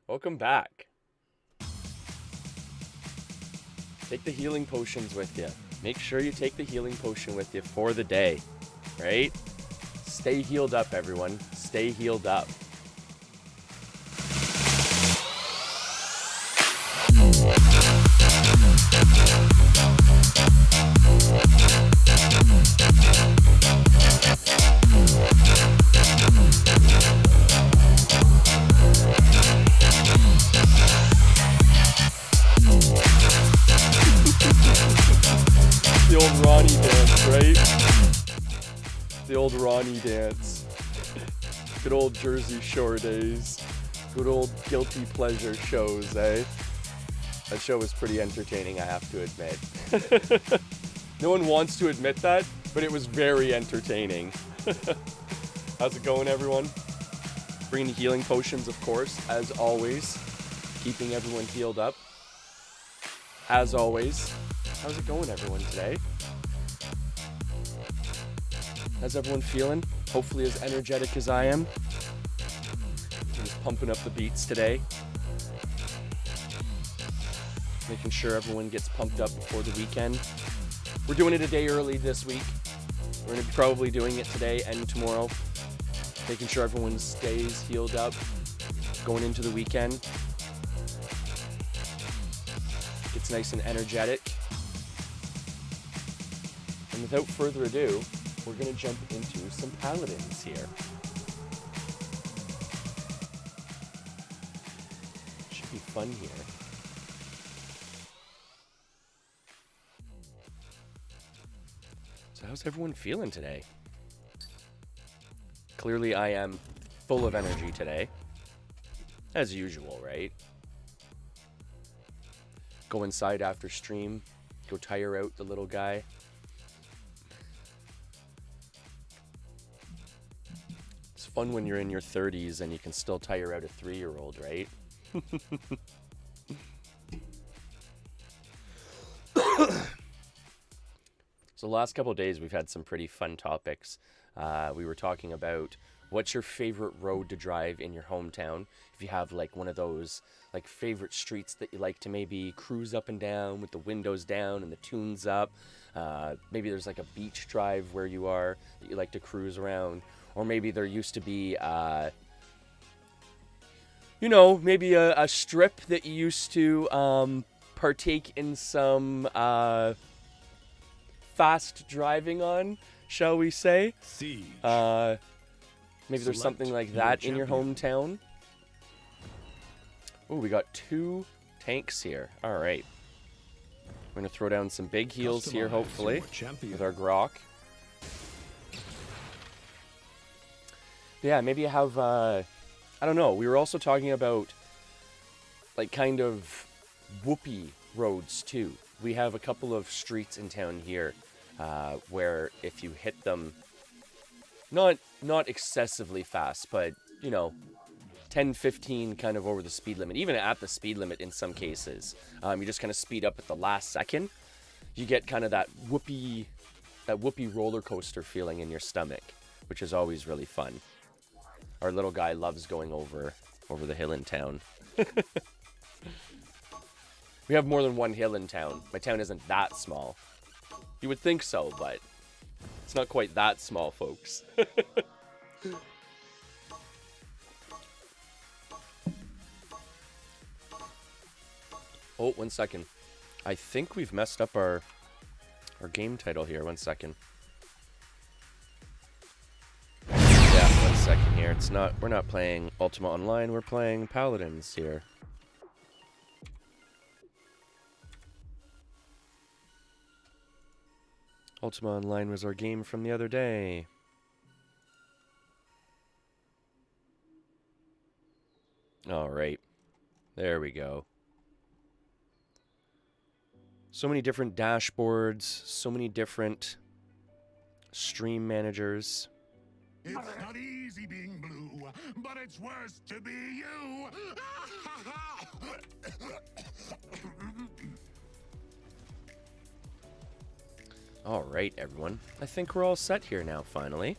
Welcome back. Take the healing potions with you. Make sure you take the healing potion with you for the day, right? Stay healed up, everyone. Stay healed up. The old Ronnie dance, right? The old Ronnie dance. Good old Jersey Shore days. Good old guilty pleasure shows, eh? That show was pretty entertaining, I have to admit. No one wants to admit that, but it was very entertaining. How's it going, everyone? Bringing healing potions, of course, as always. Keeping everyone healed up. As always. How's it going, everyone, today? How's everyone feeling? Hopefully as energetic as I am. I'm just pumping up the beats today. Making sure everyone gets pumped up before the weekend. We're doing it a day early this week. We're going to be probably doing it today and tomorrow. Making sure everyone stays healed up going into the weekend. Gets nice and energetic. And without further ado, we're going to jump into some paladins here. Should be fun here. So how's everyone feeling today? Clearly I am full of energy today. As usual, right? Go inside after stream. Go tire out the little guy. It's fun when you're in your 30s and you can still tire out a 3-year-old, right? So the last couple of days we've had some pretty fun topics. We were talking about what's your favorite road to drive in your hometown. If you have like one of those like favorite streets that you like to maybe cruise up and down with the windows down and the tunes up. Maybe there's like a beach drive where you are that you like to cruise around. Or maybe there used to be, maybe a strip that you used to partake in some fast driving on, shall we say? Siege. Maybe there's something like that in your hometown. Oh, we got 2 tanks here. All right. We're going to throw down some big heals here, hopefully, with our Grok. Yeah, maybe you have, I don't know. We were also talking about, like, kind of whoopee roads, too. We have a couple of streets in town here where if you hit them, not excessively fast, but, 10, 15 kind of over the speed limit, even at the speed limit in some cases. You just kind of speed up at the last second. You get kind of that whoopee roller coaster feeling in your stomach, which is always really fun. Our little guy loves going over the hill in town. We have more than one hill in town. My town isn't that small. You would think so, but it's not quite that small, folks. Oh, 1 second. I think we've messed up our game title here. 1 second. Yeah, 1 second here. We're not playing Ultima Online, we're playing Paladins here. Ultima Online was our game from the other day. All right. There we go. So many different dashboards, so many different stream managers. It's not easy being blue, but it's worse to be you. All right, everyone. I think we're all set here now, finally.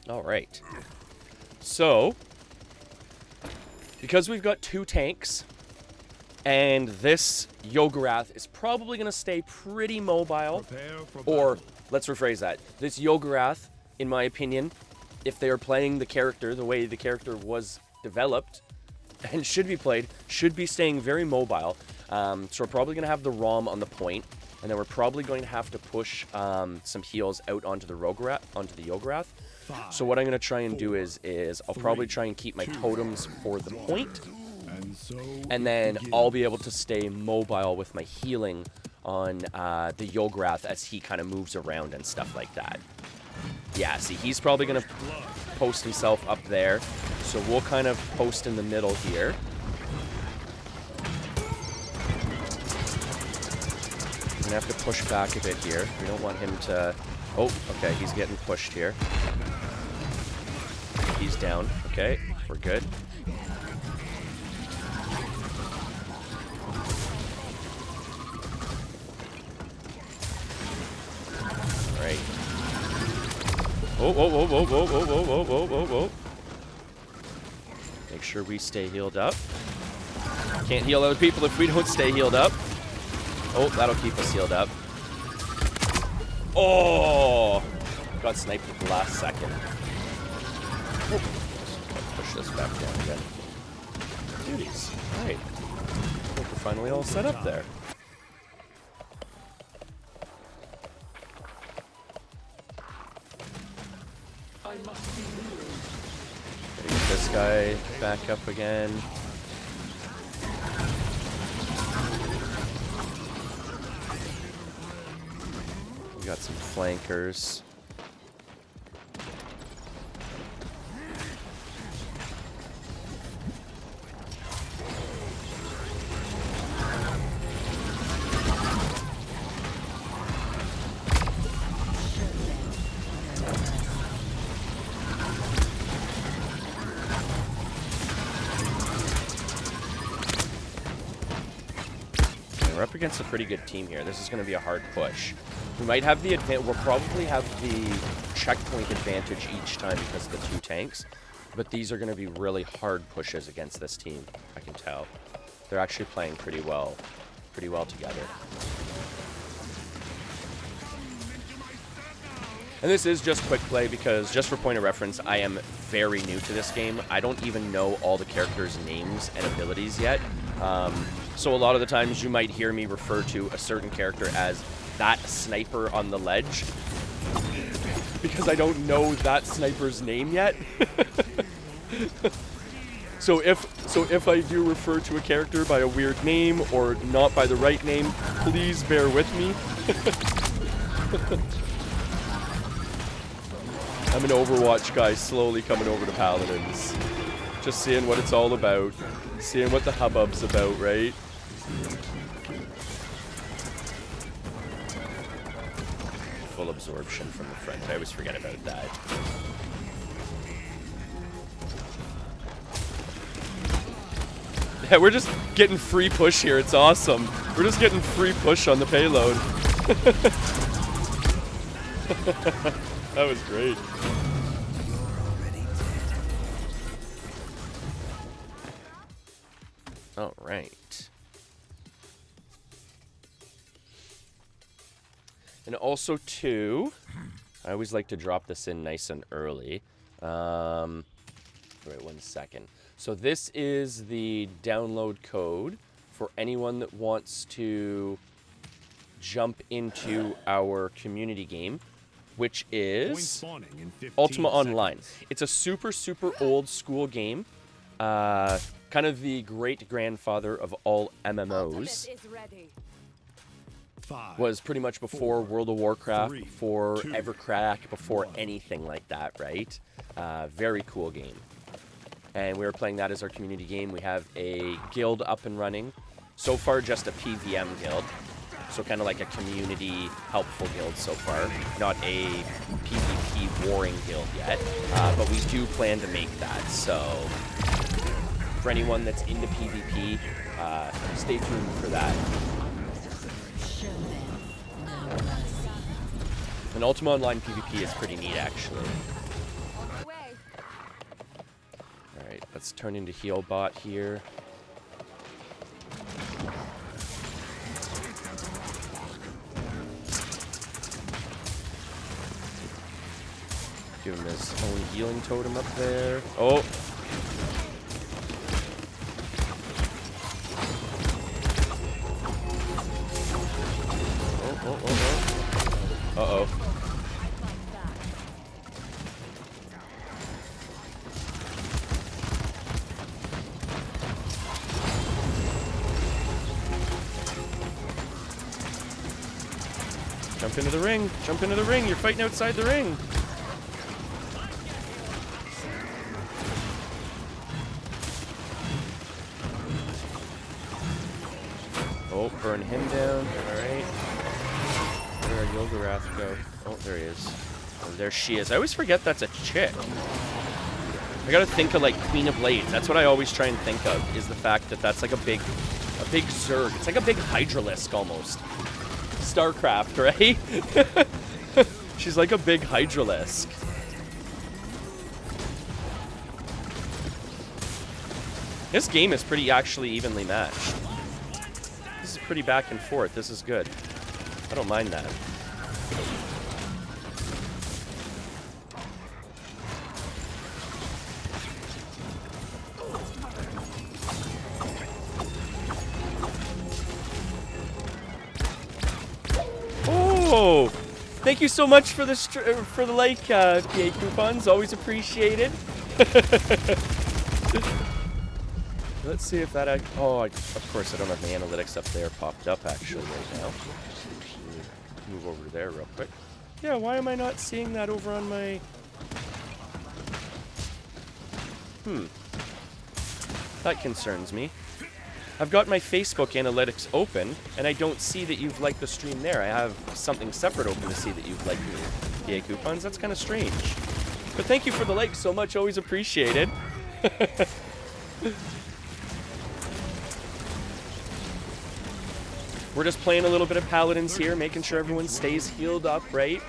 All right. So, because we've got 2 tanks, and this Yogarath is probably going to stay pretty mobile. Or, let's rephrase that. This Yogarath, in my opinion, if they are playing the character the way the character was developed and should be played, should be staying very mobile. So we're probably going to have the ROM on the point, and then we're probably going to have to push some heals out onto the Yogarath. So what I'm going to try and do is I'll probably try and keep my totems for the point, and then I'll be able to stay mobile with my healing on the Yogarath as he kind of moves around and stuff like that. Yeah, see, he's probably going to post himself up there, so we'll kind of post in the middle here. We're going to have to push back a bit here. We don't want him to... Oh, okay, he's getting pushed here. He's down. Okay, we're good. Alright. Whoa, whoa, whoa, whoa, whoa, whoa, whoa, whoa, whoa, whoa, whoa. Make sure we stay healed up. Can't heal other people if we don't stay healed up. Oh, that'll keep us healed up. Oh! Got sniped at the last second. Oh. Push this back down again. Beauties. Alright. I think we're finally all set up there. Gotta get this guy back up again. We got some flankers. We're up against a pretty good team here. This is going to be a hard push. We might have the advantage. We'll probably have the checkpoint advantage each time because of the 2 tanks. But these are going to be really hard pushes against this team. I can tell. They're actually playing pretty well together. And this is just quick play because, just for point of reference, I am very new to this game. I don't even know all the characters' names and abilities yet. So a lot of the times you might hear me refer to a certain character as that sniper on the ledge because I don't know that sniper's name yet. So if I do refer to a character by a weird name or not by the right name, please bear with me. I'm an Overwatch guy slowly coming over to Paladins. Just seeing what it's all about. Seeing what the hubbub's about, right? Full absorption from the front. I always forget about that. Yeah, we're just getting free push here. It's awesome. We're just getting free push on the payload. That was great. All right. And also, too, I always like to drop this in nice and early. Wait 1 second. So this is the download code for anyone that wants to jump into our community game, which is Ultima Online. It's a super, super old school game. Kind of the great-grandfather of all MMOs. Was pretty much before World of Warcraft, before Evercrack, before anything like that, right? Very cool game. And we were playing that as our community game. We have a guild up and running. So far, just a PVM guild. So kind of like a community helpful guild so far. Not a PvP warring guild yet. But we do plan to make that. So for anyone that's into PvP, stay tuned for that. And Ultima Online PvP is pretty neat, actually. Alright, Let's turn into heal bot here. Give him his own healing totem up there. Oh! Uh-oh. Jump into the ring. Jump into the ring. You're fighting outside the ring. Oh, burn him down. Alright. Where did Yogarath go? Oh, there he is. Oh, there she is. I always forget that's a chick. I gotta think of, like, Queen of Blades. That's what I always try and think of, is the fact that that's like a big Zerg. It's like a big Hydralisk, almost. StarCraft, right? She's like a big Hydralisk. This game is pretty actually evenly matched. This is pretty back and forth. This is good. I don't mind that. Oh! Thank you so much for the like, PA coupons. Always appreciated. Let's see if that... Oh, of course, I don't have my analytics up there popped up, actually, right now. Move over there real quick. Yeah, why am I not seeing that over on my... That concerns me. I've got my Facebook analytics open, and I don't see that you've liked the stream there. I have something separate open to see that you've liked the PA coupons. That's kind of strange. But thank you for the like so much. Always appreciated. We're just playing a little bit of Paladins here, making sure everyone stays healed up, right?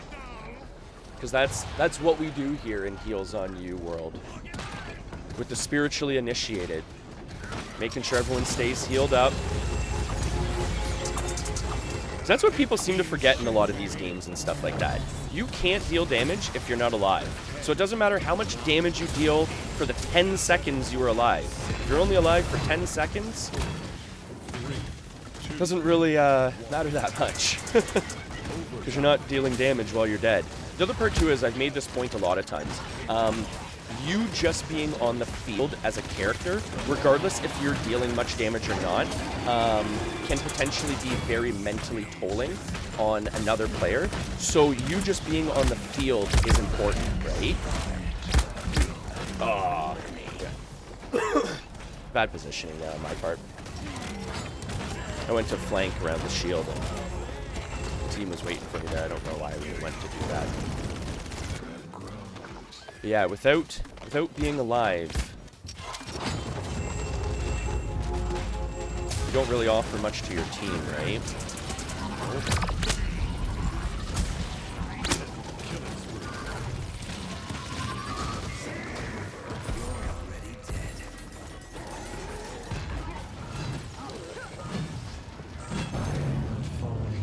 Because that's what we do here in Healzonu world. With the spiritually initiated. Making sure everyone stays healed up. That's what people seem to forget in a lot of these games and stuff like that. You can't deal damage if you're not alive. So it doesn't matter how much damage you deal for the 10 seconds you were alive. If you're only alive for 10 seconds, it doesn't really matter that much. Because you're not dealing damage while you're dead. The other part too is, I've made this point a lot of times. You just being on the field as a character, regardless if you're dealing much damage or not, can potentially be very mentally tolling on another player. So you just being on the field is important, right? Oh, bad positioning on my part. I went to flank around the shield and the team was waiting for me there. I don't know why we went to do that. But yeah, without being alive, you don't really offer much to your team, right?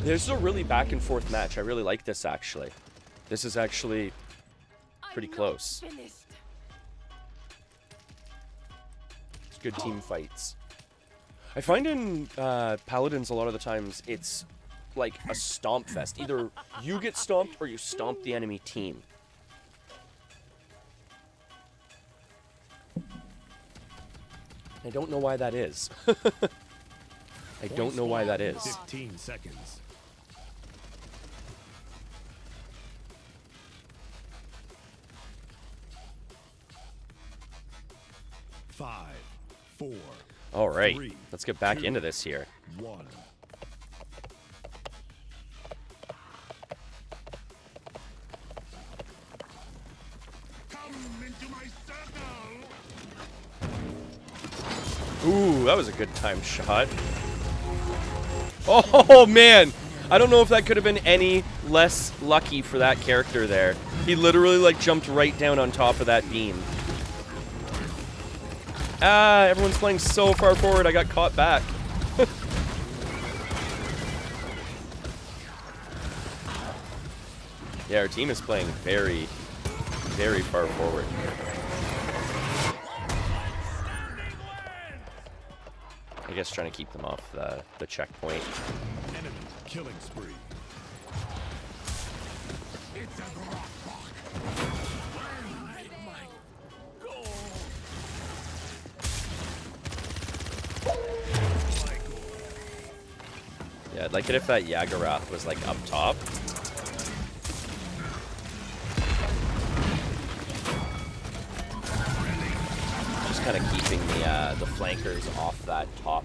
This is a really back and forth match. I really like this, actually. This is actually pretty close. It's good team fights. I find in Paladins a lot of the times it's like a stomp fest. Either you get stomped or you stomp the enemy team. I don't know why that is. I don't know why that is. 15 seconds. 5, 4. All right, 3, let's get back 2, into this here. 1. Come into my circle. Ooh, that was a good time shot. Oh, man. I don't know if that could have been any less lucky for that character there. He literally, like, jumped right down on top of that beam. Ah, everyone's playing so far forward, I got caught back. Yeah, our team is playing very, very far forward. I guess trying to keep them off the checkpoint. Enemy killing spree. It's a rock. Yeah, I'd like it if that Yagarath was like up top. Just kind of keeping the flankers off that top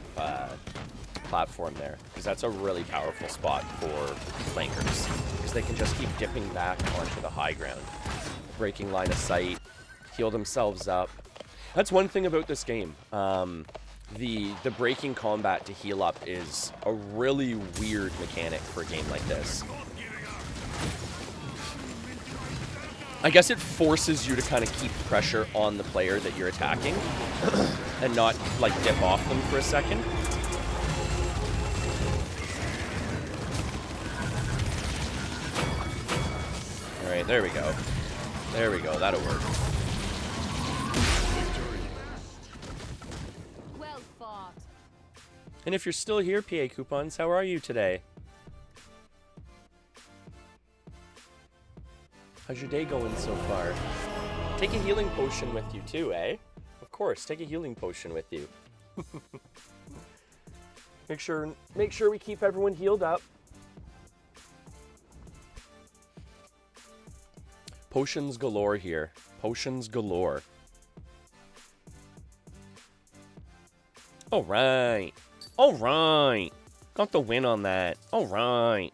platform there, because that's a really powerful spot for flankers, because they can just keep dipping back onto the high ground, breaking line of sight, heal themselves up. That's one thing about this game. The breaking combat to heal up is a really weird mechanic for a game like this. I guess it forces you to kind of keep pressure on the player that you're attacking and not like dip off them for a second. All right, there we go. There we go, that'll work. And if you're still here, PA Coupons, how are you today? How's your day going so far? Take a healing potion with you too, eh? Of course, take a healing potion with you. Make sure we keep everyone healed up. Potions galore here. Potions galore. All right. All right. Got the win on that. All right.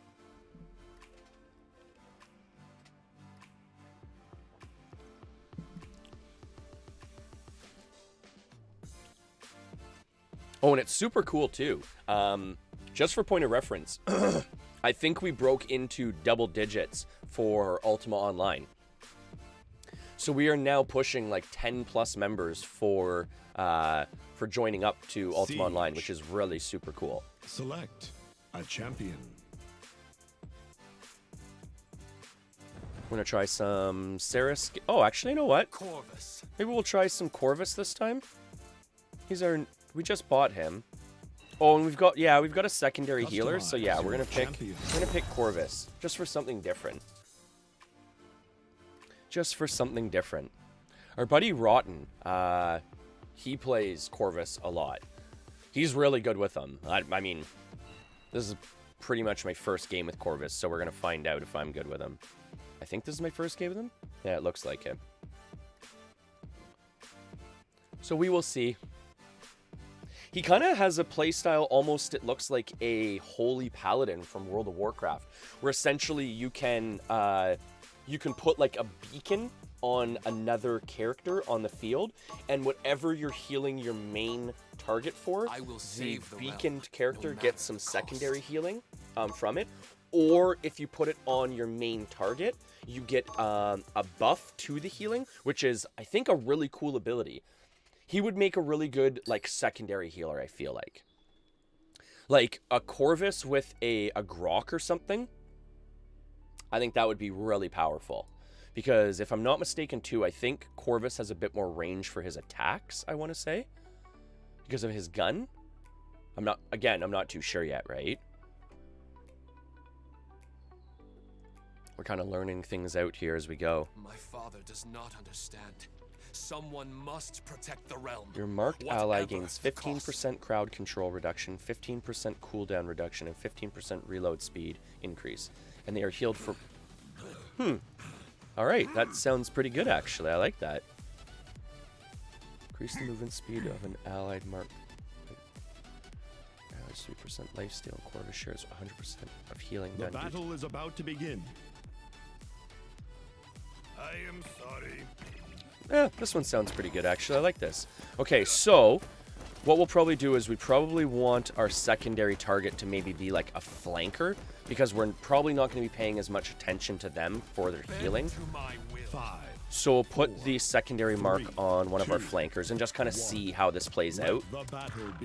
Oh, and it's super cool too. Just for point of reference, I think we broke into double digits for Ultima Online. So we are now pushing like 10 plus members for joining up to Ultima Online, which is really super cool. Select a champion. We're gonna try some Saris. Oh, actually, you know what? Corvus. Maybe we'll try some Corvus this time. We just bought him. Oh, and we've got a secondary healer. So yeah, we're gonna pick Corvus just for something different. Just for something different. Our buddy Rotten, he plays Corvus a lot. He's really good with them. I mean, this is pretty much my first game with Corvus, so we're going to find out if I'm good with him. I think this is my first game with him? Yeah, it looks like it. So we will see. He kind of has a playstyle almost, it looks like a Holy Paladin from World of Warcraft, where essentially you can put like a beacon on another character on the field, and whatever you're healing your main target for, the beaconed character gets some secondary healing from it. Or if you put it on your main target, you get a buff to the healing, which is, I think, a really cool ability. He would make a really good like secondary healer, I feel like. Like a Corvus with a Grok or something. I think that would be really powerful. Because if I'm not mistaken too, I think Corvus has a bit more range for his attacks, I want to say. Because of his gun. I'm not too sure yet, right? We're kind of learning things out here as we go. My father does not understand. Someone must protect the realm. Your marked ally gains 15% crowd control reduction, 15% cooldown reduction, and 15% reload speed increase. And they are healed for... Alright, that sounds pretty good actually. I like that. Increase the movement speed of an allied mark. 3% lifesteal. Corvus shares 100% of healing done. The battle is about to begin. I am sorry. This one sounds pretty good actually. I like this. Okay, so what we'll probably do is we probably want our secondary target to maybe be like a flanker, because we're probably not going to be paying as much attention to them for their healing. 5, So we'll put the secondary mark on one of our flankers and just kind of see how this plays out.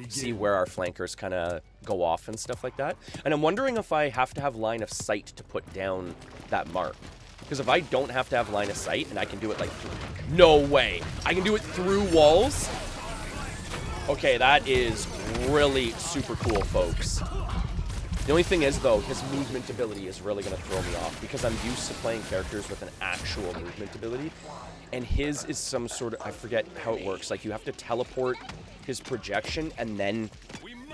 See where our flankers kind of go off and stuff like that. And I'm wondering if I have to have line of sight to put down that mark. Because if I don't have to have line of sight and I can do it like... No way! I can do it through walls? Okay, that is really super cool, folks. The only thing is, though, his movement ability is really going to throw me off because I'm used to playing characters with an actual movement ability. And his is some sort of... I forget how it works. Like, you have to teleport his projection and then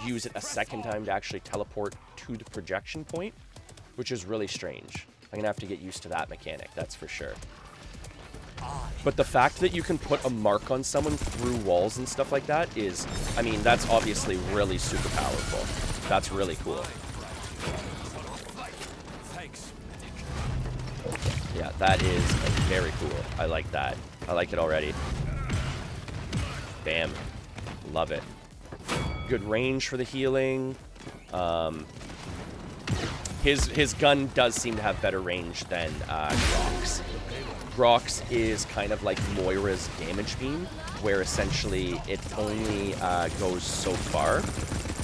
use it a second time to actually teleport to the projection point, which is really strange. I'm going to have to get used to that mechanic, that's for sure. But the fact that you can put a mark on someone through walls and stuff like that is... I mean, that's obviously really super powerful. That's really cool. Yeah, that is very cool. I like that. I like it already. Bam. Love it. Good range for the healing. His gun does seem to have better range than Grok's. Grok's is kind of like Moira's damage beam, where essentially it only goes so far.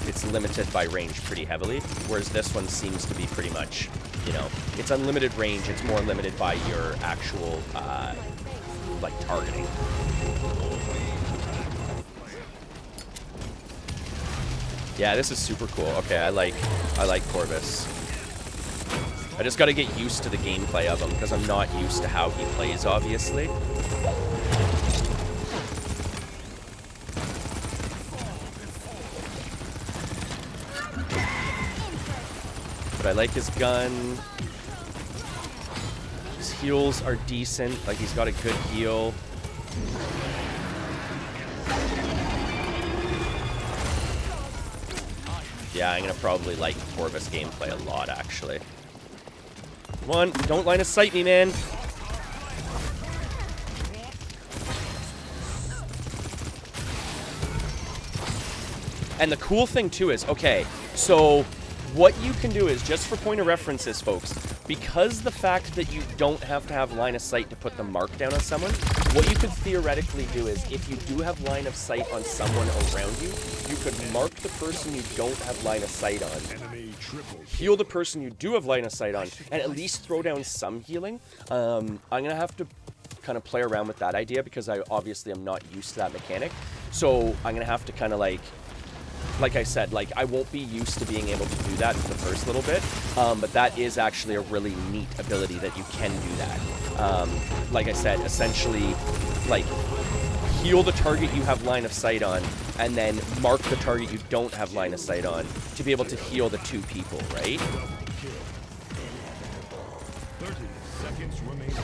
It's limited by range pretty heavily, whereas this one seems to be pretty much, you know, it's unlimited range. It's more limited by your actual, like, targeting. Yeah, this is super cool. Okay, I like Corvus. I just got to get used to the gameplay of him because I'm not used to how he plays, obviously. But I like his gun. His heals are decent. Like, he's got a good heal. Yeah, I'm gonna probably like Corvus gameplay a lot, actually. Come on, don't line of sight me, man. And the cool thing, too, is, okay, so what you can do is, just for point of references, folks, because the fact that you don't have to have line of sight to put the mark down on someone, what you could theoretically do is, if you do have line of sight on someone around you, you could mark the person you don't have line of sight on, heal the person you do have line of sight on, and at least throw down some healing. I'm going to have to kind of play around with that idea because I obviously am not used to that mechanic. So I'm going to have to kind of like I said, like, I won't be used to being able to do that for the first little bit, but that is actually a really neat ability that you can do that. Like I said, essentially, like, heal the target you have line of sight on, and then mark the target you don't have line of sight on to be able to heal the two people, right? 30 seconds remaining.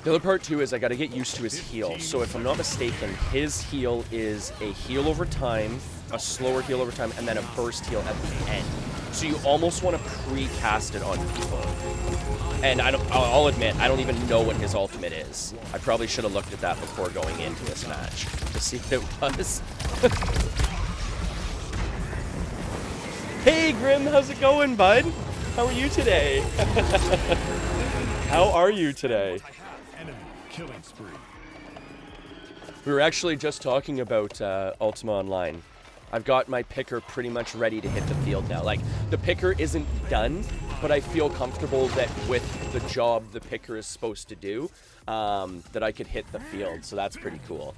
The other part, too, is I got to get used to his heal. So if I'm not mistaken, his heal is a heal over time, a slower heal over time, and then a burst heal at the end. So you almost want to pre-cast it on people. And I'll admit, I don't even know what his ultimate is. I probably should have looked at that before going into this match to see what it was. Hey, Grim, how's it going, bud? How are you today? How are you today? Killing spree. We were actually just talking about Ultima Online. I've got my picker pretty much ready to hit the field now. Like, the picker isn't done, but I feel comfortable that with the job the picker is supposed to do, that I could hit the field, so that's pretty cool.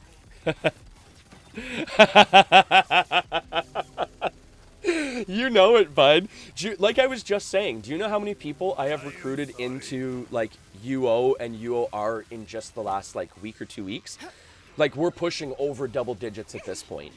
You know it, bud. Like I was just saying, do you know how many people I have recruited into, like, UO and UOR in just the last, like, week or 2 weeks? Like, we're pushing over double digits at this point.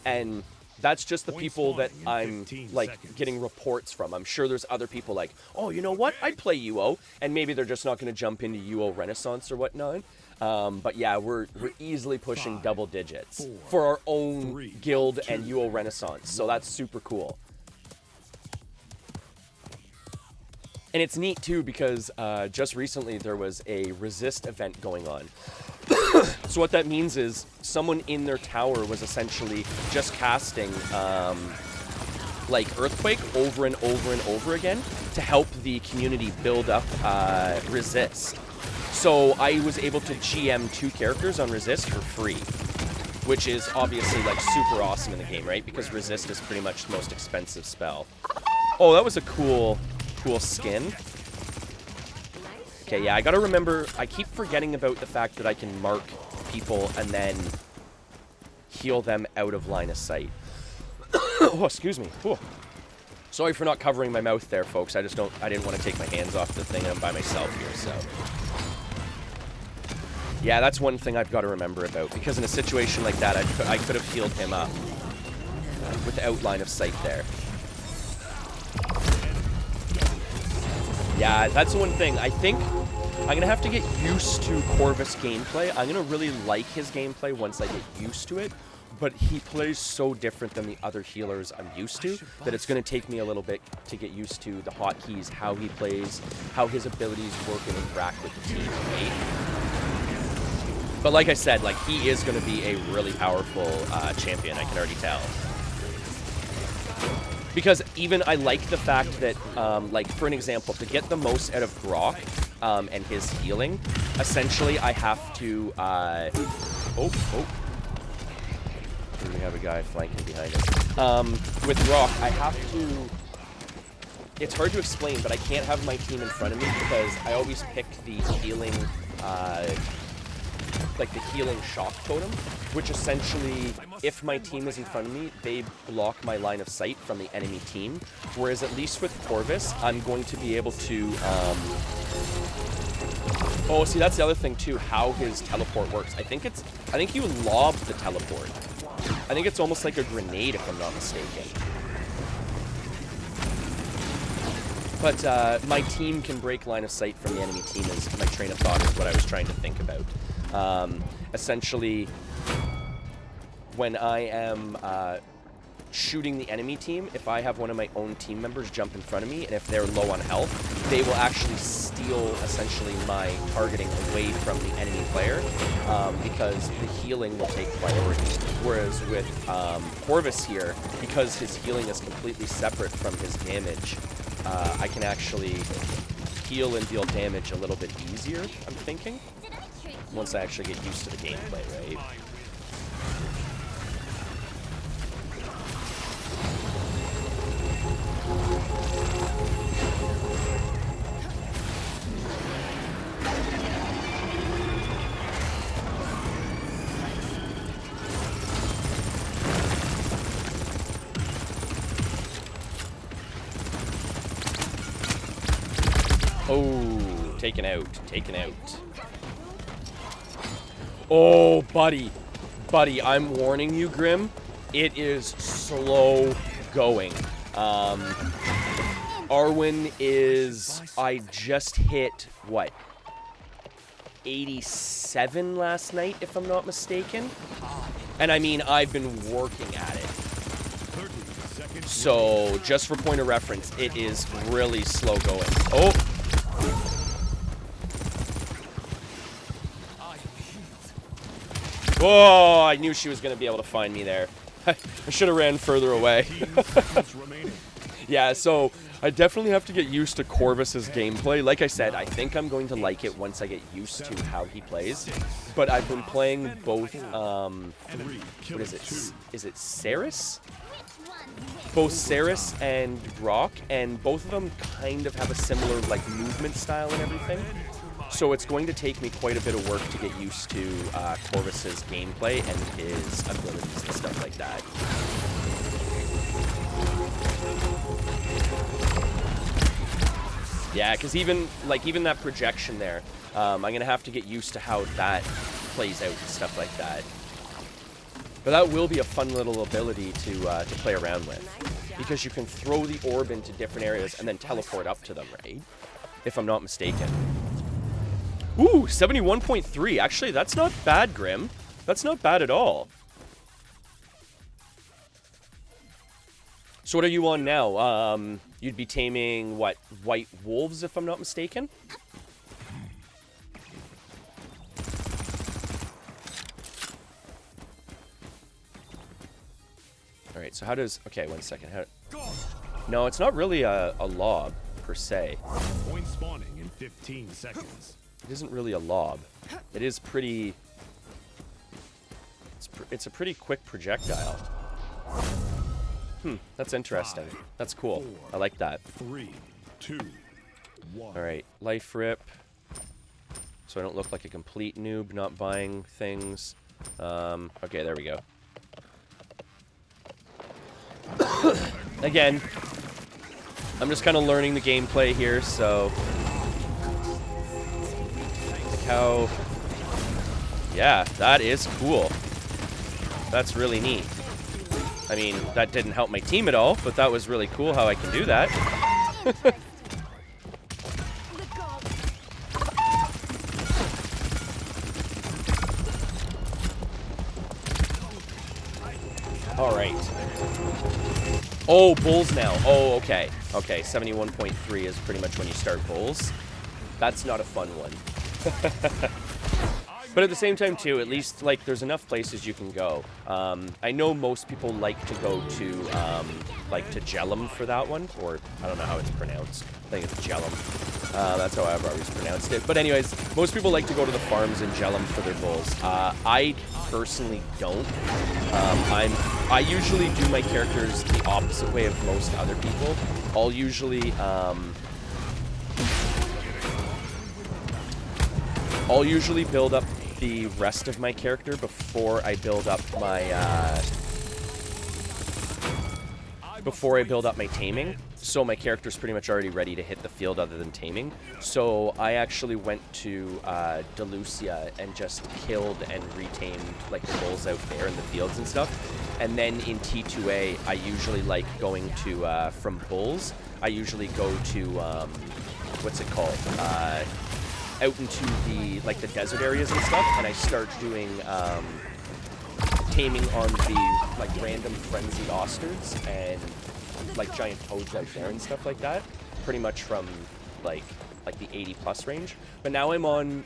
And that's just the people that I'm, like, getting reports from. I'm sure there's other people like, oh, you know what? I'd play UO. And maybe they're just not going to jump into UO Renaissance or whatnot. But yeah, we're easily pushing double digits for our own guild and UO Renaissance. So that's super cool. And it's neat, too, because just recently there was a Resist event going on. So what that means is someone in their tower was essentially just casting like Earthquake over and over and over again to help the community build up Resist. So I was able to GM 2 characters on Resist for free, which is obviously like super awesome in the game, right? Because Resist is pretty much the most expensive spell. Oh, that was a cool skin. Okay, yeah, I gotta remember, I keep forgetting about the fact that I can mark people and then heal them out of line of sight. Oh, excuse me. Whew. Sorry for not covering my mouth there, folks. I didn't want to take my hands off the thing. I'm by myself here, so. Yeah, that's one thing I've got to remember about, because in a situation like that, I could have healed him up without line of sight there. Yeah, that's the one thing. I think I'm going to have to get used to Corvus gameplay. I'm going to really like his gameplay once I get used to it. But he plays so different than the other healers I'm used to that it's going to take me a little bit to get used to the hotkeys, how he plays, how his abilities work and interact with the team, right? But like I said, like, he is going to be a really powerful champion, I can already tell. Because even I like the fact that, like, for an example, to get the most out of Grok and his healing, essentially I have to, we have a guy flanking behind us. With Grok, I have to, it's hard to explain, but I can't have my team in front of me because I always pick the healing, like the healing shock totem, which essentially, if my team is in front of me, they block my line of sight from the enemy team. Whereas at least with Corvus, I'm going to be able to, oh, see, that's the other thing too, how his teleport works. I think you lob the teleport. I think it's almost like a grenade, if I'm not mistaken. But my team can break line of sight from the enemy team, is my train of thought, is what I was trying to think about. Essentially, when I am shooting the enemy team, if I have one of my own team members jump in front of me, and if they're low on health, they will actually steal, essentially, my targeting away from the enemy player, because the healing will take priority. Whereas with Corvus here, because his healing is completely separate from his damage, I can actually heal and deal damage a little bit easier, I'm thinking, once I actually get used to the gameplay, right? Oh, taken out, taken out. Oh, buddy. Buddy, I'm warning you, Grim. It is slow going. Arwen is, I just hit, what, 87 last night, if I'm not mistaken? And I mean, I've been working at it. So, just for point of reference, it is really slow going. Oh! Oh, I knew she was going to be able to find me there. I should have ran further away. Yeah, so I definitely have to get used to Corvus's gameplay. Like I said, I think I'm going to like it once I get used to how he plays. But I've been playing both, what is it? Is it Ceres? Both Ceres and Grok, and both of them kind of have a similar, like, movement style and everything. So it's going to take me quite a bit of work to get used to Corvus's gameplay and his abilities and stuff like that. Yeah, because even that projection there, I'm going to have to get used to how that plays out and stuff like that. But that will be a fun little ability to play around with, because you can throw the orb into different areas and then teleport up to them, right? If I'm not mistaken. Ooh, 71.3. Actually, that's not bad, Grim. That's not bad at all. So what are you on now? You'd be taming, what, white wolves, if I'm not mistaken? right, so how does... Okay, 1 second. No, it's not really a lob, per se. Point spawning in 15 seconds. It isn't really a lob. It is pretty... It's a pretty quick projectile. That's interesting. That's cool. I like that. 3, 2, 1. Alright, life rip. So I don't look like a complete noob not buying things. Okay, there we go. Again, I'm just kind of learning the gameplay here, so... Like how... Yeah, that is cool. That's really neat. I mean, that didn't help my team at all, but that was really cool how I can do that. Alright. Oh, bulls now. Oh, okay. Okay, 71.3 is pretty much when you start bulls. That's not a fun one. But at the same time, too, at least, like, there's enough places you can go. I know most people like to go to, like, to Jellum for that one, or I don't know how it's pronounced. I think it's Jellum. That's how I've always pronounced it. But anyways, most people like to go to the farms in Jellum for their bulls. I personally don't. I usually do my characters the opposite way of most other people. I'll usually build up the rest of my character before I build up my taming. So my character's pretty much already ready to hit the field other than taming. So I actually went to Delucia and just killed and retamed like the bulls out there in the fields and stuff. And then in T2A, I usually like going to from bulls. I usually go to what's it called? Out into the like the desert areas and stuff, and I start doing taming on the like random frenzied ostards and like giant toads out there and stuff like that. Pretty much from like the 80+ range. But now I'm on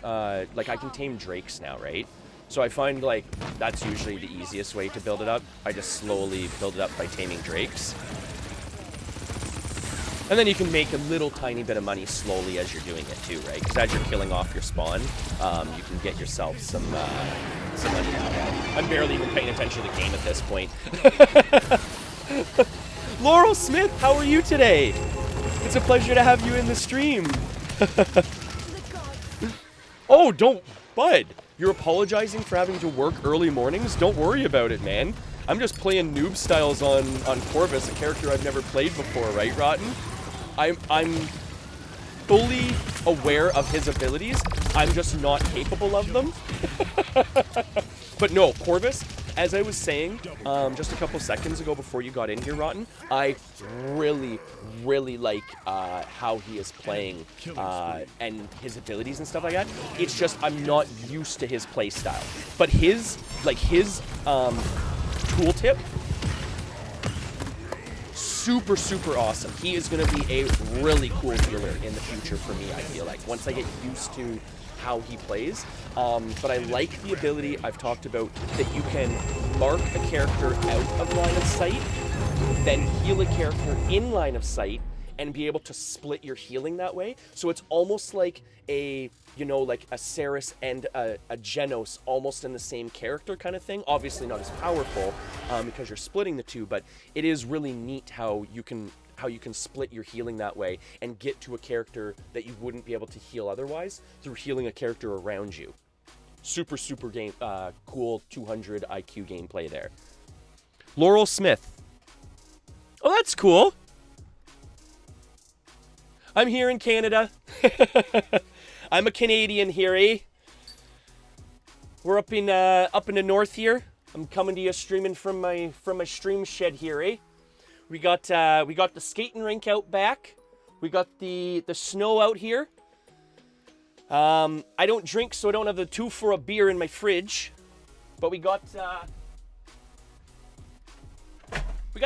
like I can tame drakes now, right? So I find like that's usually the easiest way to build it up. I just slowly build it up by taming drakes. And then you can make a little tiny bit of money slowly as you're doing it too, right? Because as you're killing off your spawn, you can get yourself some money out of it. I'm barely even paying attention to the game at this point. Laurel Smith, how are you today? It's a pleasure to have you in the stream. Oh, don't, bud. You're apologizing for having to work early mornings? Don't worry about it, man. I'm just playing noob styles on Corvus, a character I've never played before, right, Rotten? I'm fully aware of his abilities. I'm just not capable of them. But no, Corvus, as I was saying just a couple seconds ago before you got in here, Rotten, I really, really like how he is playing and his abilities and stuff like that. It's just I'm not used to his play style. But his tooltip, super, super awesome. He is going to be a really cool healer in the future for me, I feel like, once I get used to how he plays. But I like the ability I've talked about that you can mark a character out of line of sight, then heal a character in line of sight, and be able to split your healing that way. So it's almost like a, you know, like a Ceres and a Genos almost in the same character kind of thing. Obviously not as powerful because you're splitting the two, but it is really neat how you can split your healing that way and get to a character that you wouldn't be able to heal otherwise through healing a character around you. Super, super cool 200 IQ gameplay there. Laurel Smith. Oh, that's cool. I'm here in Canada. I'm a Canadian here, eh? We're up in the north here. I'm coming to you streaming from my stream shed here, eh? We got the skating rink out back. We got the snow out here. I don't drink, so I don't have the 2 for a beer in my fridge. But we got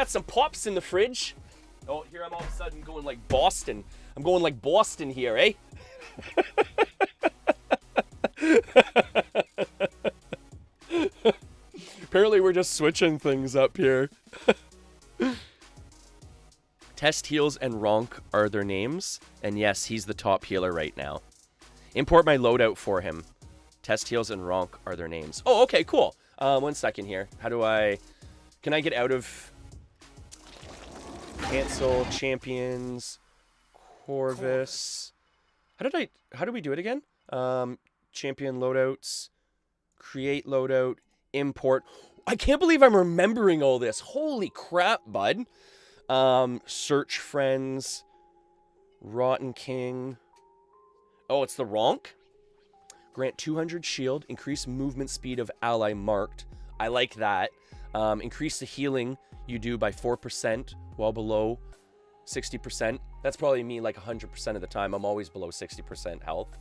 some pops in the fridge. Oh, here I'm all of a sudden going like Boston. I'm going like Boston here, eh? Apparently we're just switching things up here. Test Heals and Ronk are their names. And yes, he's the top healer right now. Import my loadout for him. Test Heals and Ronk are their names. Oh, okay, cool. 1 second here. How do I... Can I get out of... Cancel Champions... Corvus... How do we do it again? Champion loadouts... Create loadout... Import... I can't believe I'm remembering all this. Holy crap, bud. Search friends. Rotten King. Oh, it's the Ronk. Grant 200 shield. Increase movement speed of ally marked. I like that. Increase the healing you do by 4% while below 60%. That's probably me like 100% of the time. I'm always below 60% health.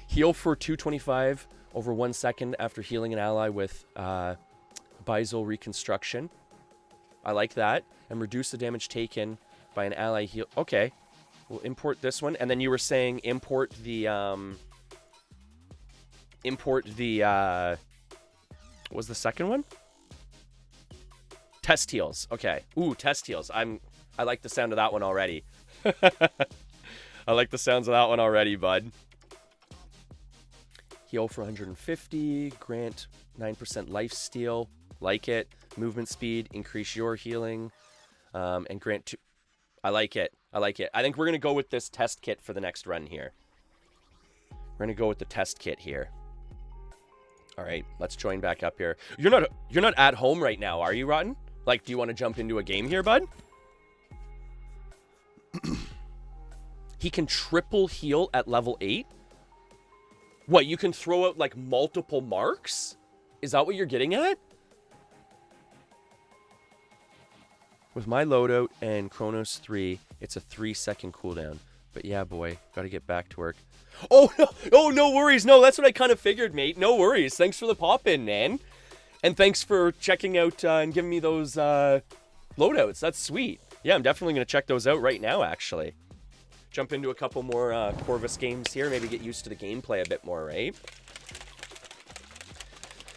Heal for 225 over 1 second after healing an ally with... Bisal Reconstruction. I like that. And reduce the damage taken by an ally heal. Okay. We'll import this one. And then you were saying import the... what was the second one? Test Heals. Okay. Ooh, Test Heals. I like the sound of that one already. I like the sounds of that one already, bud. Heal for 150. Grant 9% life steal. Like it. Movement speed. Increase your healing. And grant 2... I like it. I like it. I think we're going to go with this test kit for the next run here. We're going to go with the test kit here. All right. Let's join back up here. You're not at home right now, are you, Rotten? Like, do you want to jump into a game here, bud? He can triple heal at level 8? What, you can throw out, like, multiple marks? Is that what you're getting at? With my loadout and Chronos 3, it's a 3-second cooldown. But yeah, boy, gotta get back to work. Oh, no! Oh, no worries! No, that's what I kind of figured, mate. No worries. Thanks for the pop-in, man. And thanks for checking out and giving me those loadouts. That's sweet. Yeah, I'm definitely going to check those out right now, actually. Jump into a couple more Corvus games here. Maybe get used to the gameplay a bit more, right?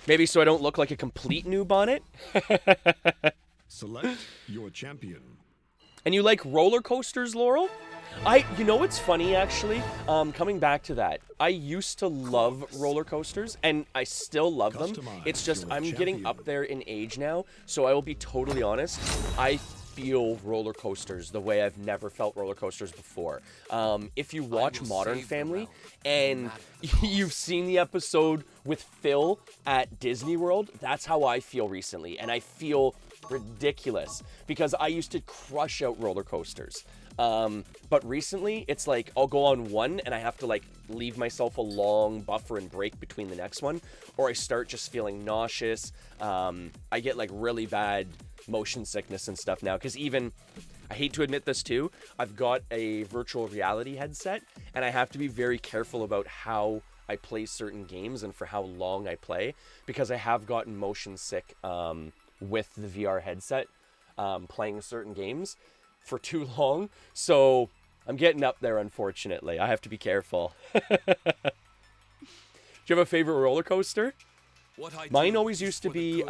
Maybe so I don't look like a complete noob on it. Select your champion. And you like roller coasters, Laurel? You know what's funny, actually? Coming back to that, I used to love roller coasters, and I still love them. It's just I'm getting up there in age now, so I will be totally honest. I feel roller coasters the way I've never felt roller coasters before. If you watch Modern Family, and you've seen the episode with Phil at Disney World, that's how I feel recently, and I feel ridiculous because I used to crush out roller coasters. But recently, it's like, I'll go on one and I have to like leave myself a long buffer and break between the next one, or I start just feeling nauseous. I get like really bad motion sickness and stuff now, because even, I hate to admit this too, I've got a virtual reality headset and I have to be very careful about how I play certain games and for how long I play, because I have gotten motion sick with the VR headset playing certain games for too long, so I'm getting up there, unfortunately. I have to be careful. Do you have a favorite roller coaster? Mine always used to be,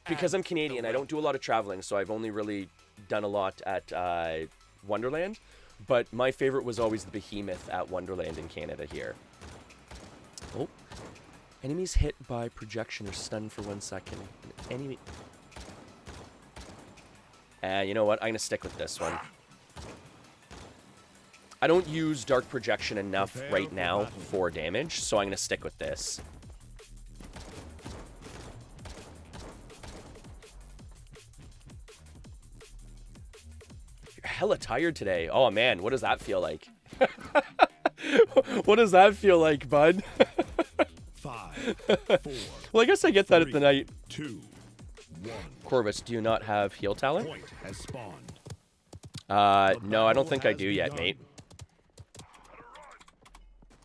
because I'm Canadian, I don't do a lot of traveling, so I've only really done a lot at Wonderland, but my favorite was always the Behemoth at Wonderland in Canada here. Oh. Enemies hit by projection are stunned for 1 second. Enemy... you know what? I'm going to stick with this one. I don't use Dark Projection enough right now for damage, so I'm going to stick with this. You're hella tired today. Oh, man. What does that feel like? What does that feel like, bud? 5, 4. Well, I guess I get that 3, at the night. 2, 1. Corvus, do you not have heal talent? Point has spawned. No, I don't think I do yet, mate.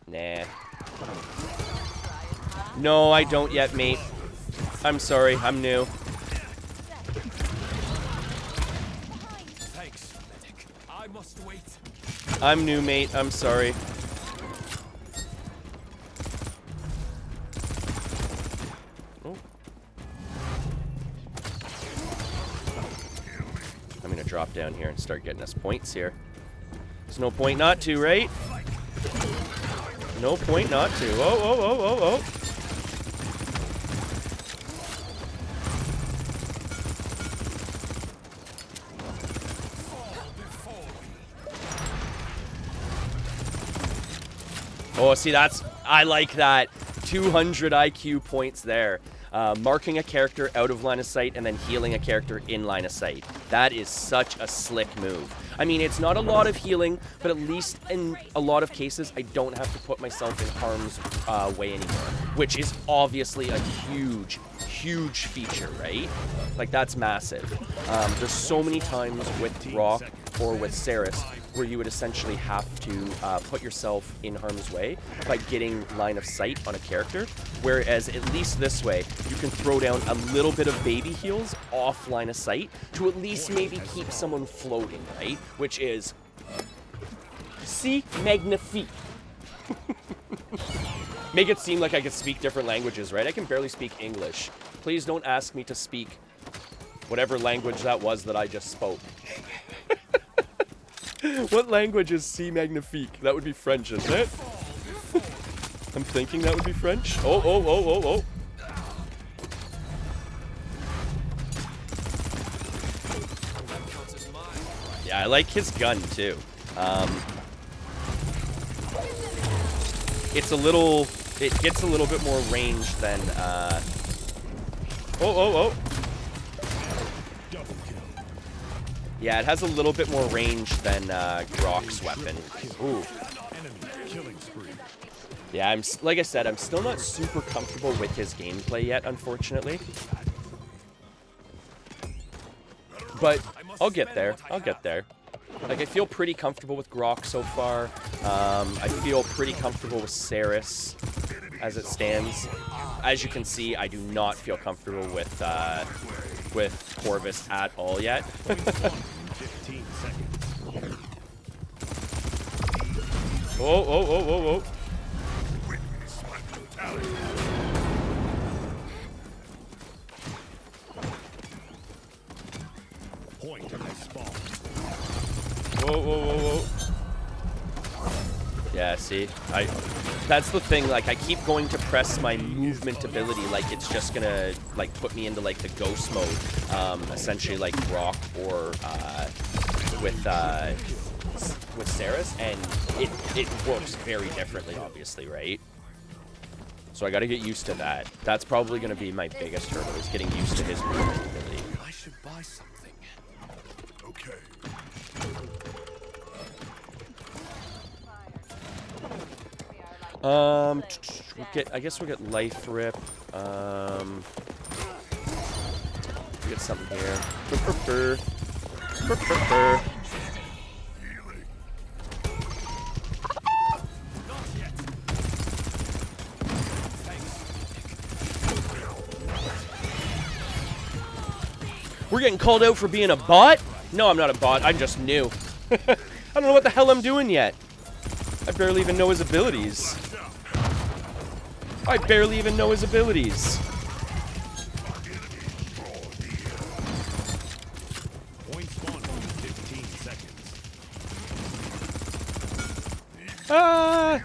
Nah. No, I don't yet, mate. I'm sorry, I'm new. Thanks, medic. I must wait. I'm new, mate. I'm sorry. Oh. I'm gonna drop down here and start getting us points here. There's no point not to, right? No point not to. Oh, oh, oh, oh, oh. Oh, see, I like that. 200 IQ points there. Marking a character out of line of sight and then healing a character in line of sight. That is such a slick move. I mean, it's not a lot of healing, but at least in a lot of cases, I don't have to put myself in harm's way anymore, which is obviously a huge, huge feature, right? Like, that's massive. There's so many times with Rock or with Saris where you would essentially have to put yourself in harm's way by getting line of sight on a character, whereas at least this way, you can throw down a little bit of baby heals off line of sight to at least maybe keep someone floating, right? Which is... si magnifique. Make it seem like I can speak different languages, right? I can barely speak English. Please don't ask me to speak whatever language that was that I just spoke. What language is si magnifique? That would be French, isn't it? I'm thinking that would be French. Oh, oh, oh, oh, oh. Yeah, I like his gun, too. It's a little... It gets a little bit more range than, Oh, oh, oh. Yeah, it has a little bit more range than Grokk's weapon. Ooh. Yeah, like I said, I'm still not super comfortable with his gameplay yet, unfortunately. But I'll get there. I'll get there. Like, I feel pretty comfortable with Grokk so far. I feel pretty comfortable with Saris as it stands. As you can see, I do not feel comfortable with Corvus at all yet. Oh, oh, oh, oh, oh. Whoa, whoa, whoa, whoa. Yeah, see? That's the thing, like, I keep going to press my movement ability like it's just gonna, like, put me into, like, the ghost mode, essentially like Grokk or, with Saris, and it works very differently, obviously, right? So I gotta get used to that. That's probably gonna be my biggest hurdle, is getting used to his movement ability. I should buy something. Okay. I guess we'll get Life Rip. We'll get something here. We're getting called out for being a bot? No, I'm not a bot. I'm just new. I don't know what the hell I'm doing yet. I barely even know his abilities. I barely even know his abilities. Ah!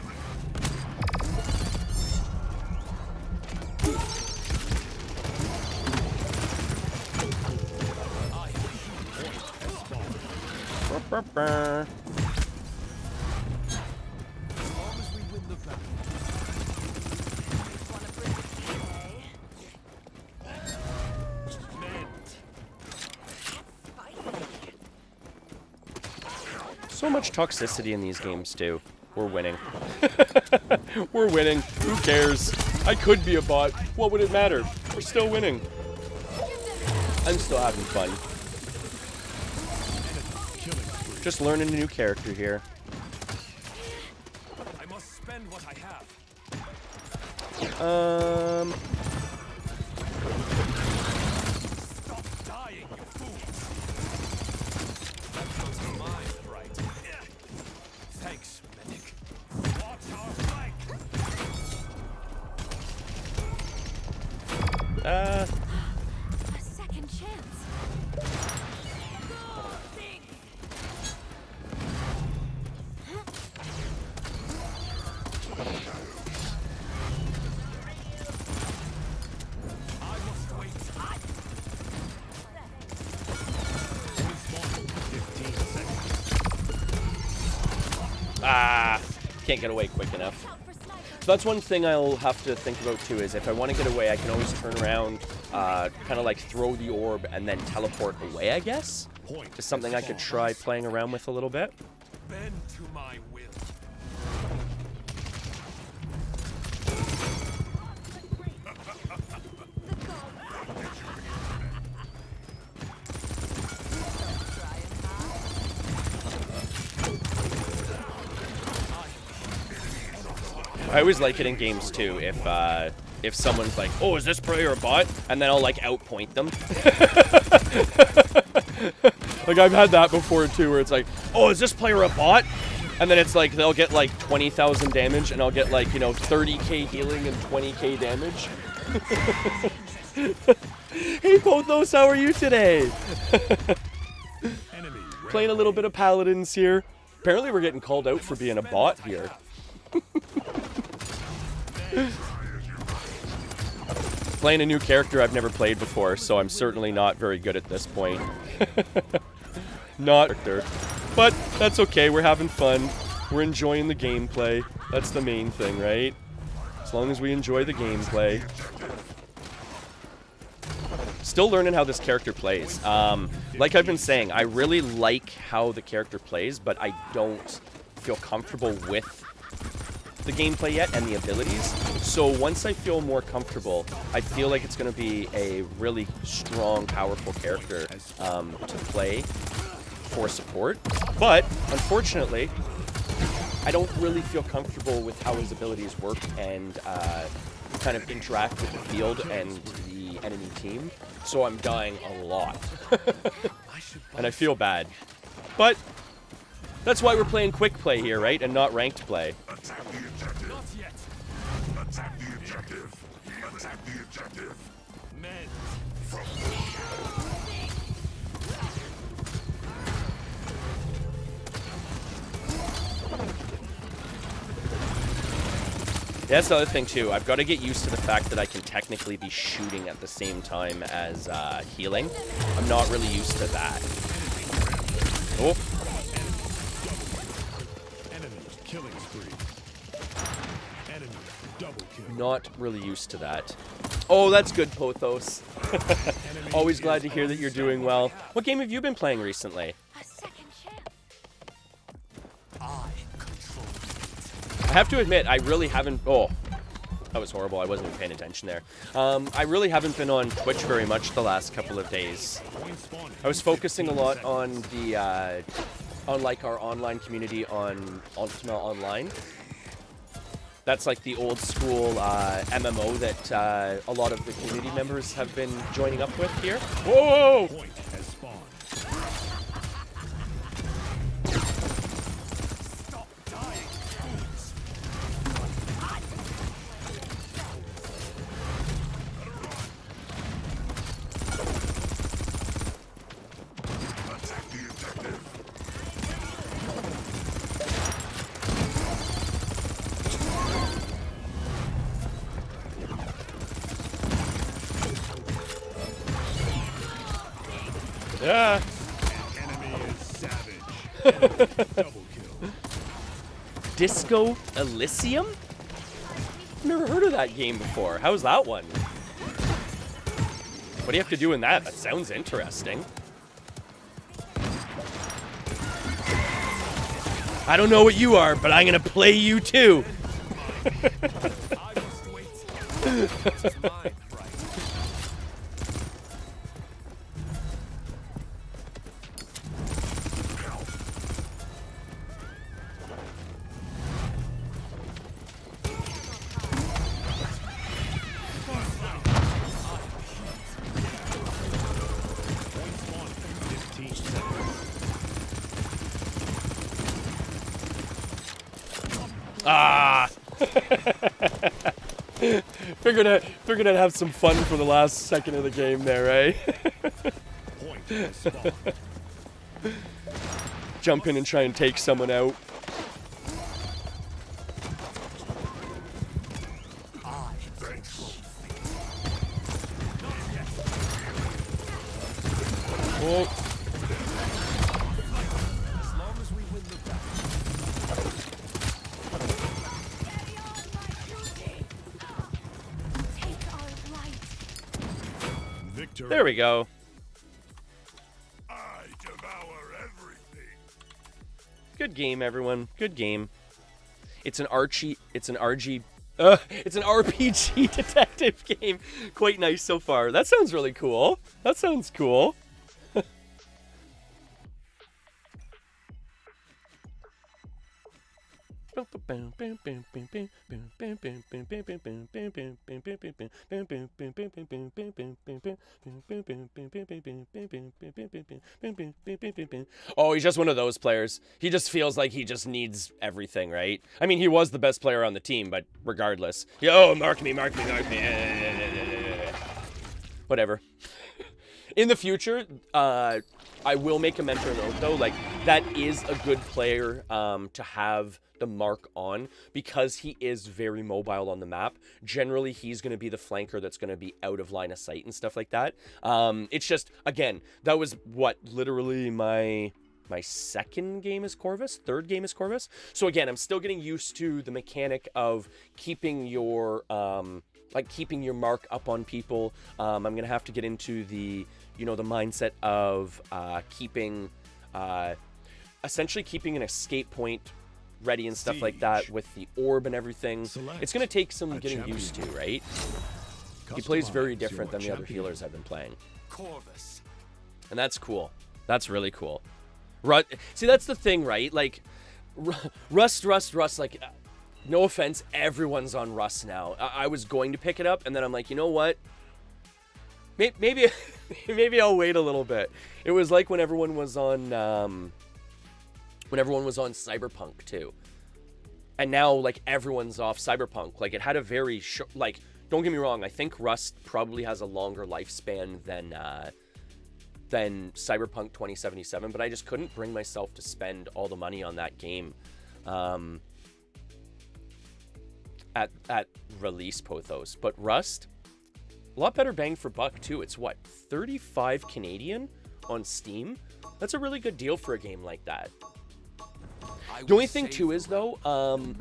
Burr. So much toxicity in these games, too. We're winning. We're winning. Who cares? I could be a bot. What would it matter? We're still winning. I'm still having fun. Just learning a new character here. I must spend what I have. Stop dying, you fools. That's not mine, right? Thanks, medic. Watch our flank. A second chance. Ah, can't get away quick enough. So that's one thing I'll have to think about too, is if I want to get away, I can always turn around, kind of like throw the orb and then teleport away, I guess? Just something I could try playing around with a little bit. Bend to my will. I always like it in games too, if someone's like, oh, is this player a bot? And then I'll like outpoint them. Like I've had that before too, where it's like, oh, is this player a bot? And then it's like, they'll get like 20,000 damage and I'll get like, 30k healing and 20k damage. Hey Pothos, how are you today? Playing a little bit of Paladins here. Apparently we're getting called out for being a bot here. Playing a new character I've never played before, so I'm certainly not very good at this point. Not character. But that's okay, we're having fun. We're enjoying the gameplay. That's the main thing, right? As long as we enjoy the gameplay. Still learning how this character plays. Like I've been saying, I really like how the character plays, but I don't feel comfortable with the gameplay yet and the abilities. So once I feel more comfortable, I feel like it's going to be a really strong, powerful character to play for support. But unfortunately, I don't really feel comfortable with how his abilities work and kind of interact with the field and the enemy team. So I'm dying a lot. And I feel bad. But that's why we're playing quick play here, right? And not ranked play. Attack the objective. Not yet. Attack the objective. Attack the objective. Men. Yeah, that's the other thing too. I've got to get used to the fact that I can technically be shooting at the same time as healing. I'm not really used to that. Oh. Killing spree. Enemy double kill. Not really used to that. Oh, that's good, Pothos. Always glad to hear that you're doing well. What game have you been playing recently? A second chance. I control it. I have to admit, I really haven't... Oh, that was horrible. I wasn't even paying attention there. I really haven't been on Twitch very much the last couple of days. I was focusing a lot on the... on like our online community on Ultima Online. That's like the old school MMO that a lot of the community members have been joining up with here. Whoa! Point has spawned. Stop dying. Attack the objective. Yeah. Enemy is savage. Enemy double kill. Disco Elysium? Never heard of that game before. How's that one? What do you have to do in that? That sounds interesting. I don't know what you are, but I'm gonna play you too. I must wait. It is mine, right? Point spawn in 15 seconds. Ah! Figured I'd have some fun for the last second of the game there, right? Point has spawned. Jump in and try and take someone out. I control fate. Oh, As long as we win the battle. There we go. I devour everything. Good game, everyone. Good game. It's an RPG detective game. Quite nice so far. That sounds really cool. That sounds cool. Oh, he's just one of those players. He just feels like he just needs everything, right? I mean, he was the best player on the team, but regardless. Yo, mark me. Whatever. In the future, I will make a mentor note, though. Like, that is a good player to have the mark on because he is very mobile on the map. Generally, he's going to be the flanker that's going to be out of line of sight and stuff like that. It's just, again, that was what, literally my second game as Corvus, third game as Corvus. So again, I'm still getting used to the mechanic of keeping your keeping your mark up on people. I'm gonna have to get into the the mindset of essentially keeping an escape point ready and stuff like that with the orb and everything. It's gonna take some getting used to, right? He plays very different than the other healers I've been playing. Corvus. And that's cool. That's really cool. See, that's the thing, right? Like, Rust, like, no offense, everyone's on Rust now. I was going to pick it up, and then I'm like, you know what? Maybe I'll wait a little bit. It was like when everyone was on Cyberpunk too. And now, like, everyone's off Cyberpunk. Like, it had a very short, like, don't get me wrong, I think Rust probably has a longer lifespan than Cyberpunk 2077, but I just couldn't bring myself to spend all the money on that game at release Pothos. But Rust, a lot better bang for buck too. It's what, 35 Canadian on Steam? That's a really good deal for a game like that. The only thing too is though,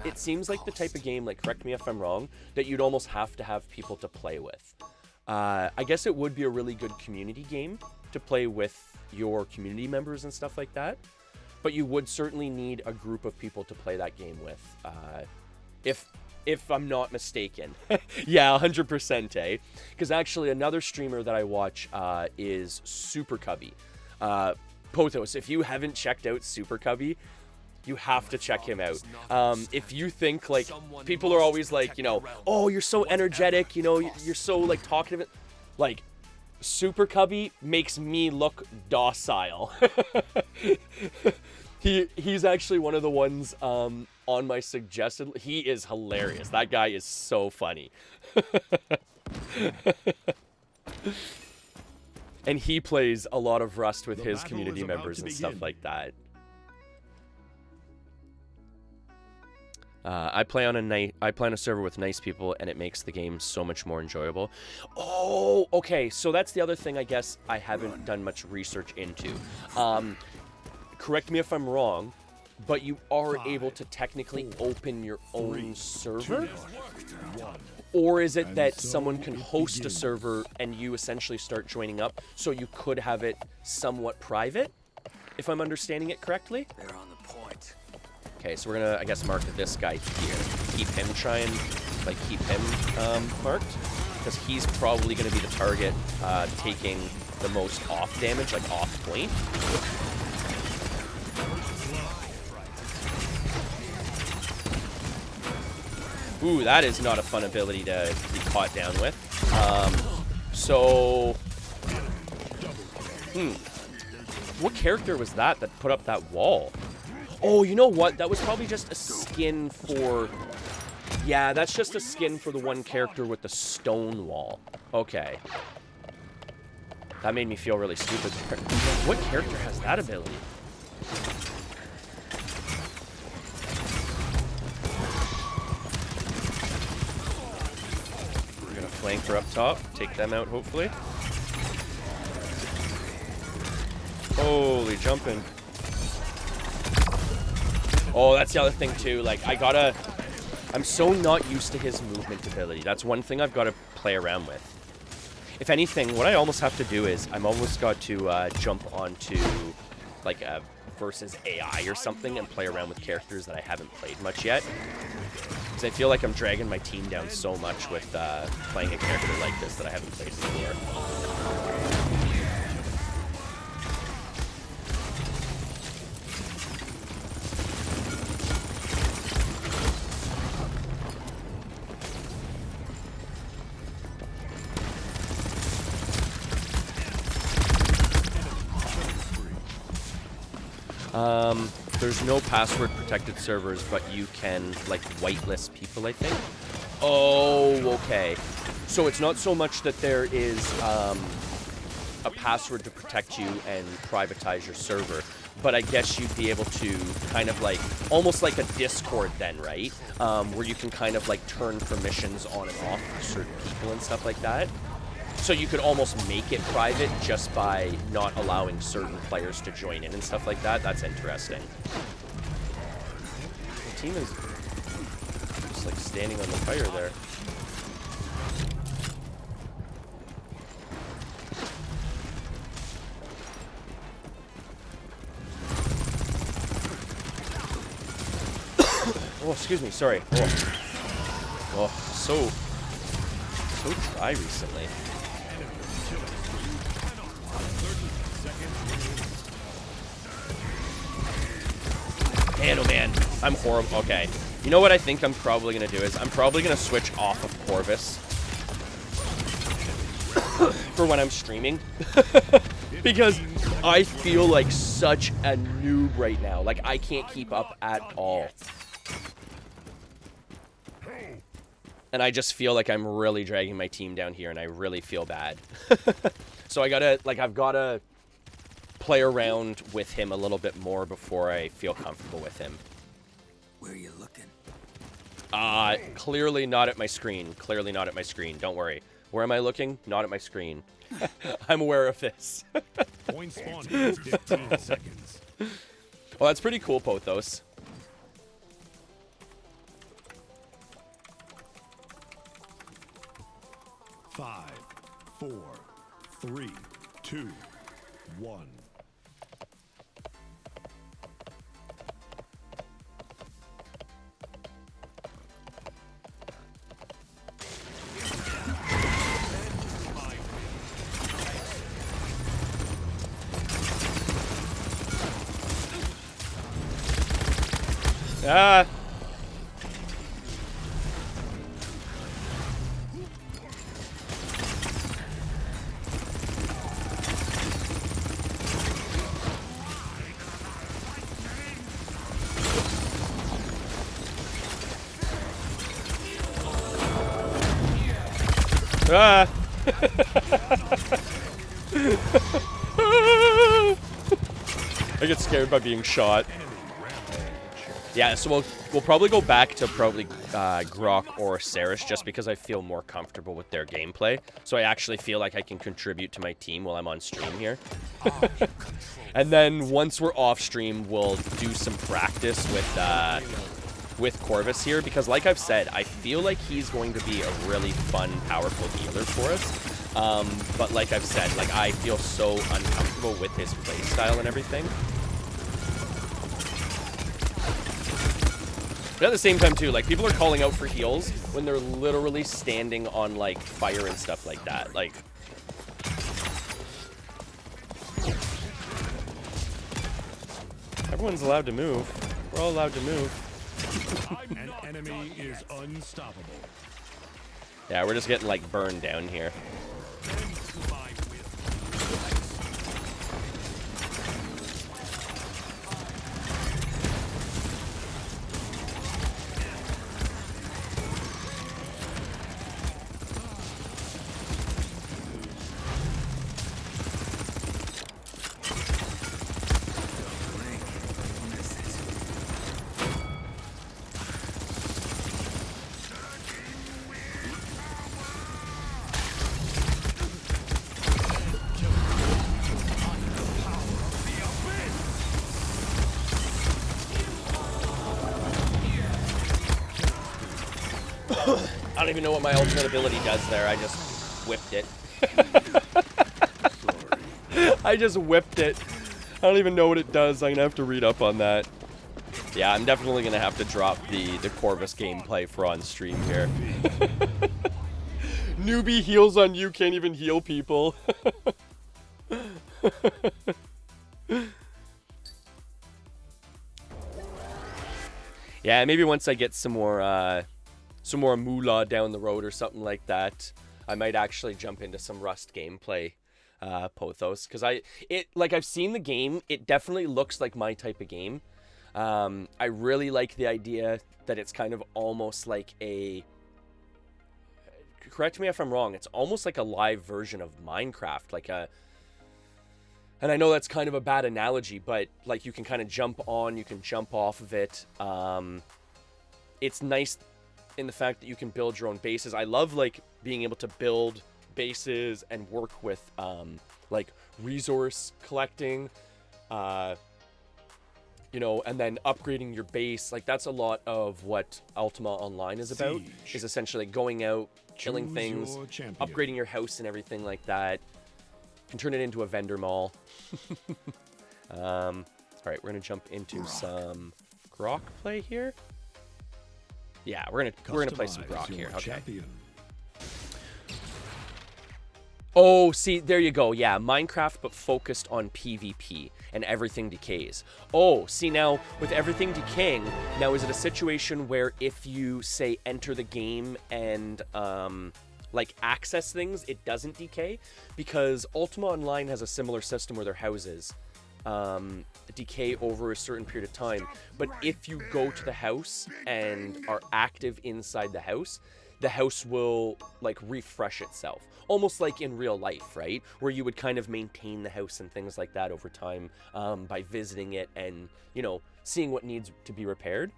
it seems like the type of game, like, correct me if I'm wrong, that you'd almost have to have people to play with. I guess it would be a really good community game to play with your community members and stuff like that, but you would certainly need a group of people to play that game with, if I'm not mistaken. Yeah, 100%, eh? Because actually another streamer that I watch is Super Cubby. Pothos, if you haven't checked out Super Cubby, you have to check him out. If you think, like, people are always like, oh, you're so energetic, you're so, like, talkative. Like, Super Cubby makes me look docile. He's actually one of the ones on my suggested. He is hilarious. That guy is so funny. And he plays a lot of Rust with his community members and stuff like that. I play on a server with nice people, and it makes the game so much more enjoyable. Oh, okay. So that's the other thing I guess I haven't done much research into. Correct me if I'm wrong, but you are able to technically open your own server? Or is it that someone can host a server and you essentially start joining up, so you could have it somewhat private, if I'm understanding it correctly? They're on the point. Okay, so we're gonna, I guess, mark this guy here. Keep him marked, because he's probably gonna be the target taking the most off damage, like off point. Ooh, that is not a fun ability to be caught down with. What character was that put up that wall? Oh, you know what? That was probably just a skin for... Yeah, that's just a skin for the one character with the stone wall. Okay. That made me feel really stupid there. What character has that ability? We're gonna flank her up top. Take them out, hopefully. Holy jumping. Oh, that's the other thing too. Like, I'm so not used to his movement ability. That's one thing I've got to play around with. If anything, what I almost have to do is I'm almost got to jump onto like a versus AI or something and play around with characters that I haven't played much yet. Because I feel like I'm dragging my team down so much with playing a character like this that I haven't played before. There's no password protected servers, but you can like whitelist people, I think. Oh, okay. So it's not so much that there is a password to protect you and privatize your server, but I guess you'd be able to kind of like, almost like a Discord then, right? Where you can kind of like turn permissions on and off for certain people and stuff like that. So you could almost make it private just by not allowing certain players to join in and stuff like that. That's interesting. The team is just like standing on the fire there. Oh, excuse me, sorry. Oh, so dry recently. Man, oh man, I'm horrible. Okay, you know what I think I'm probably gonna do is I'm probably gonna switch off of Corvus for when I'm streaming because I feel like such a noob right now. Like I can't keep up at all. And I just feel like I'm really dragging my team down here, and I really feel bad. So I gotta, like, I've gotta play around with him a little bit more before I feel comfortable with him. Where are you looking? Clearly not at my screen. Clearly not at my screen. Don't worry. Where am I looking? Not at my screen. I'm aware of this. Point spawn in 15 seconds. Well, that's pretty cool, Pothos. Five, 4, 3, 2, 1. Ah! Ah! I get scared by being shot. Yeah, so we'll probably go back to Grok or Saris just because I feel more comfortable with their gameplay. So I actually feel like I can contribute to my team while I'm on stream here. And then once we're off stream, we'll do some practice with Corvus here, because like I've said, I feel like he's going to be a really fun, powerful healer for us. But like I've said, like I feel so uncomfortable with his playstyle and everything. But at the same time too, like people are calling out for heals when they're literally standing on like fire and stuff like that. Like everyone's allowed to move. We're all allowed to move. An enemy is unstoppable. Yeah, we're just getting like burned down here. I don't even know what my ultimate ability does there. I just whipped it. I just whipped it. I don't even know what it does. I'm gonna have to read up on that. Yeah, I'm definitely gonna have to drop the Corvus gameplay for on stream here. Newbie heals on you, can't even heal people. Yeah, maybe once I get some more moolah down the road or something like that, I might actually jump into some Rust gameplay, Pothos, because I've seen the game. It definitely looks like my type of game. I really like the idea that it's kind of almost like a, correct me if I'm wrong, it's almost like a live version of Minecraft, and I know that's kind of a bad analogy, but like you can kind of jump on, you can jump off of it. It's nice in the fact that you can build your own bases. I love like being able to build bases and work with like resource collecting, you know, and then upgrading your base. Like that's a lot of what Ultima Online is about. Is essentially going out, killing things, upgrading your house and everything like that. You can turn it into a vendor mall. All right, we're gonna jump into some grok play here. Yeah, we're gonna play some grok here. Okay. Oh, see, there you go. Yeah, Minecraft, but focused on PvP, and everything decays. Oh, see, now, with everything decaying, now is it a situation where if you, say, enter the game and, like, access things, it doesn't decay? Because Ultima Online has a similar system where their houses decay over a certain period of time. But if you go to the house and are active inside the house will, like, refresh itself. Almost like in real life, right? Where you would kind of maintain the house and things like that over time by visiting it and, you know, seeing what needs to be repaired.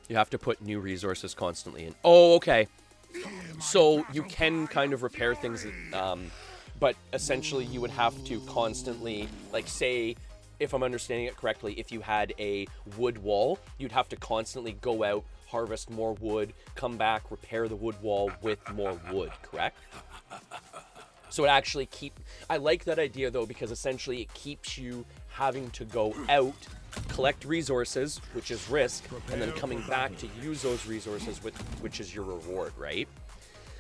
You have to put new resources constantly in. Oh, okay. So you can kind of repair things, but essentially you would have to constantly, like, say, if I'm understanding it correctly, if you had a wood wall, you'd have to constantly go out, harvest more wood, come back, repair the wood wall with more wood, correct? So it actually I like that idea though, because essentially it keeps you having to go out, collect resources, which is risk, and then coming back to use those resources, which is your reward, right?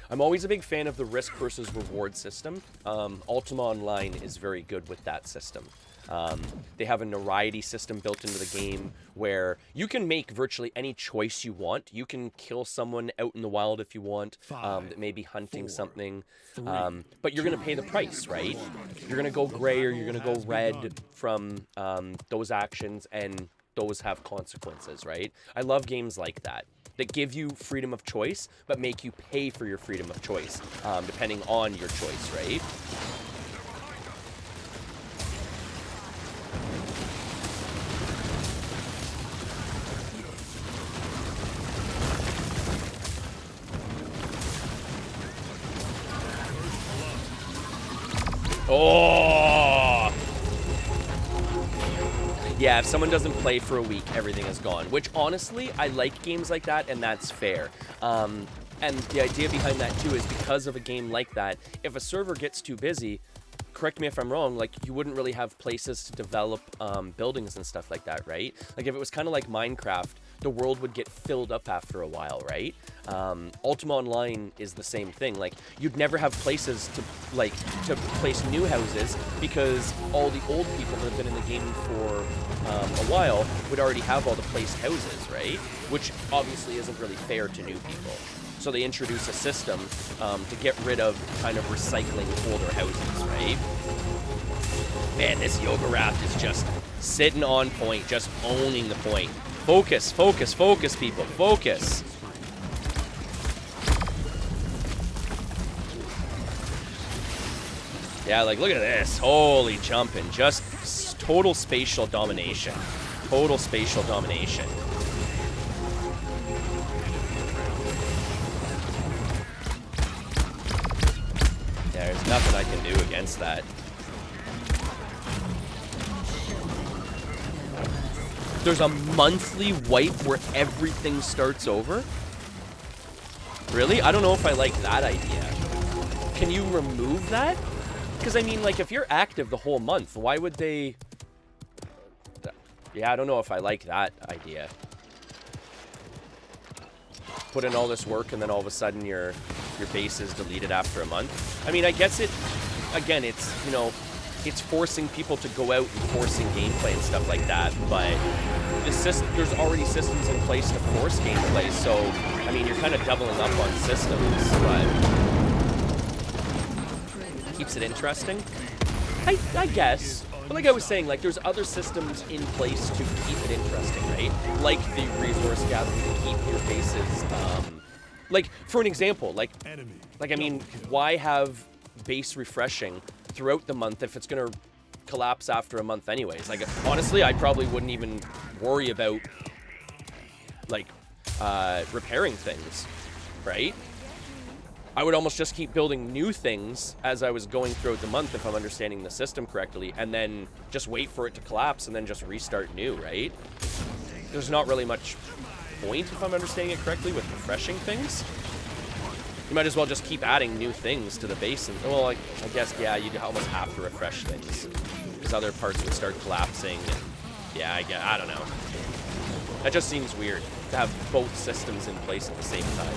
I'm always a big fan of the risk versus reward system. Ultima Online is very good with that system. They have a notoriety system built into the game where you can make virtually any choice you want. You can kill someone out in the wild if you want, that may be hunting something, but you're going to pay the price, right? You're going to go gray or you're going to go red from those actions, and those have consequences, right? I love games like that give you freedom of choice, but make you pay for your freedom of choice, depending on your choice, right? Oh! Yeah, if someone doesn't play for a week, everything is gone. Which, honestly, I like games like that, and that's fair. And the idea behind that, too, is because of a game like that, if a server gets too busy, correct me if I'm wrong, like, you wouldn't really have places to develop buildings and stuff like that, right? Like, if it was kind of like Minecraft, the world would get filled up after a while, right? Ultima Online is the same thing. Like, you'd never have places to place new houses, because all the old people that have been in the game for a while would already have all the placed houses, right? Which obviously isn't really fair to new people. So they introduce a system to get rid of kind of recycling older houses, right? Man, this yoga raft is just sitting on point, just owning the point. Focus, focus, focus, people, focus. Yeah, like, look at this. Holy jumping. Just total spatial domination. Total spatial domination. Yeah, there's nothing I can do against that. There's a monthly wipe where everything starts over? Really? I don't know if I like that idea. Can you remove that? Because, I mean, like, if you're active the whole month, why would they... Yeah, I don't know if I like that idea. Put in all this work and then all of a sudden your base is deleted after a month. I mean, I guess it... Again, it's, you know... It's forcing people to go out and forcing gameplay and stuff like that, but there's already systems in place to force gameplay, so, I mean, you're kind of doubling up on systems, but... Keeps it interesting? I guess. But like I was saying, like, there's other systems in place to keep it interesting, right? Like the resource gathering to keep your bases, like, for an example, like, I mean, why have base refreshing throughout the month if it's gonna collapse after a month anyways? Like, honestly, I probably wouldn't even worry about, like, repairing things, right? I would almost just keep building new things as I was going throughout the month if I'm understanding the system correctly, and then just wait for it to collapse and then just restart new, right? There's not really much point, if I'm understanding it correctly, with refreshing things. You might as well just keep adding new things to the base. And, well, I guess, yeah, you'd almost have to refresh things, because other parts would start collapsing. And, yeah, I don't know. That just seems weird, to have both systems in place at the same time.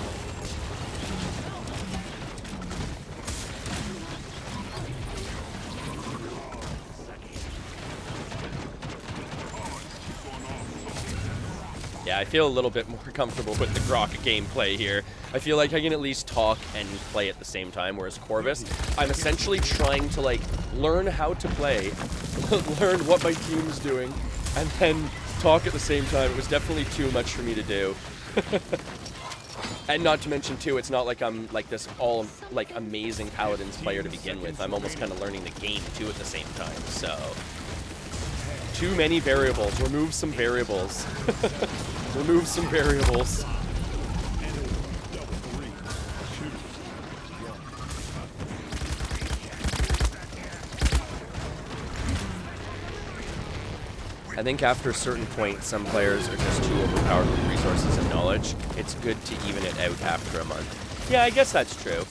Yeah, I feel a little bit more comfortable with the Grok gameplay here. I feel like I can at least talk and play at the same time, whereas Corvus, I'm essentially trying to, like, learn how to play, learn what my team's doing, and then talk at the same time. It was definitely too much for me to do. And not to mention, too, it's not like I'm, like, this all, like, amazing Paladins player to begin with. I'm almost kind of learning the game, too, at the same time, so... Too many variables. Remove some variables. Remove some variables. I think after a certain point, some players are just too overpowered with resources and knowledge. It's good to even it out after a month. Yeah, I guess that's true.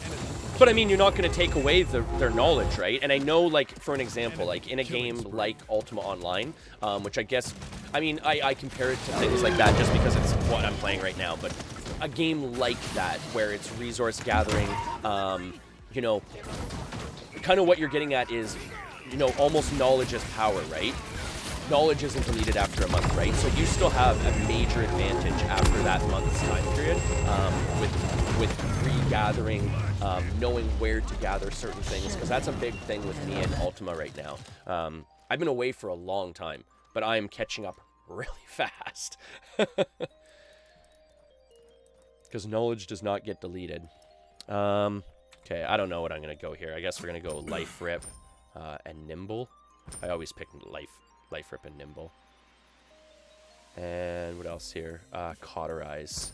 But I mean, you're not going to take away their knowledge, right? And I know, like, for an example, like, in a game like Ultima Online, which I guess, I mean, I compare it to things like that just because it's what I'm playing right now, but a game like that, where it's resource gathering, you know, kind of what you're getting at is, you know, almost knowledge is power, right? Knowledge isn't deleted after a month, right? So you still have a major advantage after that month's time period with regathering, knowing where to gather certain things, because that's a big thing with me in Ultima right now. I've been away for a long time, but I am catching up really fast. Because knowledge does not get deleted. Okay, I don't know what I'm going to go here. I guess we're going to go Life Rip and Nimble. I always pick Life Rip and Nimble. And what else here? Cauterize.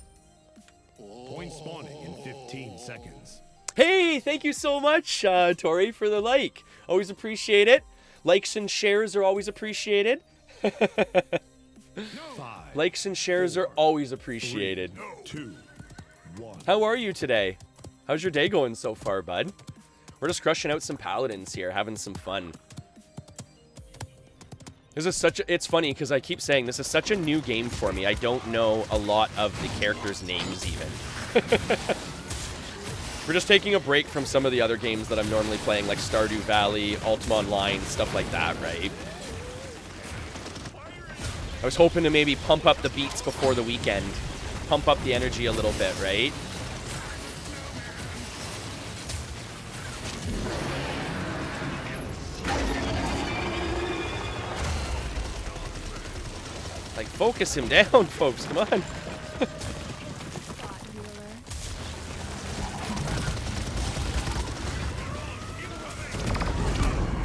Point spawning in 15 seconds. Hey, thank you so much, Tori, for the like. Always appreciate it. Likes and shares are always appreciated. Likes and shares are always appreciated. 2, 1. How are you today? How's your day going so far, bud? We're just crushing out some paladins here, having some fun. This is such a, it's funny because I keep saying this is such a new game for me. I don't know a lot of the characters' names even. We're just taking a break from some of the other games that I'm normally playing, like Stardew Valley, Ultima Online, stuff like that, right? I was hoping to maybe pump up the beats before the weekend. Pump up the energy a little bit, right? Like, focus him down, folks. Come on.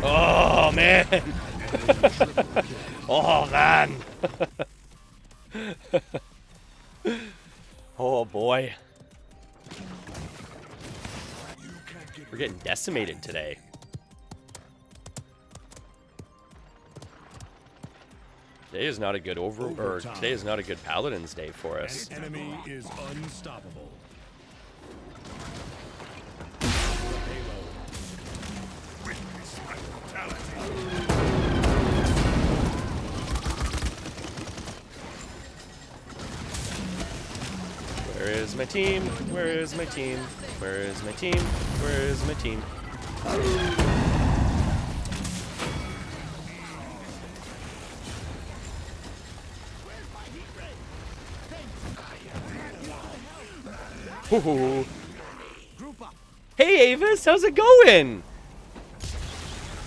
Oh, man. Oh, man. Oh, boy. We're getting decimated today. Today is not a good today is not a good Paladin's day for us. An enemy is unstoppable. Witness my brutality. Where is my team? Where is my team? Where is my team? Where is my team? Ooh. Hey Avis, how's it going?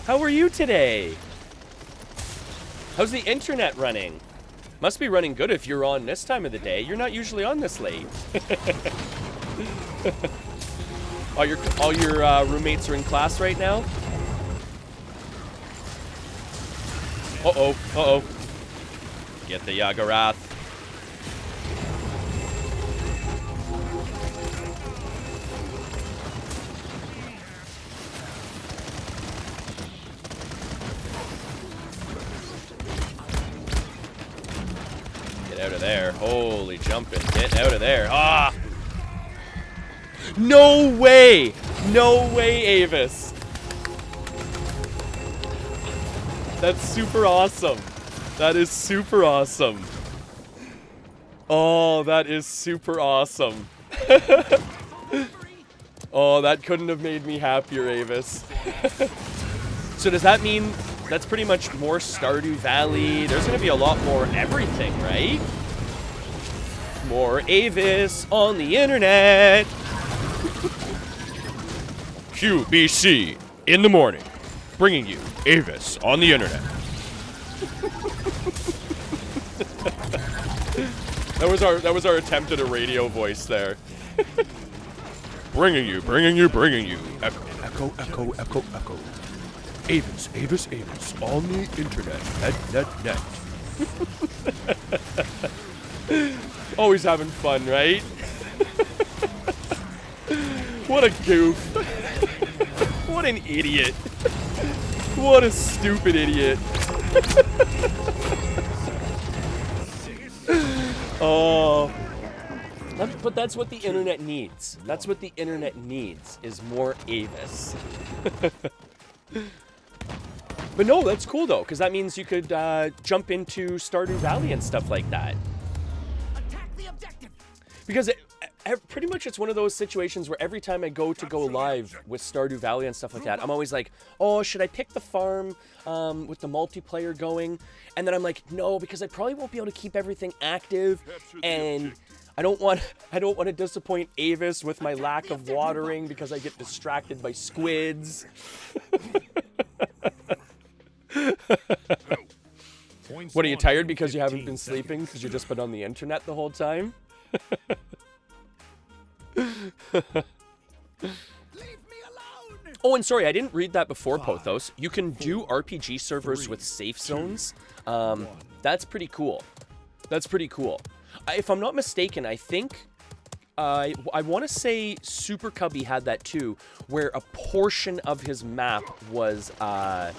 How are you today? How's the internet running? Must be running good if you're on this time of the day. You're not usually on this late. all your roommates are in class right now? Uh-oh, uh-oh. Get the Yagarath. Out of there. Holy jumping. Get out of there. Ah! No way! No way, Avis. That's super awesome. That is super awesome. Oh, that is super awesome. Oh, that couldn't have made me happier, Avis. So does that mean that's pretty much more Stardew Valley? There's going to be a lot more everything, right? More Avis on the internet. QBC in the morning, bringing you Avis on the internet. That was our attempt at a radio voice there. bringing you. Echo, echo, echo, echo, echo. Avis, Avis, Avis, on the internet, net. Always having fun, right? What a goof. What an idiot. What a stupid idiot. Oh. But that's what the internet needs. That's what the internet needs, is more Avis. But no, that's cool though, because that means you could jump into Stardew Valley and stuff like that. Attack the objective. Because pretty much it's one of those situations where every time I go live with Stardew Valley and stuff like that, I'm always like, oh, should I pick the farm with the multiplayer going? And then I'm like, no, because I probably won't be able to keep everything active, and I don't want to disappoint Avis with my lack of watering because I get distracted by squids. What, are you tired because you haven't been sleeping because you've just been on the internet the whole time? Oh, and sorry, I didn't read that before, Pothos. You can do RPG servers with safe zones. That's pretty cool. That's pretty cool. If I'm not mistaken, I think I want to say Super Cubby had that too, where a portion of his map was a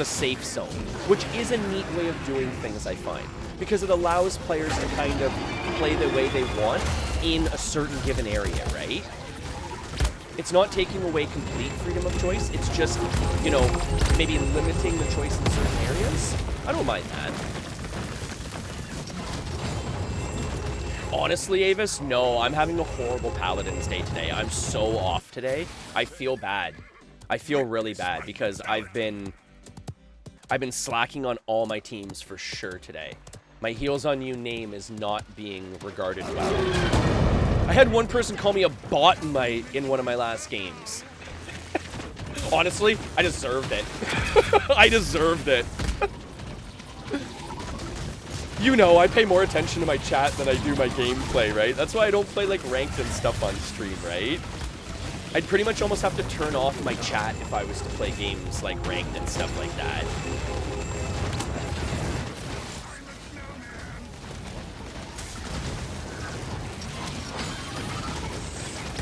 safe zone, which is a neat way of doing things, I find, because it allows players to kind of play the way they want in a certain given area, right? It's not taking away complete freedom of choice, it's just, you know, maybe limiting the choice in certain areas. I don't mind that. Honestly, Avis, no, I'm having a horrible Paladin's day today. I'm so off today. I feel bad. I feel really bad because I've been slacking on all my teams for sure today. My Healzonu name is not being regarded well. I had one person call me a bot in one of my last games. Honestly, I deserved it. I deserved it. You know, I pay more attention to my chat than I do my gameplay, right? That's why I don't play, like, ranked and stuff on stream, right? I'd pretty much almost have to turn off my chat if I was to play games, like, ranked and stuff like that.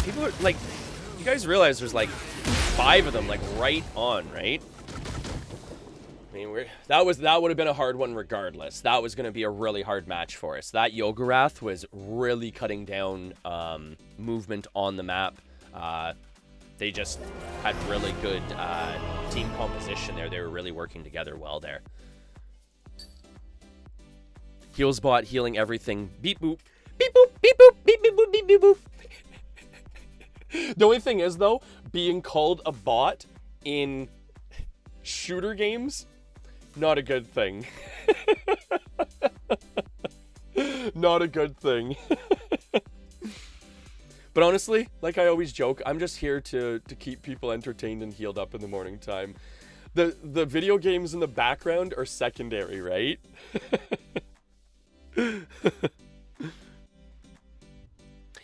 People are, like, you guys realize there's, like, 5 of them, like, right on, right? I mean, that would have been a hard one regardless. That was going to be a really hard match for us. That Yogarath was really cutting down movement on the map. They just had really good team composition there. They were really working together well there. Healsbot healing everything. Beep boop. Beep boop. Beep boop. Beep beep boop. Beep beep boop. The only thing is, though, being called a bot in shooter games, not a good thing. Not a good thing. But honestly, like I always joke, I'm just here to keep people entertained and healed up in the morning time. The video games in the background are secondary, right?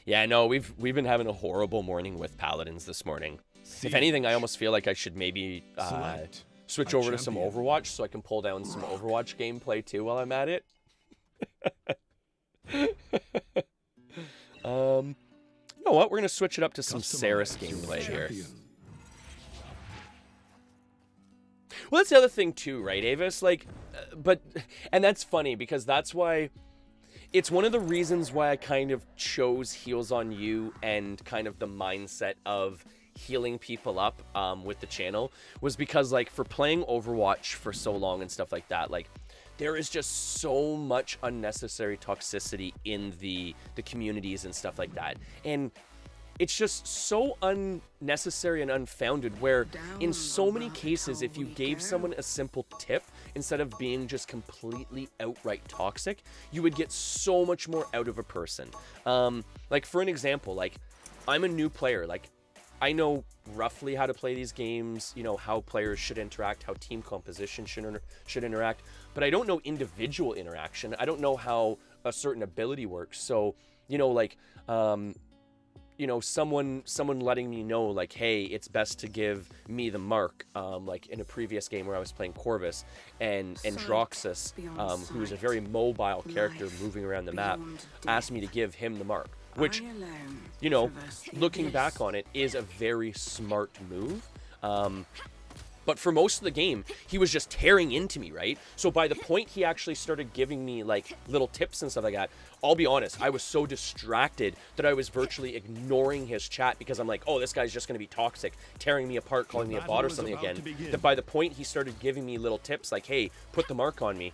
Yeah, no, we've been having a horrible morning with Paladins this morning. If anything, I almost feel like I should maybe switch over to some Overwatch so I can pull down some Overwatch gameplay too while I'm at it. You know what? We're gonna switch it up to some Saris gameplay here. Well, that's the other thing too, right, Avis? Like, and that's funny because that's why. It's one of the reasons why I kind of chose Healzonu and kind of the mindset of healing people up with the channel was because, like, for playing Overwatch for so long and stuff like that, like, there is just so much unnecessary toxicity in the communities and stuff like that. And it's just so unnecessary and unfounded where in so many cases, if you gave someone a simple tip, instead of being just completely outright toxic, you would get so much more out of a person. Like for an example, like I'm a new player, like I know roughly how to play these games, you know, how players should interact, how team composition should interact, but I don't know individual interaction. I don't know how a certain ability works. So, you know, like, you know, someone letting me know, like, hey, it's best to give me the mark, like in a previous game where I was playing Corvus, and Droxus, who's a very mobile character moving around the map, asked me to give him the mark, which, you know, looking back on it, is a very smart move. But for most of the game, he was just tearing into me, right? So by the point he actually started giving me, like, little tips and stuff like that, I'll be honest, I was so distracted that I was virtually ignoring his chat because I'm like, oh, this guy's just going to be toxic, tearing me apart, calling me a bot or something again. That by the point he started giving me little tips like, hey, put the mark on me,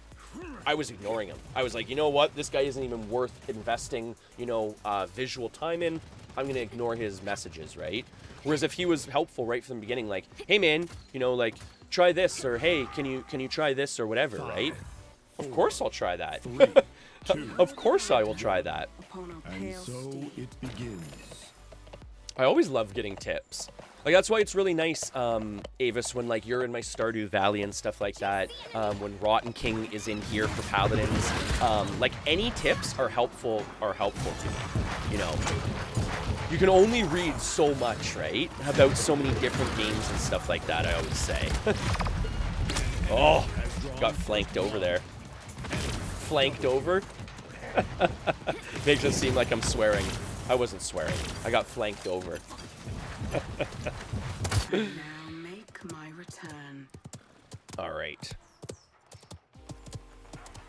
I was ignoring him. I was like, you know what? This guy isn't even worth investing, you know, visual time in. I'm going to ignore his messages, right? Whereas if he was helpful right from the beginning, like, hey man, you know, like, try this, or hey, can you try this or whatever, right? Of course I'll try that. Of course I will try that. And so it begins. I always love getting tips. Like, that's why it's really nice, Avis, when, like, you're in my Stardew Valley and stuff like that, when Rotten King is in here for Paladins, like, any tips are helpful to me, you know? You can only read so much, right? About so many different games and stuff like that, I always say. Oh, got flanked over there. Flanked over? Makes it seem like I'm swearing. I wasn't swearing. I got flanked over. Now make my return. All right.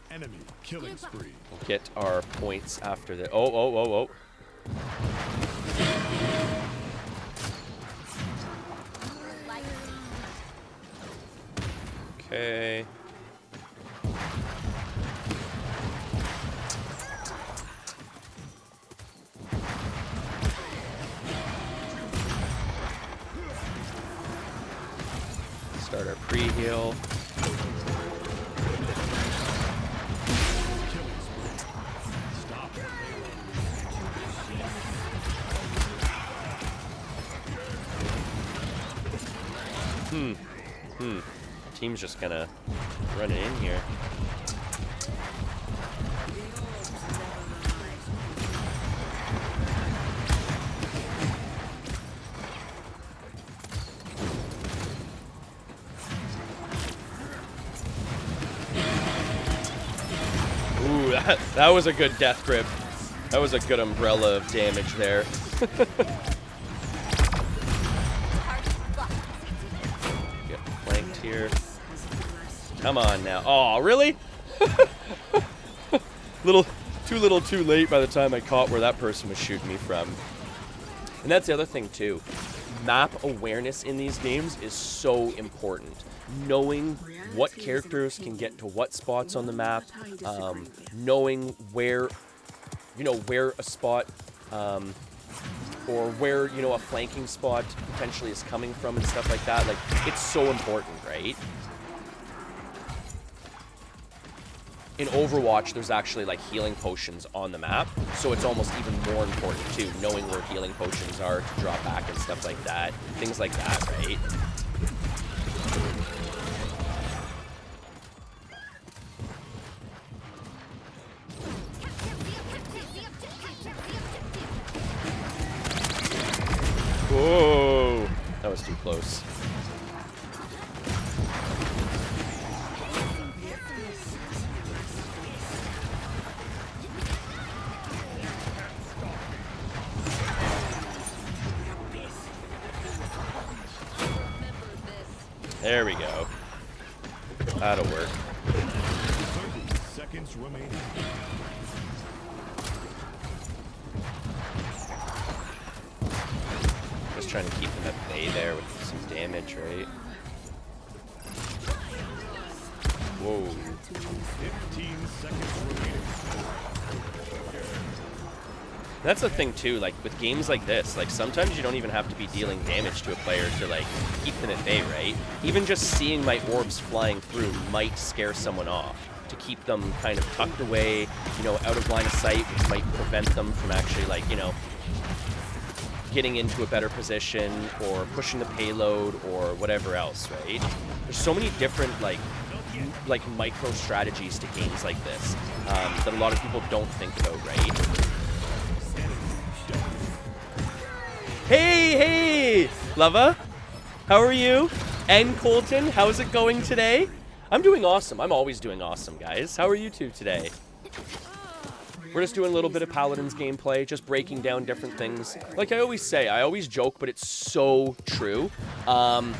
Enemy killing spree. We'll get our points after the. Oh. Okay. Start our pre-heal. Team's just gonna run it in here. Ooh, that was a good death grip. That was a good umbrella of damage there. Get flanked here. Come on now. Oh, really? Too little too late by the time I caught where that person was shooting me from. And that's the other thing too. Map awareness in these games is so important. Knowing what characters can get to what spots on the map, knowing where, where a spot, or where, a flanking spot potentially is coming from and stuff like that. Like, it's so important, right? In Overwatch, there's actually, like, healing potions on the map, so it's almost even more important, too, knowing where healing potions are to drop back and stuff like that. Things like that, right? Whoa! That was too close. There we go. That'll work. 30 seconds remaining. Just trying to keep them at bay there with some damage, right? Whoa. 15 seconds remaining. That's the thing too, like with games like this, like sometimes you don't even have to be dealing damage to a player to like keep them at bay, right? Even just seeing my orbs flying through might scare someone off to keep them kind of tucked away, out of line of sight, which might prevent them from actually like, getting into a better position or pushing the payload or whatever else, right? There's so many different like micro strategies to games like this that a lot of people don't think about, right? Hey, Lava, how are you? And Colton, how's it going today? I'm doing awesome. I'm always doing awesome, guys. How are you two today? We're just doing a little bit of Paladins gameplay, just breaking down different things. Like I always say, I always joke, but it's so true. I'm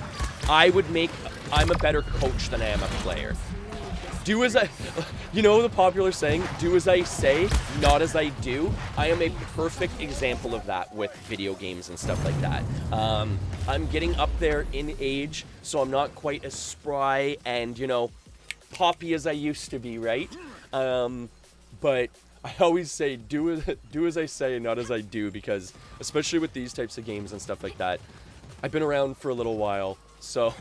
a better coach than I am a player. Do as I, the popular saying, do as I say, not as I do. I am a perfect example of that with video games and stuff like that. I'm getting up there in age, so I'm not quite as spry and, poppy as I used to be, right? But I always say, do as I say, not as I do, because especially with these types of games and stuff like that, I've been around for a little while, so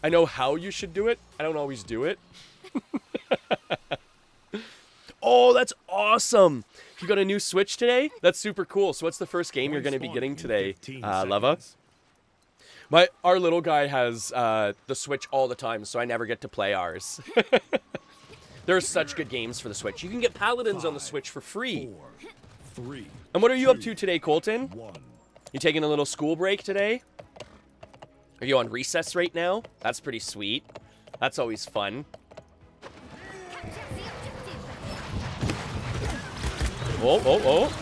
I know how you should do it. I don't always do it. Oh, that's awesome! You got a new Switch today? That's super cool. So what's the first game you're going to be getting today, Leva? Our little guy has the Switch all the time, so I never get to play ours. There are such good games for the Switch. You can get Paladins on the Switch for free. 4, 3, and what are you up to today, Colton? 1. You taking a little school break today? Are you on recess right now? That's pretty sweet. That's always fun. Oh.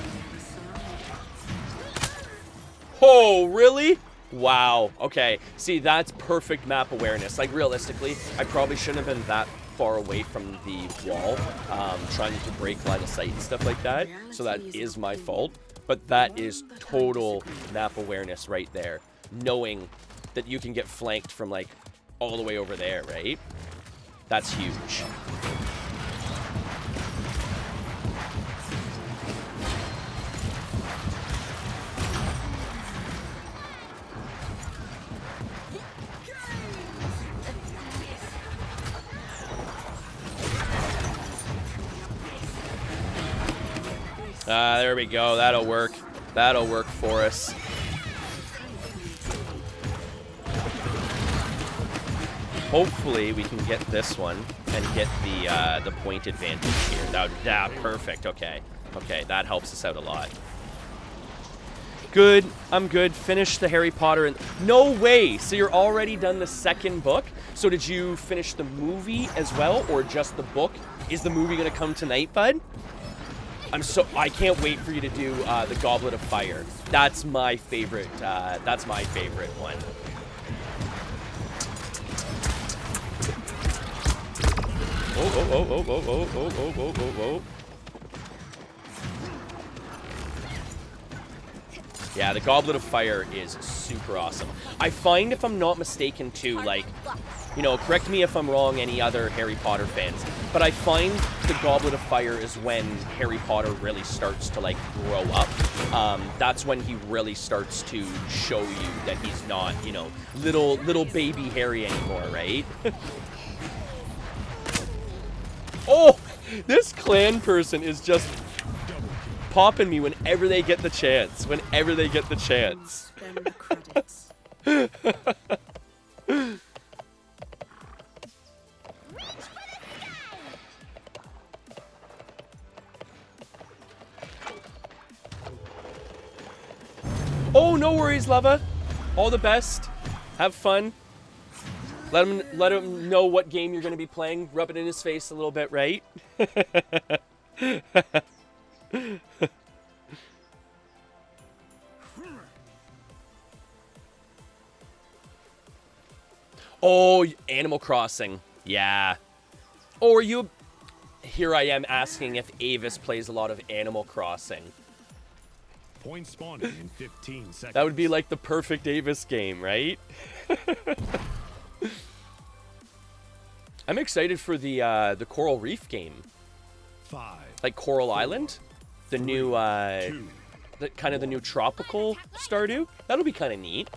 Oh, really? Wow. Okay. See, that's perfect map awareness. Like, realistically, I probably shouldn't have been that far away from the wall, trying to break line of sight and stuff like that. So that is my fault. But that is total map awareness right there. Knowing that you can get flanked from, like, all the way over there, right? That's huge. There we go. That'll work. That'll work for us. Hopefully we can get this one and get the point advantage here. Perfect. Okay. Okay, that helps us out a lot. Good. I'm good. Finish the Harry Potter and no way. So you're already done the second book. So did you finish the movie as well, or just the book? Is the movie gonna come tonight, bud? I can't wait for you to do the Goblet of Fire. That's my favorite. That's my favorite one. Oh. Yeah, the Goblet of Fire is super awesome. I find, if I'm not mistaken, too, like, you know, correct me if I'm wrong, any other Harry Potter fans, but I find the Goblet of Fire is when Harry Potter really starts to, like, grow up. That's when he really starts to show you that he's not, you know, little baby Harry anymore, right? Oh, this clan person is just popping me whenever they get the chance. Whenever they get the chance. Spend the credits. Oh, no worries, Leva. All the best. Have fun. Let him know what game you're going to be playing. Rub it in his face a little bit, right? Oh, Animal Crossing. Yeah. Or you... Here I am asking if Avis plays a lot of Animal Crossing. Point spawning in 15 seconds. That would be like the perfect Avis game, right? I'm excited for the Coral Reef game. 5. Like Coral Island. The new, kind of the new tropical Stardew. That'll be kind of neat.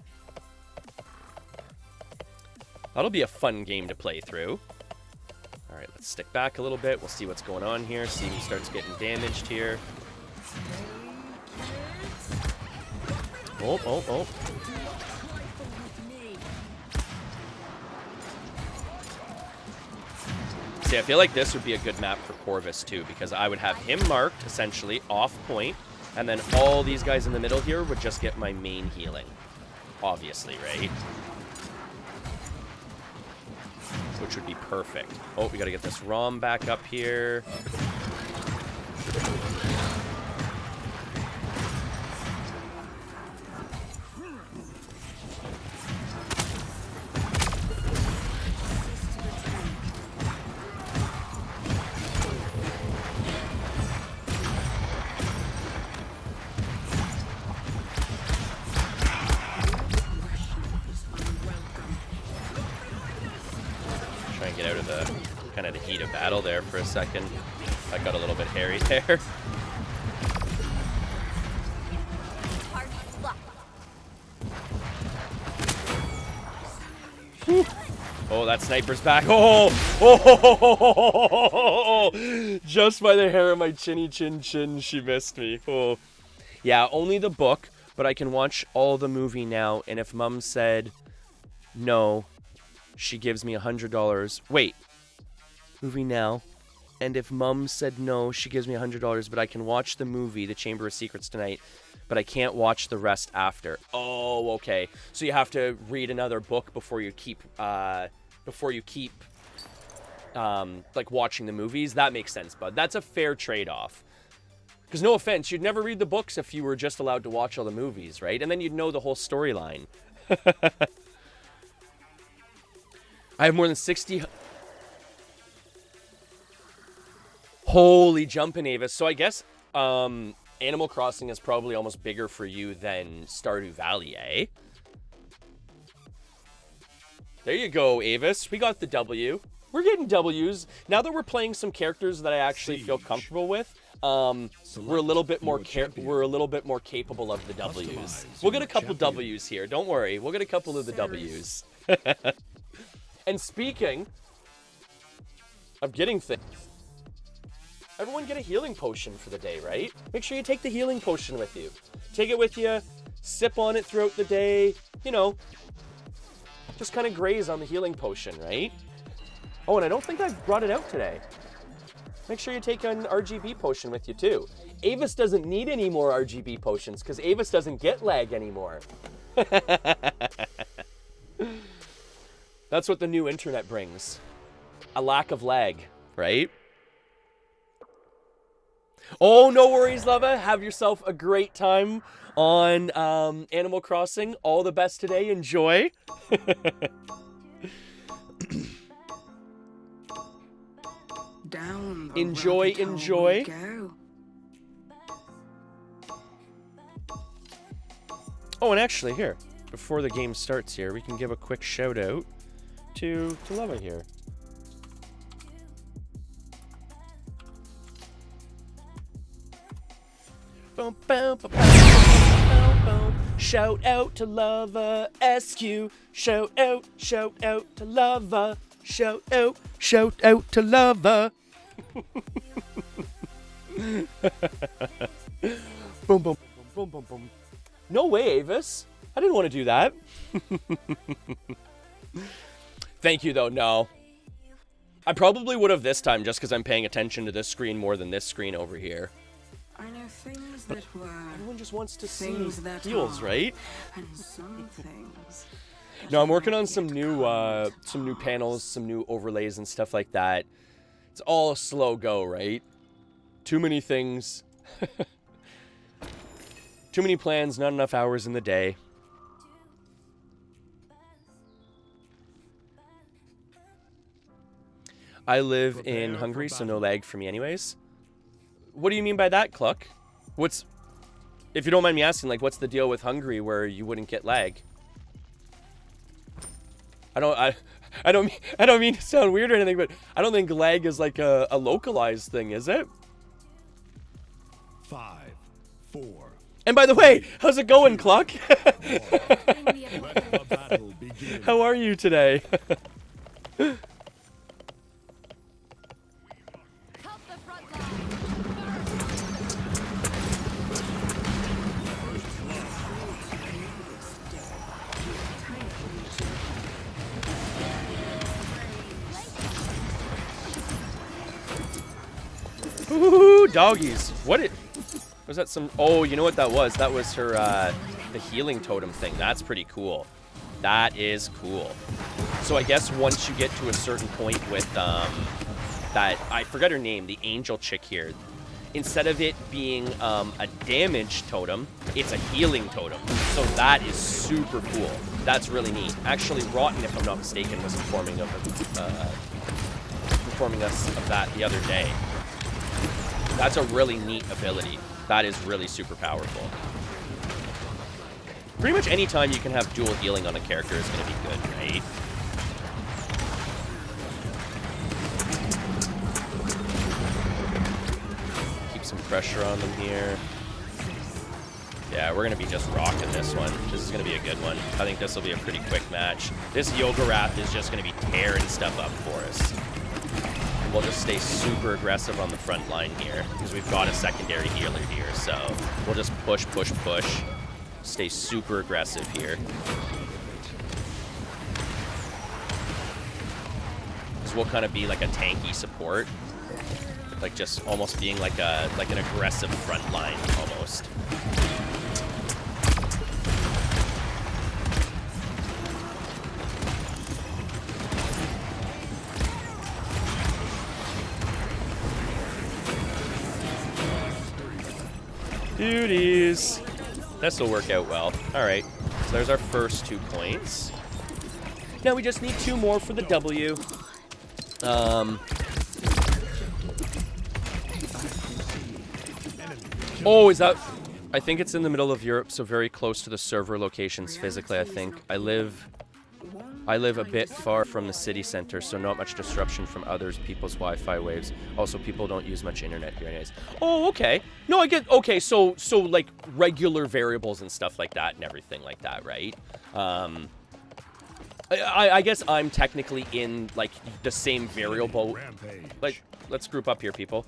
That'll be a fun game to play through. Alright, let's stick back a little bit. We'll see what's going on here. See who starts getting damaged here. Oh. See, I feel like this would be a good map for Corvus, too, because I would have him marked, essentially, off point, and then all these guys in the middle here would just get my main healing. Obviously, right? Which would be perfect. Oh, we gotta get this ROM back up here. Get out of the kind of the heat of battle there for a second. I got a little bit hairy there. Oh, that sniper's back. Oh, just by the hair of my chinny chin, she missed me. Oh, yeah, only the book, but I can watch all the movie now. And if Mom said no, she gives me $100. Wait, movie now. And if Mom said no, she gives me $100, but I can watch the movie, The Chamber of Secrets, tonight, but I can't watch the rest after. Oh, okay. So you have to read another book before you keep, like, watching the movies. That makes sense, bud. That's a fair trade-off. Because no offense, you'd never read the books if you were just allowed to watch all the movies, right? And then you'd know the whole storyline. I have more than 60... Holy jumpin' Avis. So I guess Animal Crossing is probably almost bigger for you than Stardew Valley, eh? There you go, Avis. We got the W. We're getting W's. Now that we're playing some characters that I actually feel comfortable with, we're a little bit more capable of the W's. We'll get a couple W's here. Don't worry. We'll get a couple of the W's. And speaking of getting things, everyone get a healing potion for the day, right? Make sure you take the healing potion with you. Take it with you, sip on it throughout the day, you know, just kind of graze on the healing potion, right? Oh, and I don't think I've brought it out today. Make sure you take an RGB potion with you too. Avis doesn't need any more RGB potions because Avis doesn't get lag anymore. That's what the new internet brings. A lack of lag, right? Oh, no worries, Leva. Have yourself a great time on Animal Crossing. All the best today. Enjoy. Down the Enjoy, rabbit hole enjoy. we go. Oh, and actually, here, before the game starts here, we can give a quick shout out to Leva here. Boom, boom, boom, boom, boom, boom. Shout out to Leva SQ. Shout out to Leva. Shout out to Leva. Boom, boom, boom, boom, boom, boom. No way, Avis. I didn't want to do that. Thank you, though. No. I probably would have this time just because I'm paying attention to this screen more than this screen over here. I know things that were, Everyone just wants to see things that heals, are, right? and some things. No, I'm working on some new panels, some new overlays and stuff like that. It's all a slow go, right? Too many things. Too many plans, not enough hours in the day. I live in Hungary, so no lag for me anyways. What do you mean by that, Cluck? What's... If you don't mind me asking, like, what's the deal with Hungary where you wouldn't get lag? I don't mean to sound weird or anything, but I don't think lag is like a localized thing, is it? 5, 4. And by the way, how's it going, Cluck? Let the battle begin. How are you today? Help the front line. Ooh, doggies. What it... Was that some... Oh, you know what that was? That was her, the healing totem thing. That's pretty cool. That is cool. So I guess once you get to a certain point with, that... I forgot her name. The angel chick here. Instead of it being, a damage totem, it's a healing totem. So that is super cool. That's really neat. Actually, Rotten, if I'm not mistaken, was informing us of that the other day. That's a really neat ability. That is really super powerful. Pretty much any time you can have dual healing on a character is going to be good, right? Keep some pressure on them here. Yeah, we're going to be just rocking this one. This is going to be a good one. I think this will be a pretty quick match. This Yoga Wrath is just going to be tearing stuff up for us. We'll just stay super aggressive on the front line here because we've got a secondary healer here. So we'll just push, push, push. Stay super aggressive here. Because we'll kind of be like a tanky support. Like just almost being like an aggressive front line almost. Duties. This will work out well. Alright, so there's our first 2 points. Now we just need 2 more for the W. Oh, is that... I think it's in the middle of Europe, so very close to the server locations physically, I think. I live a bit far from the city center, so not much disruption from others people's Wi-Fi waves. Also, people don't use much internet here anyways. Oh, okay. No, I get... Okay, so like, regular variables and stuff like that and everything like that, right? I guess I'm technically in, like, the same variable... Rampage. Like, let's group up here, people.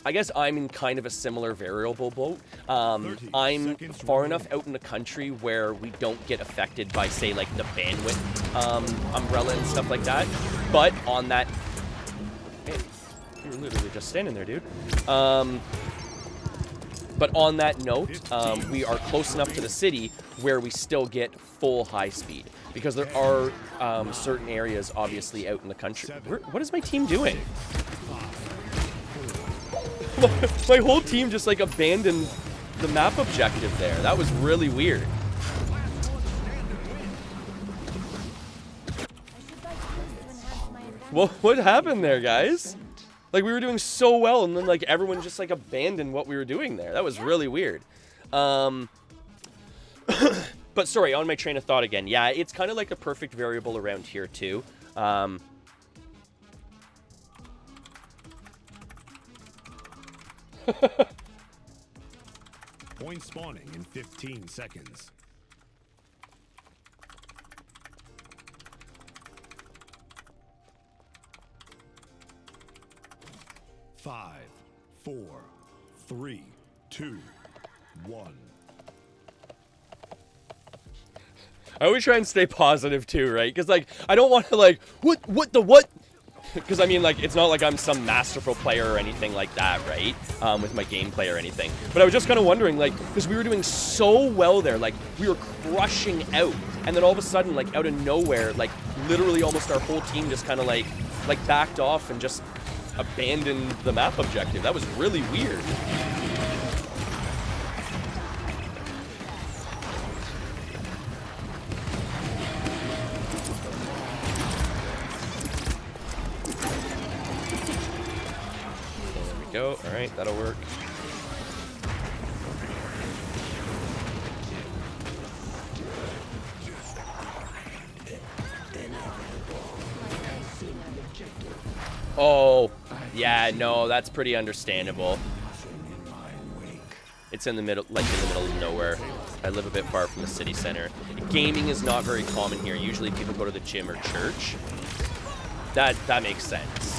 I guess I'm in kind of a similar variable boat. I'm far enough out in the country where we don't get affected by, say, like, the bandwidth umbrella and stuff like that. But on that... Man, you're literally just standing there, dude. But on that note, we are close enough to the city where we still get full high speed. Because there are certain areas, obviously, out in the country. What is my team doing? My whole team just, like, abandoned the map objective there. That was really weird. What happened there, guys? Like, we were doing so well, and then, like, everyone just, like, abandoned what we were doing there. That was really weird. But, sorry, on my train of thought again. Yeah, it's kind of like a perfect variable around here, too. Point spawning in 15 seconds. 5, 4, 3, 2, 1. I always try and stay positive, too, right? Because, like, I don't want to, like, what? Because, I mean, like, it's not like I'm some masterful player or anything like that, right? With my gameplay or anything. But I was just kind of wondering, like, because we were doing so well there. Like, we were crushing out. And then all of a sudden, like, out of nowhere, like, literally almost our whole team just kind of, like, backed off and just abandoned the map objective. That was really weird. Go. All right, that'll work. Oh, yeah, no, that's pretty understandable. It's in the middle, like in the middle of nowhere. I live a bit far from the city center. Gaming is not very common here. Usually people go to the gym or church. That makes sense.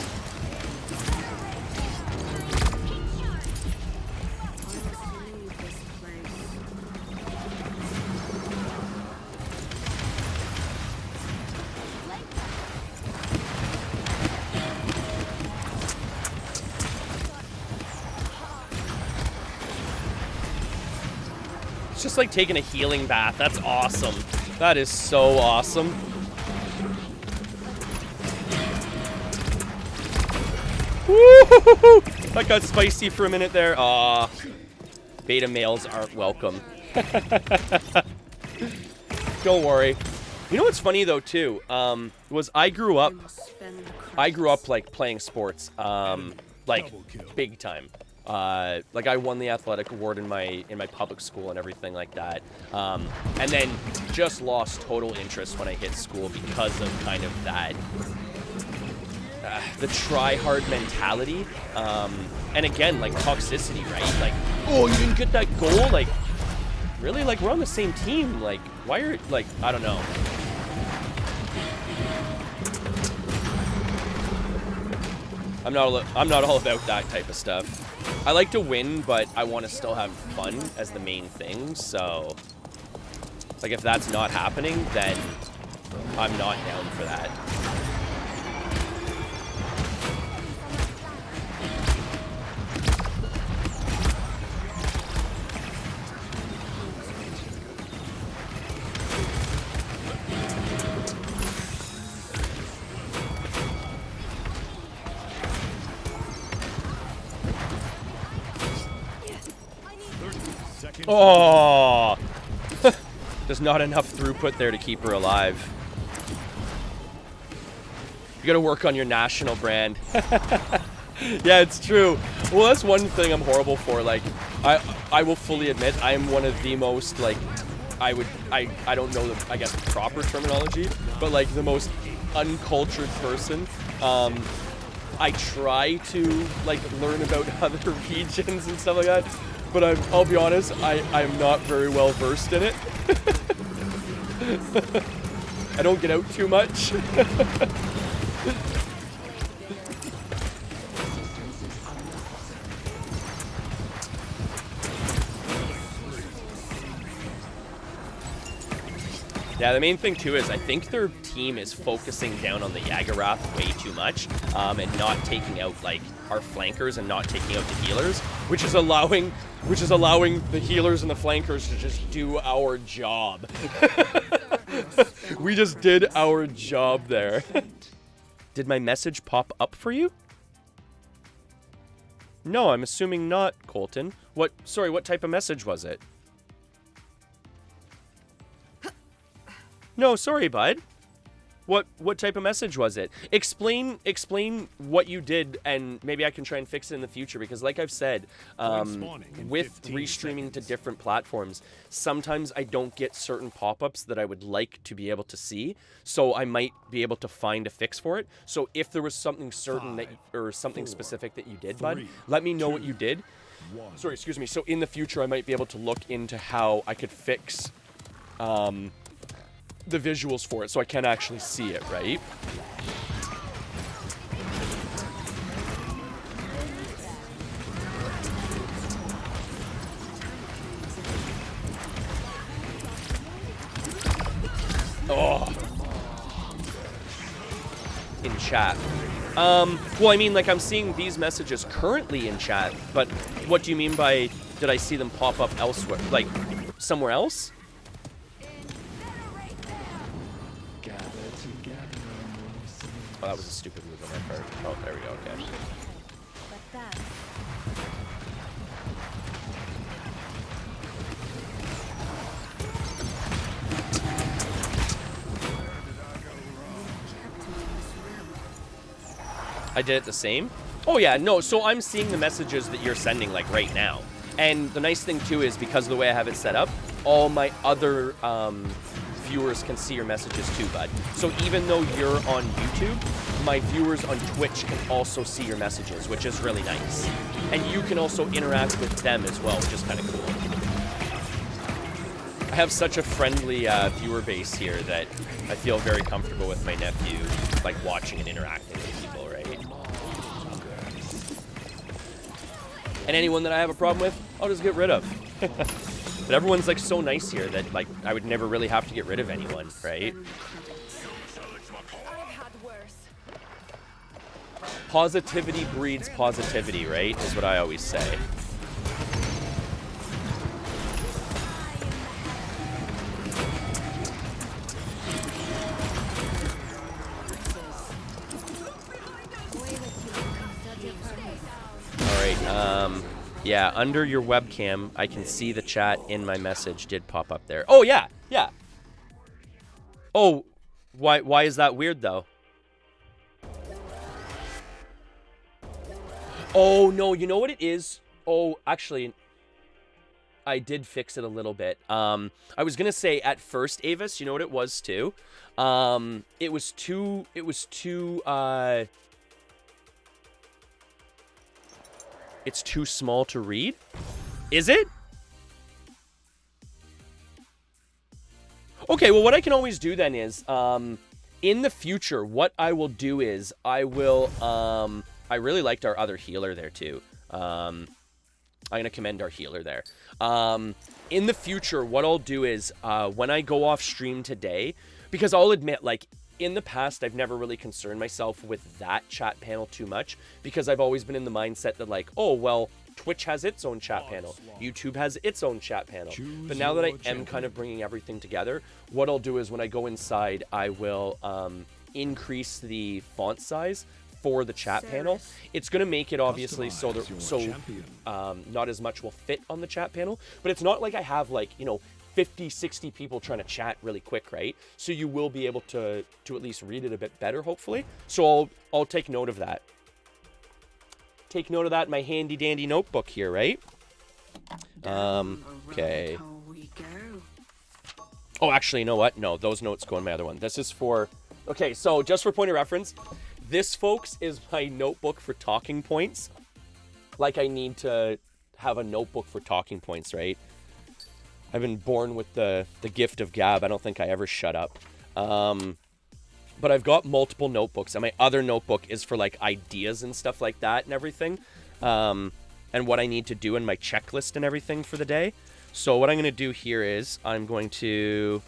Just like taking a healing bath. That's awesome. That is so awesome. Woo! That got spicy for a minute there. Aw. Beta males aren't welcome. Don't worry. You know what's funny though too? Was I grew up like playing sports. Like big time. Like I won the athletic award in my public school and everything like that, and then just lost total interest when I hit school because of kind of that the try-hard mentality, and again like toxicity, right? Like, oh, you didn't get that goal, like really, like we're on the same team, like why are, like, I don't know. I'm not all about that type of stuff. I like to win, but I want to still have fun as the main thing, so like if that's not happening, then I'm not down for that. Oh, there's not enough throughput there to keep her alive. You gotta work on your national brand. Yeah, it's true. Well, that's one thing I'm horrible for. Like, I will fully admit I am one of the most, like, I don't know the, I guess, proper terminology, but like the most uncultured person. I try to like learn about other regions and stuff like that. But I'll be honest, I'm not very well versed in it. I don't get out too much. Yeah, the main thing too is I think their team is focusing down on the Yagarath way too much, and not taking out like our flankers and not taking out the healers, which is allowing the healers and the flankers to just do our job. We just did our job there. Did my message pop up for you? No, I'm assuming not, Colton. Sorry, what type of message was it? No, sorry, bud. What type of message was it? Explain what you did, and maybe I can try and fix it in the future, because like I've said, with restreaming to different platforms, sometimes I don't get certain pop-ups that I would like to be able to see, so I might be able to find a fix for it. So if there was something certain or something specific that you did, bud, let me know what you did. Sorry, excuse me. So in the future, I might be able to look into how I could fix the visuals for it, so I can actually see it, right? Oh. In chat. Well, I mean, like, I'm seeing these messages currently in chat, but what do you mean by, did I see them pop up elsewhere? Like, somewhere else? Oh, that was a stupid move on my part. Oh, there we go, okay. But that. I did it the same? Oh yeah, no, so I'm seeing the messages that you're sending, like, right now. And the nice thing, too, is because of the way I have it set up, all my other viewers can see your messages too, bud. So even though you're on YouTube, my viewers on Twitch can also see your messages, which is really nice. And you can also interact with them as well, which is kind of cool. I have such a friendly viewer base here that I feel very comfortable with my nephew, like, watching and interacting with people, right? And anyone that I have a problem with, I'll just get rid of. But everyone's, like, so nice here that, like, I would never really have to get rid of anyone, right? I've had worse. Positivity breeds positivity, right? Is what I always say. Yeah, under your webcam, I can see the chat in my message did pop up there. Oh, yeah, yeah. Oh, why is that weird, though? Oh, no, you know what it is? Oh, actually, I did fix it a little bit. I was going to say at first, Avis, you know what it was, too? It was too, it's too small to read? Is it? Okay, well, what I can always do then is, in the future, what I will do is, I will, I really liked our other healer there, too. I'm going to commend our healer there. In the future, what I'll do is, when I go off stream today, because I'll admit, like, in the past, I've never really concerned myself with that chat panel too much, because I've always been in the mindset that, like, oh, well, Twitch has its own chat panel. YouTube has its own chat panel. But now that I am kind of bringing everything together, what I'll do is when I go inside, I will increase the font size for the chat panel. It's going to make it obviously so not as much will fit on the chat panel, but it's not like I have, like, you know, 50, 60 people trying to chat really quick, right? So you will be able to at least read it a bit better, hopefully. So I'll take note of that. Take note of that in my handy dandy notebook here, right? Okay. Oh, actually, you know what? No, those notes go in my other one. This is for... Okay, so just for point of reference, this, folks, is my notebook for talking points. Like, I need to have a notebook for talking points, right? I've been born with the gift of gab. I don't think I ever shut up. But I've got multiple notebooks, and my other notebook is for, like, ideas and stuff like that and everything. And what I need to do in my checklist and everything for the day. So what I'm going to do here is I'm going to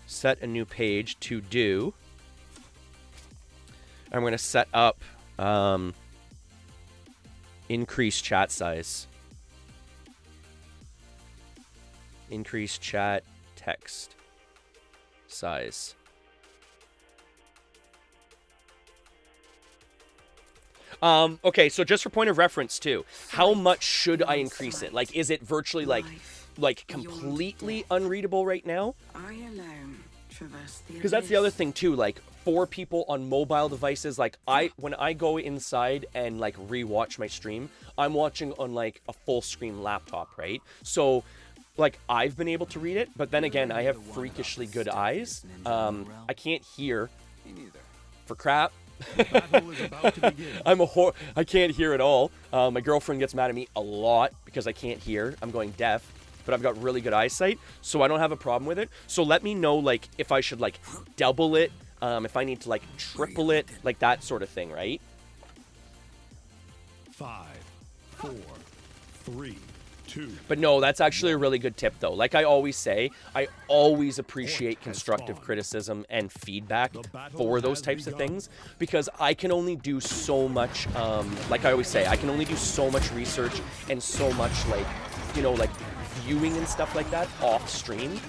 set a new page to do. I'm going to set up increase chat size. Increase chat text size. Okay, so just for point of reference too, how much should I increase it? Like, is it virtually like completely unreadable right now? I alone traverse the Because that's the other abyss. thing too, like for people on mobile devices, like when I go inside and like rewatch my stream, I'm watching on like a full screen laptop, right? So like I've been able to read it, but then again, I have freakishly good eyes. I can't hear for crap. Battle is about to begin. I can't hear at all. My girlfriend gets mad at me a lot because I can't hear. I'm going deaf, but I've got really good eyesight, so I don't have a problem with it. So let me know like if I should like double it, if I need to like triple it, like that sort of thing, right? 5, 4, 3, 2. But no, that's actually a really good tip though. Like I always say, I always appreciate constructive criticism and feedback for those types of things, because I can only do so much, like I always say, I can only do so much research and so much like, you know, like viewing and stuff like that off stream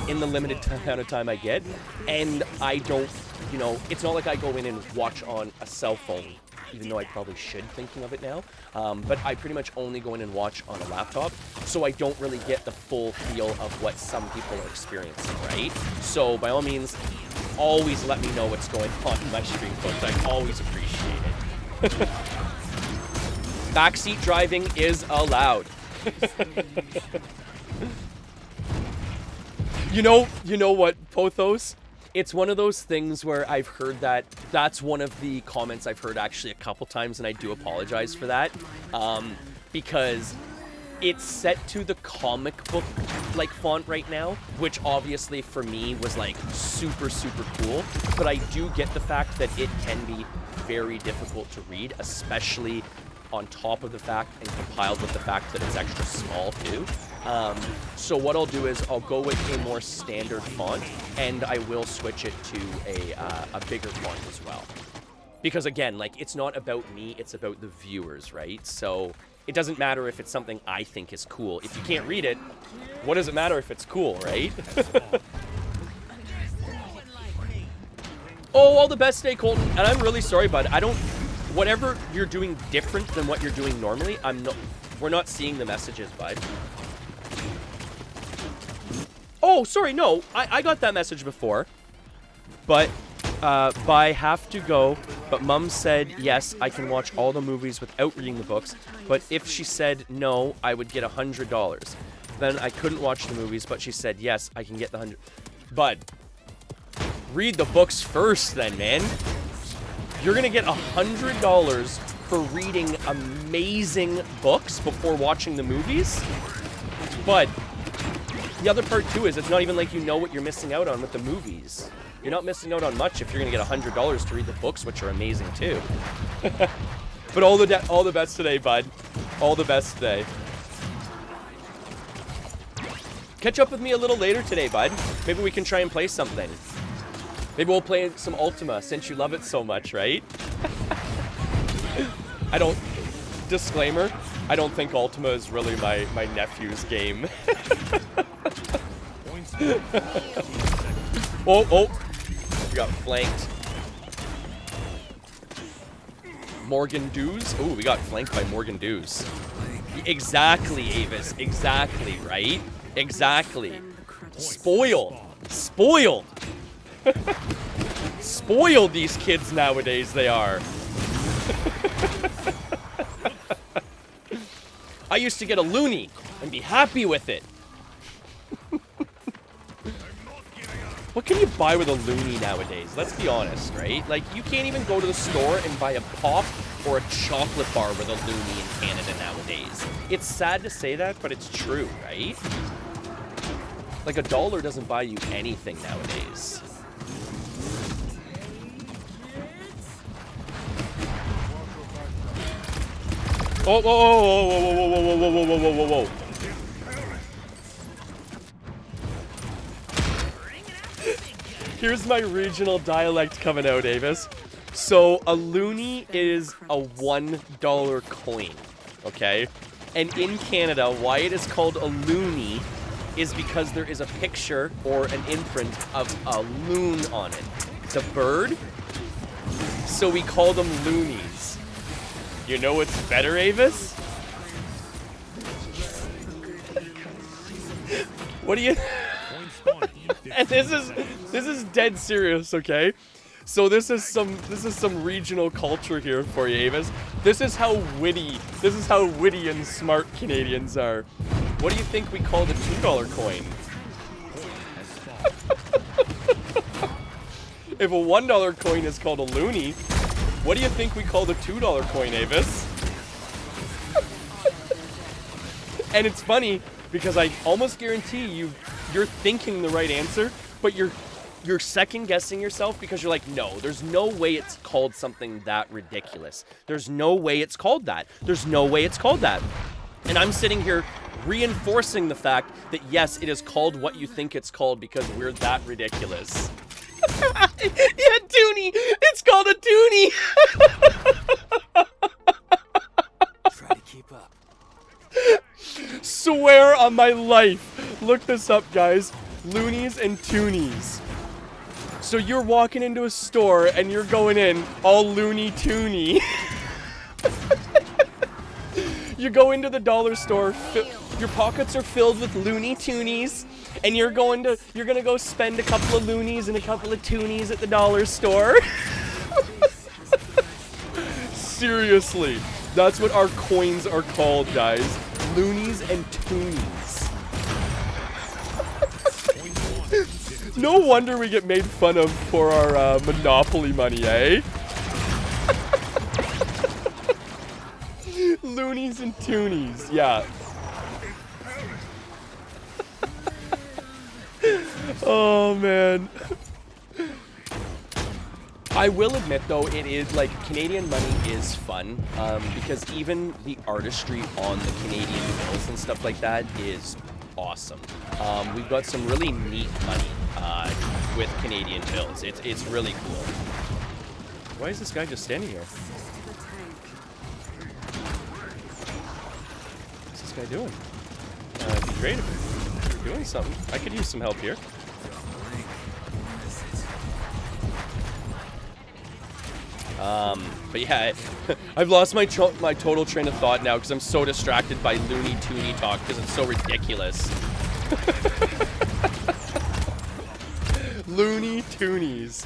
in the limited amount of time I get. And I don't, you know, it's not like I go in and watch on a cell phone, even though I probably should, thinking of it now. But I pretty much only go in and watch on a laptop, so I don't really get the full feel of what some people are experiencing, right? So by all means, always let me know what's going on in my stream, folks. I always appreciate it. Backseat driving is allowed. You know what, Pothos? It's one of those things where I've heard that's one of the comments I've heard actually a couple times, and I do apologize for that, because it's set to the comic book like font right now, which obviously for me was like super, super cool, but I do get the fact that it can be very difficult to read, especially on top of the fact and compiled with the fact that it's extra small too. So what I'll do is I'll go with a more standard font, and I will switch it to a bigger font as well. Because again, like it's not about me, it's about the viewers, right? So it doesn't matter if it's something I think is cool. If you can't read it, what does it matter if it's cool, right? Oh, all the best day, Colton. And I'm really sorry, bud. Whatever you're doing different than what you're doing normally, we're not seeing the messages, bud. Oh, sorry, no, I got that message before. But, I have to go, but Mum said, yes, I can watch all the movies without reading the books, but if she said no, I would get $100. Then I couldn't watch the movies, but she said, yes, I can get the 100. Bud, read the books first then, man. You're gonna get $100 for reading amazing books before watching the movies? But the other part too is it's not even like you know what you're missing out on with the movies. You're not missing out on much if you're gonna get $100 to read the books, which are amazing too. But all the best today, bud. All the best today. Catch up with me a little later today, bud. Maybe we can try and play something. Maybe we'll play some Ultima since you love it so much, right? Disclaimer, I don't think Ultima is really my nephew's game. Oh, we got flanked. Morgan Dews. Oh, we got flanked by Morgan Dews. Exactly, Avis. Exactly, right? Exactly. Spoiled. Spoiled these kids nowadays, they are. I used to get a loonie and be happy with it. What can you buy with a loonie nowadays? Let's be honest, right? Like, you can't even go to the store and buy a pop or a chocolate bar with a loonie in Canada nowadays. It's sad to say that, but it's true, right? Like, $1 doesn't buy you anything nowadays. Oh, whoa. Here's my regional dialect coming out, Avis. So, a loonie is a $1 coin, okay? And in Canada, why it is called a loonie is because there is a picture or an imprint of a loon on it. It's a bird, so we call them loonies. You know what's better, Avis? What do you... And this This is dead serious, okay? So this is some regional culture here for you, Avis. This is how witty and smart Canadians are. What do you think we call the $2 coin? If a $1 coin is called a loonie, what do you think we call the $2 coin, Avis? And it's funny because I almost guarantee you're thinking the right answer, but you're second guessing yourself because you're like, no, there's no way it's called something that ridiculous. There's no way it's called that. There's no way it's called that. And I'm sitting here reinforcing the fact that yes, it is called what you think it's called because we're that ridiculous. Yeah, toonie. It's called a toonie. Try to keep up. Swear on my life. Look this up, guys. Loonies and toonies. So you're walking into a store and you're going in all loony toony. You go into the dollar store, your pockets are filled with loony toonies, and you're gonna go spend a couple of loonies and a couple of toonies at the dollar store. Seriously, that's what our coins are called, guys. Loonies and toonies. No wonder we get made fun of for our Monopoly money, eh? Loonies and toonies, yeah. Oh, man. I will admit, though, it is, like, Canadian money is fun, because even the artistry on the Canadian bills and stuff like that is awesome. We've got some really neat money with Canadian bills. It's really cool. Why is this guy just standing here? What's this guy doing? It'd be great if you're doing something. I could use some help here. But yeah, I've lost my total train of thought now because I'm so distracted by Looney Toony talk because it's so ridiculous. Looney Toonies.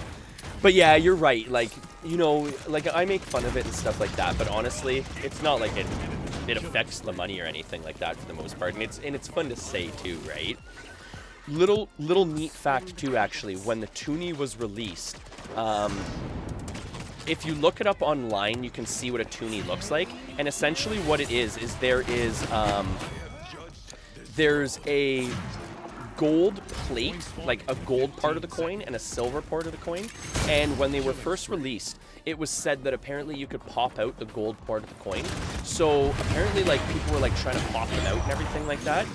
But yeah, you're right. Like, you know, like I make fun of it and stuff like that, but honestly, it's not like it affects the money or anything like that for the most part. And it's fun to say too, right? Little neat fact too, actually, when the Toonie was released, if you look it up online, you can see what a toonie looks like. And essentially what it is there's a gold plate, like a gold part of the coin and a silver part of the coin. And when they were first released, it was said that apparently you could pop out the gold part of the coin. So apparently like people were like trying to pop them out and everything like that.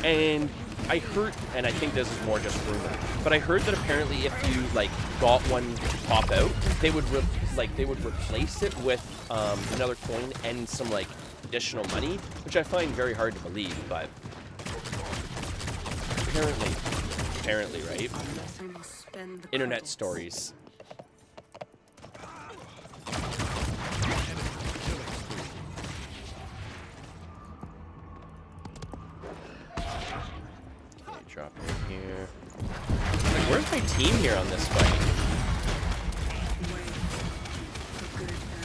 And I heard, and I think this is more just rumor, but I heard that apparently if you like got one to pop out, they would replace it with another coin and some like additional money, which I find very hard to believe, but apparently, right? Internet stories. Drop in here. Like, where's my team here on this fight?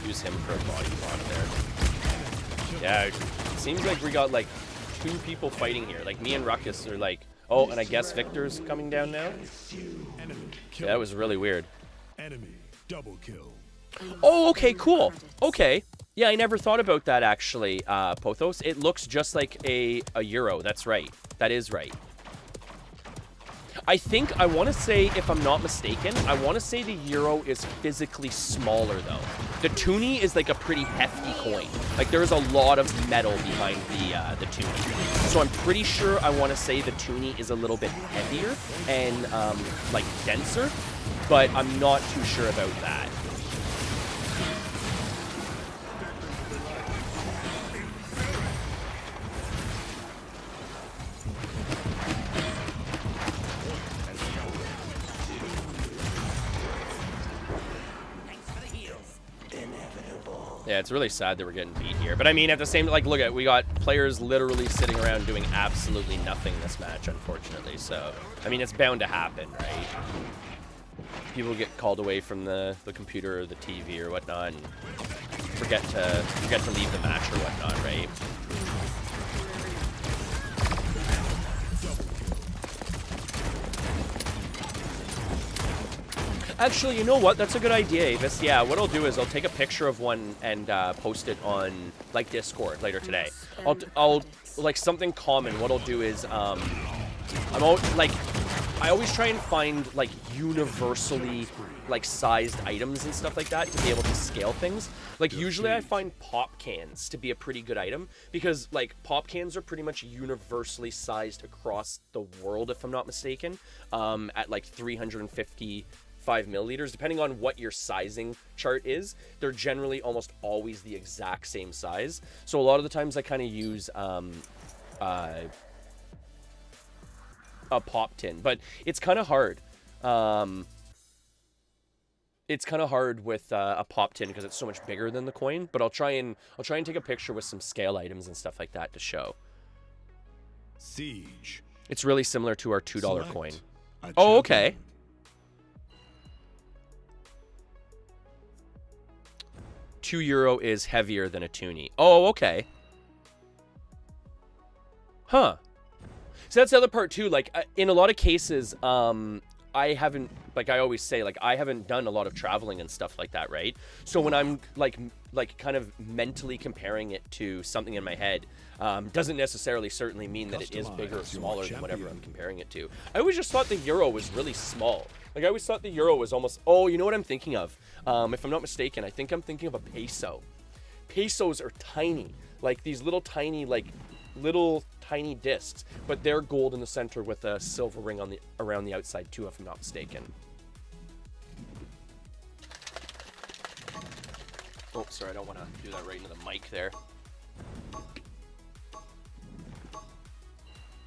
Use him for a body block there. Yeah, it seems like we got like 2 people fighting here. Like me and Ruckus are like, oh, and I guess Victor's coming down now. Yeah, that was really weird. Enemy double kill. Oh, okay, cool. Okay. Yeah, I never thought about that actually, Pothos. It looks just like a Euro. That's right. That is right. I think, I want to say, if I'm not mistaken, I want to say the Euro is physically smaller, though. The Toonie is like a pretty hefty coin. Like, there's a lot of metal behind the Toonie. So I'm pretty sure I want to say the Toonie is a little bit heavier and, like, denser, but I'm not too sure about that. Yeah, it's really sad that we're getting beat here. But I mean, at the same, like, look at, we got players literally sitting around doing absolutely absolutely nothing this match, unfortunately. So, I mean, it's bound to happen, right? People get called away from the computer or the TV or whatnot, and forget to leave the match or whatnot, right? Actually, you know what? That's a good idea, Avis. Yeah, what I'll do is I'll take a picture of one and post it on like Discord later today. I'll like something common. What I'll do is I always try and find like universally like sized items and stuff like that to be able to scale things. Like usually I find pop cans to be a pretty good item because like pop cans are pretty much universally sized across the world, if I'm not mistaken, at like 355 milliliters, depending on what your sizing chart is. They're generally almost always the exact same size. So a lot of the times I kind of use a pop tin, but it's kind of hard. It's kind of hard with a pop tin because it's so much bigger than the coin. But I'll try and take a picture with some scale items and stuff like that to show. Siege. It's really similar to our $2 Select coin. a Oh, okay. champion. €2 is heavier than a toonie. Oh, okay. Huh. So that's the other part too. Like in a lot of cases, I haven't, like I always say, like I haven't done a lot of traveling and stuff like that, right? So when I'm like kind of mentally comparing it to something in my head, doesn't necessarily certainly mean that it is bigger or smaller than whatever I'm comparing it to. I always just thought the euro was really small. Like I always thought the euro was almost, oh, you know what I'm thinking of? If I'm not mistaken, I think I'm thinking of a peso. Pesos are tiny, like these little tiny discs, but they're gold in the center with a silver ring on around the outside too, if I'm not mistaken. Oh, sorry, I don't want to do that right into the mic there.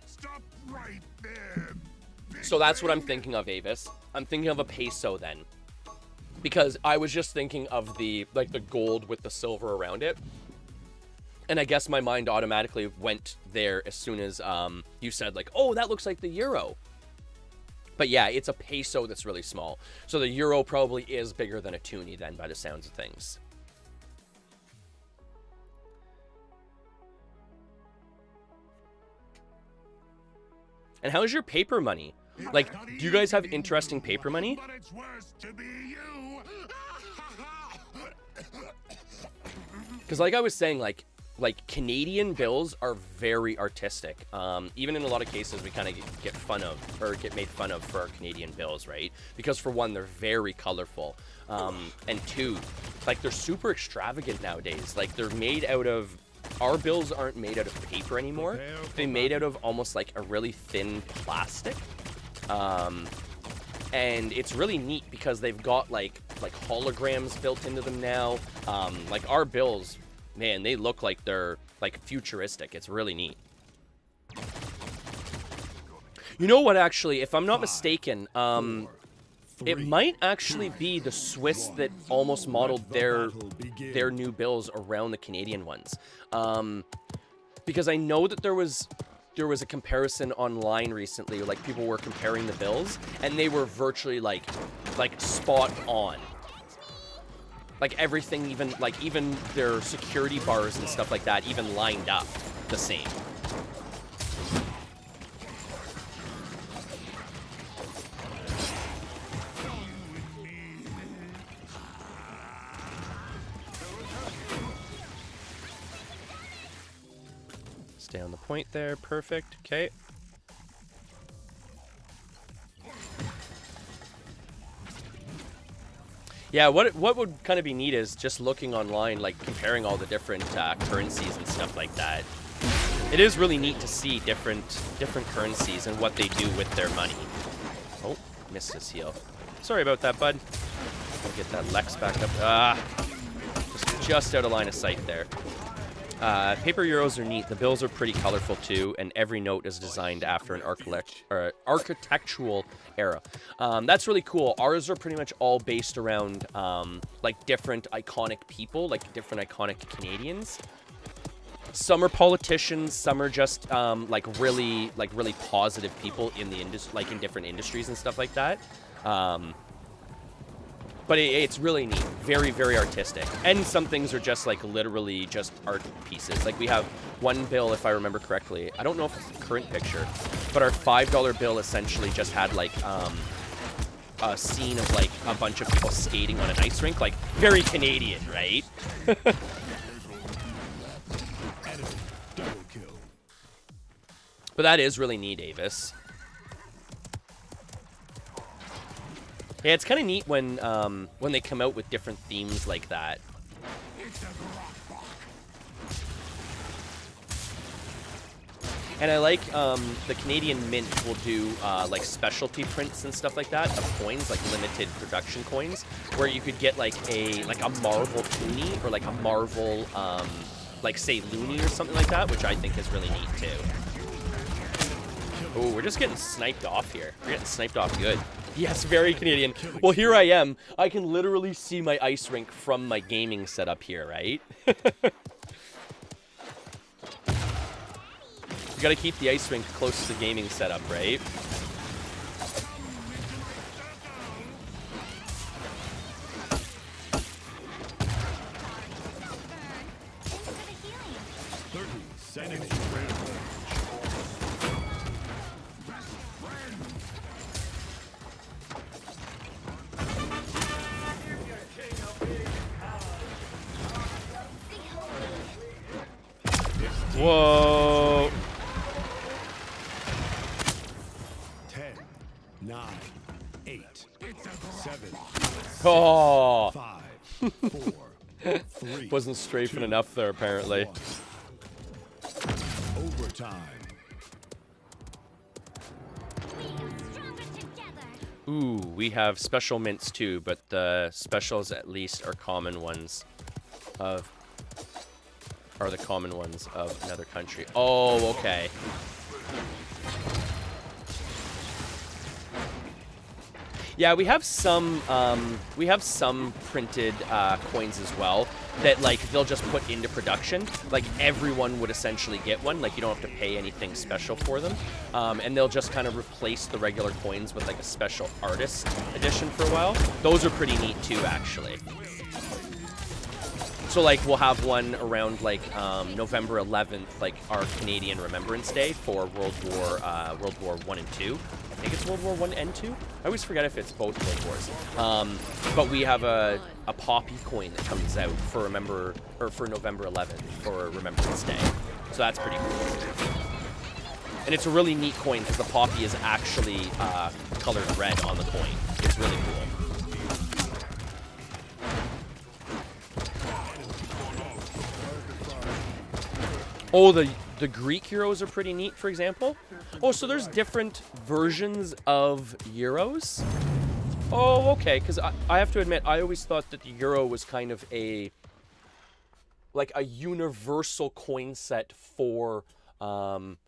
Stop right there. So that's what I'm thinking of, Avis. I'm thinking of a peso then, because I was just thinking of the gold with the silver around it. And I guess my mind automatically went there as soon as you said, like, oh, that looks like the euro. But yeah, it's a peso that's really small. So the euro probably is bigger than a toonie then, by the sounds of things. And how's your paper money? Like, do you guys have interesting paper money? But it's worse to be you. Because like I was saying, like Canadian bills are very artistic. Even in a lot of cases, we kind of get made fun of for our Canadian bills, right? Because for one, they're very colorful, and two, like they're super extravagant nowadays. Like they're made out of, our bills aren't made out of paper anymore. They're made out of almost like a really thin plastic, and it's really neat because they've got like holograms built into them now. Like our bills, man, they look like they're like futuristic. It's really neat. You know what, actually, if I'm not mistaken, it might actually be the Swiss that almost modeled their new bills around the Canadian ones. Because I know that there was a comparison online recently, like people were comparing the bills, and they were virtually like spot on. Like everything, even their security bars and stuff like that, even lined up the same. Stay on the point there, perfect. Okay. Yeah, what would kind of be neat is just looking online, like comparing all the different currencies and stuff like that. It is really neat to see different currencies and what they do with their money. Oh, missed his heal. Sorry about that, bud. I'll get that Lex back up. Just out of line of sight there. Paper euros are neat. The bills are pretty colorful too, and every note is designed after an architectural era. That's really cool. Ours are pretty much all based around like different iconic people, like different iconic Canadians. some are politicians, some are just like really positive people in the like in different industries and stuff like that. But it's really neat, very, very artistic. And some things are just like literally just art pieces. Like we have one bill, if I remember correctly, I don't know if it's the current picture, but our $5 bill essentially just had like a scene of like a bunch of people skating on an ice rink, like very Canadian, right? But that is really neat, Avis. Yeah, it's kind of neat when they come out with different themes like that. And I like the Canadian Mint will do like specialty prints and stuff like that of coins, like limited production coins, where you could get like a Marvel toonie or like a Marvel like say loony or something like that, which I think is really neat too. Oh, we're just getting sniped off here. We're getting sniped off good. Yes, very Canadian. Well, here I am. I can literally see my ice rink from my gaming setup here, right? You gotta keep the ice rink close to the gaming setup, right? Whoa. 10, 9, 8, 7, Oh. 5, 4, 3. Wasn't strafing enough there, apparently. Overtime. Ooh, we have special mints too, but the specials at least are common ones are the common ones of another country. Oh, okay. Yeah, we have some printed coins as well that like they'll just put into production. Like everyone would essentially get one. Like you don't have to pay anything special for them, and they'll just kind of replace the regular coins with like a special artist edition for a while. Those are pretty neat too, actually. So like we'll have one around like November 11th, like our Canadian Remembrance Day for World War I and II. I think it's World War I and II. I always forget if it's both World Wars. But we have a poppy coin that comes out for November 11th for Remembrance Day. So that's pretty cool. And it's a really neat coin because the poppy is actually colored red on the coin. It's really cool. Oh, the Greek euros are pretty neat, for example. Oh, so there's different versions of euros? Oh, okay, because I have to admit, I always thought that the euro was kind of like a universal coin set for, like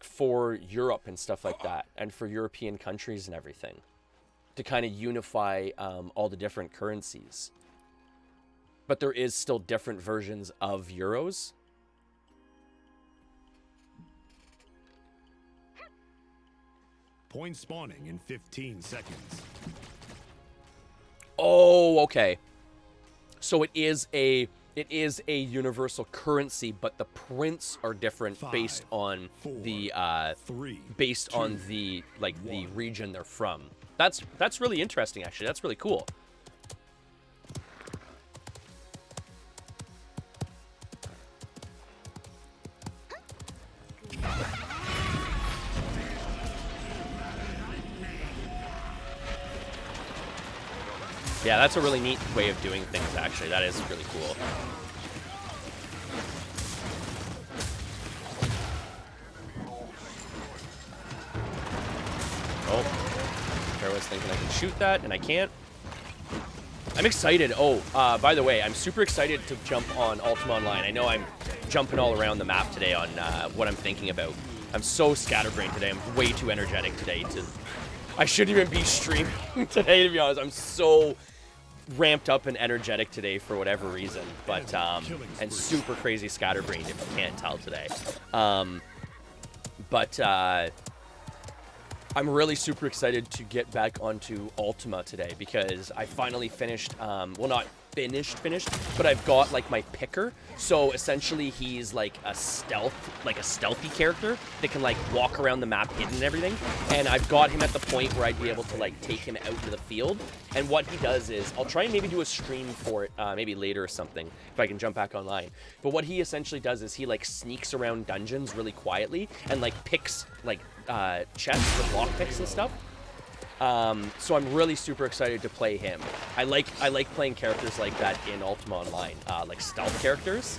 for Europe and stuff like that, and for European countries and everything, to kind of unify all the different currencies. But there is still different versions of euros. Point spawning in 15 seconds. Oh, okay. So it is a universal currency, but the prints are different based on the the region they're from. That's really interesting, actually. That's really cool. Yeah, that's a really neat way of doing things, actually. That is really cool. Oh, I was thinking I can shoot that, and I can't. I'm excited. Oh, by the way, I'm super excited to jump on Ultima Online. I know I'm jumping all around the map today on what I'm thinking about. I'm so scatterbrained today. I'm way too energetic today I shouldn't even be streaming today, to be honest. I'm so ramped up and energetic today for whatever reason, but and super crazy scatterbrained if you can't tell today. But I'm really super excited to get back onto Ultima today because I finally finished, well, not finished, but I've got like my picker. So essentially he's like a stealthy character that can like walk around the map hidden and everything. And I've got him at the point where I'd be able to like take him out into the field. And what he does is, I'll try and maybe do a stream for it, maybe later or something, if I can jump back online. But what he essentially does is he like sneaks around dungeons really quietly and like picks like chests with lockpicks and stuff. So I'm really super excited to play him. I like playing characters like that in Ultima Online, like stealth characters.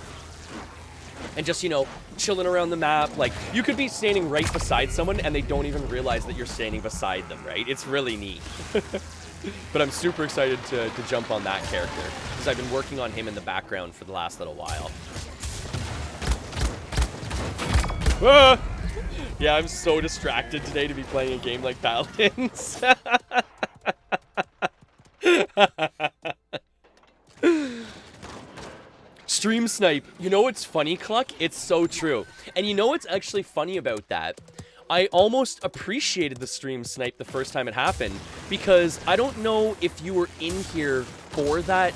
And just, you know, chilling around the map. Like, you could be standing right beside someone and they don't even realize that you're standing beside them, right? It's really neat. But I'm super excited to jump on that character because I've been working on him in the background for the last little while. Ah! Yeah, I'm so distracted today to be playing a game like Paladins. Stream snipe. You know what's funny, Cluck? It's so true. And you know what's actually funny about that? I almost appreciated the stream snipe the first time it happened because I don't know if you were in here for that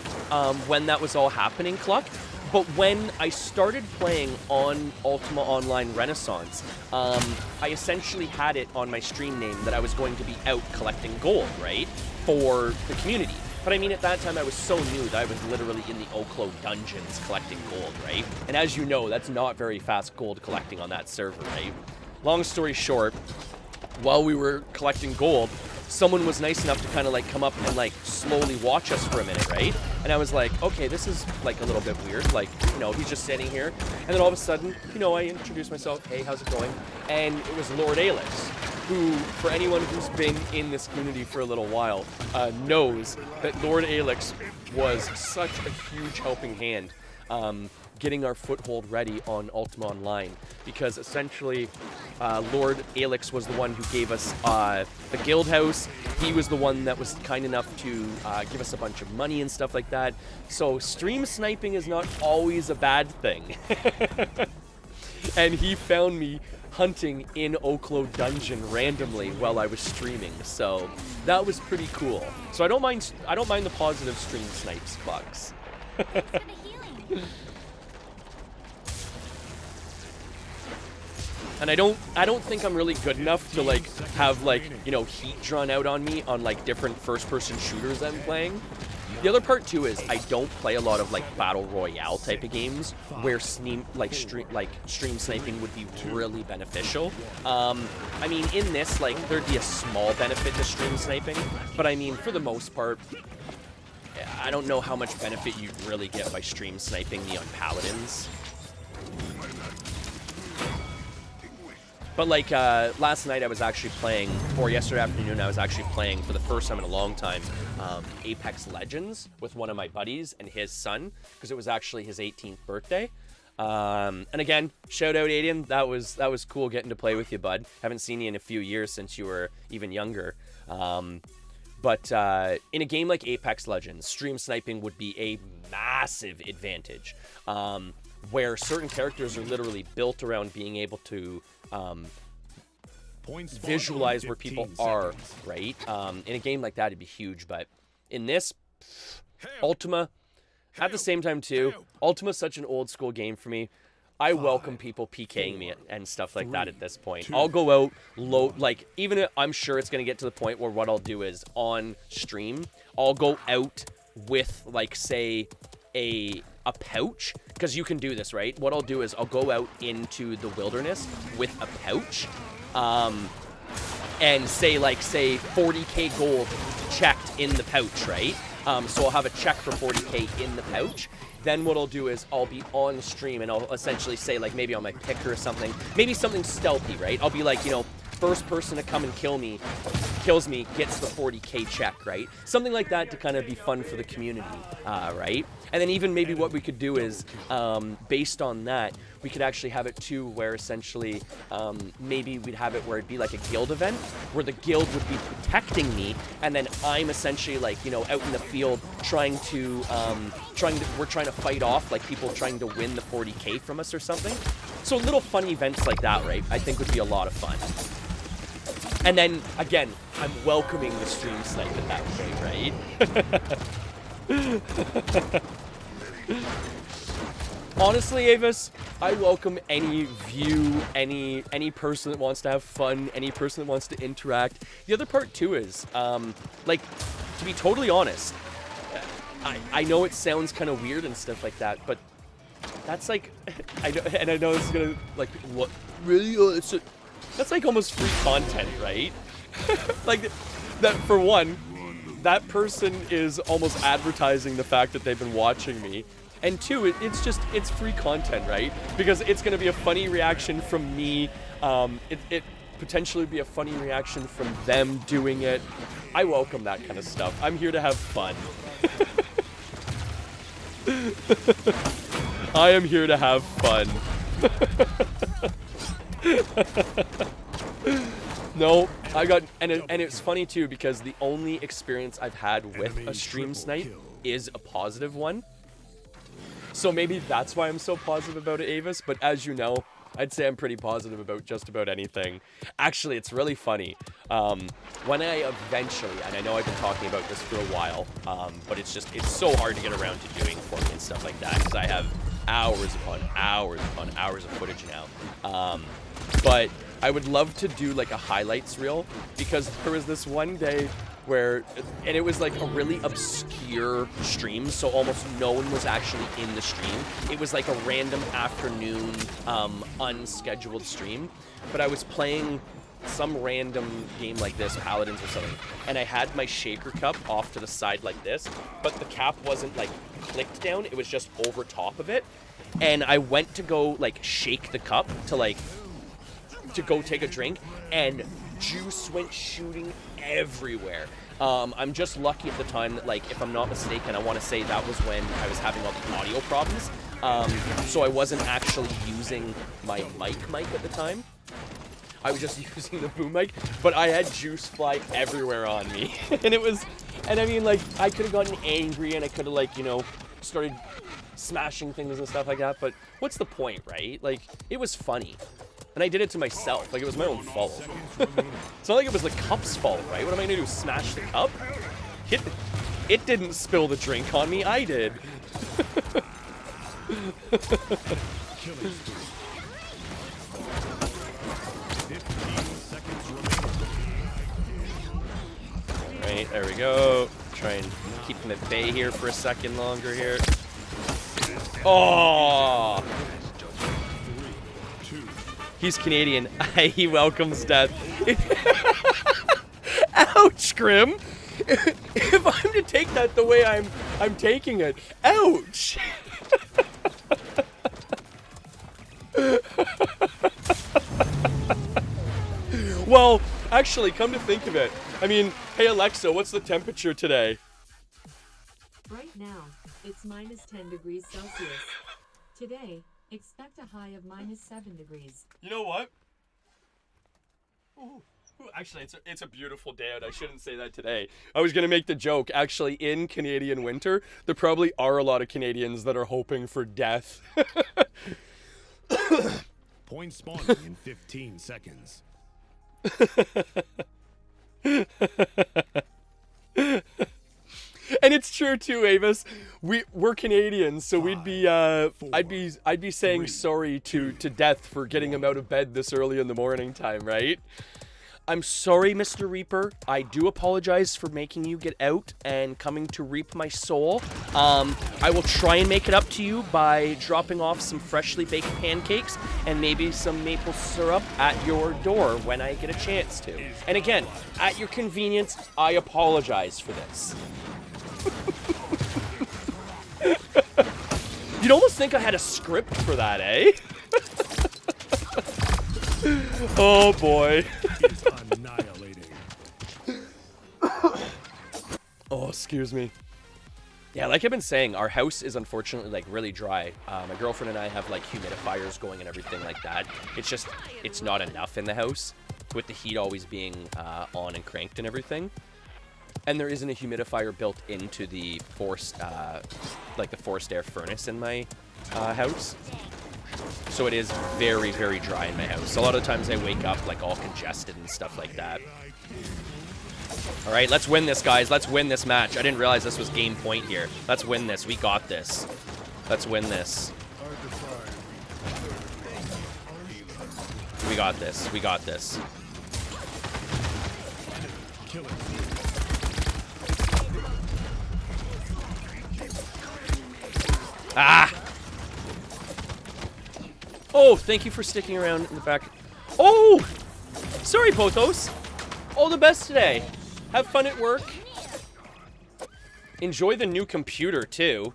when that was all happening, Cluck. But when I started playing on Ultima Online Renaissance, I essentially had it on my stream name that I was going to be out collecting gold, right, for the community. But I mean, at that time, I was so new that I was literally in the Oklo dungeons collecting gold, right? And as you know, that's not very fast gold collecting on that server, right? Long story short, while we were collecting gold, someone was nice enough to kind of like come up and like slowly watch us for a minute, right? And I was like, okay, this is like a little bit weird. Like, you know, he's just sitting here. And then all of a sudden, you know, I introduced myself. Hey, how's it going? And it was Lord Alex, who, for anyone who's been in this community for a little while, knows that Lord Alex was such a huge helping hand getting our foothold ready on Ultima Online, because essentially Lord Alex was the one who gave us the guild house. He was the one that was kind enough to give us a bunch of money and stuff like that. So stream sniping is not always a bad thing. And he found me hunting in Oklo Dungeon randomly while I was streaming, so that was pretty cool. So I don't mind the positive stream snipes bugs. And I don't think I'm really good enough to like have like, you know, heat drawn out on me on like different first-person shooters I'm playing. The other part too is I don't play a lot of like battle royale type of games where stream sniping would be really beneficial. I mean, in this, like, there'd be a small benefit to stream sniping, but I mean, for the most part, I don't know how much benefit you'd really get by stream sniping me on Paladins. But like last night I was actually playing, or yesterday afternoon I was actually playing for the first time in a long time, Apex Legends with one of my buddies and his son, because it was actually his 18th birthday. And again, shout out Aiden, that was cool getting to play with you, bud. Haven't seen you in a few years since you were even younger. But in a game like Apex Legends, stream sniping would be a massive advantage, where certain characters are literally built around being able to visualize where people are, right? In a game like that, it'd be huge, but in this, Ultima, at the same time too, Ultima's such an old school game for me. I welcome people PKing me and stuff like that at this point. I'll go out, like, even if I'm sure it's going to get to the point where what I'll do is, on stream, I'll go out with, like, say, a pouch, because you can do this, right? What I'll do is I'll go out into the wilderness with a pouch, and say 40k gold checked in the pouch, right? So I'll have a check for 40k in the pouch. Then what I'll do is I'll be on stream and I'll essentially say, like, maybe on my picker or something, maybe something stealthy, right? I'll be like, you know, first person to come and kill me kills me gets the 40k check, right? Something like that to kind of be fun for the community, right? And then even maybe what we could do is, based on that, we could actually have it too where essentially maybe we'd have it where it'd be like a guild event where the guild would be protecting me, and then I'm essentially like, you know, out in the field trying to we're trying to fight off like people trying to win the 40k from us or something. So little fun events like that, right, I think would be a lot of fun. And then again, I'm welcoming the stream snipe at that point, right? Honestly, Avis, I welcome any view, any person that wants to have fun, any person that wants to interact. The other part too is, like, to be totally honest, I know it sounds kind of weird and stuff like that, but that's like, I know this is gonna, like, what, really? That's like almost free content, right? Like, that for one, that person is almost advertising the fact that they've been watching me. And two, it's free content, right? Because it's going to be a funny reaction from me. It potentially be a funny reaction from them doing it. I welcome that kind of stuff. I'm here to have fun. I am here to have fun. No, I got, and it's funny too because the only experience I've had with a stream snipe is a positive one. So maybe that's why I'm so positive about it, Avis, but as you know, I'd say I'm pretty positive about just about anything. Actually, it's really funny. When I eventually, and I know I've been talking about this for a while, but it's so hard to get around to doing for me and stuff like that, because I have hours upon hours upon hours of footage now. But I would love to do like a highlights reel, because there was this one day where, and it was like a really obscure stream, so almost no one was actually in the stream. It was like a random afternoon, unscheduled stream, but I was playing some random game like this, Paladins or something, and I had my shaker cup off to the side like this, but the cap wasn't like clicked down, it was just over top of it, and I went to go like shake the cup to go take a drink, and juice went shooting everywhere. I'm just lucky at the time that, like, if I'm not mistaken, I want to say that was when I was having all the audio problems. So I wasn't actually using my mic at the time. I was just using the boom mic, but I had juice fly everywhere on me. And I mean, like, I could have gotten angry and I could have, like, you know, started smashing things and stuff like that, but what's the point, right? Like, it was funny. And I did it to myself, like it was my own fault. It's not like it was the cup's fault, right? What am I gonna do, smash the cup? It didn't spill the drink on me, I did. Right, there we go. Try and keep him at bay here for a second longer here. Oh! He's Canadian. He welcomes death. Ouch, Grim. If I'm to take that the way I'm taking it, ouch. Well, actually, come to think of it, I mean, hey Alexa, what's the temperature today? Right now, it's -10 degrees Celsius. Today, expect a high of -7 degrees. You know what? Ooh, actually, it's a beautiful day out. I shouldn't say that today. I was going to make the joke. Actually, in Canadian winter, there probably are a lot of Canadians that are hoping for death. Point spawning in 15 seconds. And it's true too, Avis. We're Canadians, so we'd be I'd be saying sorry to death for getting him out of bed this early in the morning time, right? I'm sorry, Mr. Reaper. I do apologize for making you get out and coming to reap my soul. I will try and make it up to you by dropping off some freshly baked pancakes and maybe some maple syrup at your door when I get a chance to. And again, at your convenience, I apologize for this. You'd almost think I had a script for that, eh? Oh boy. Is annihilating. Excuse me. Yeah, like I've been saying, our house is unfortunately like really dry. My girlfriend and I have like humidifiers going and everything like that. It's not enough in the house with the heat always being on and cranked and everything. And there isn't a humidifier built into the forced air furnace in my house. So it is very, very dry in my house. A lot of times I wake up like all congested and stuff like that. All right, let's win this, guys. Let's win this match. I didn't realize this was game point here. Let's win this. We got this. Let's win this. We got this. We got this. Ah! Oh, thank you for sticking around in the back. Oh! Sorry, Pothos. All the best today. Have fun at work. Enjoy the new computer, too.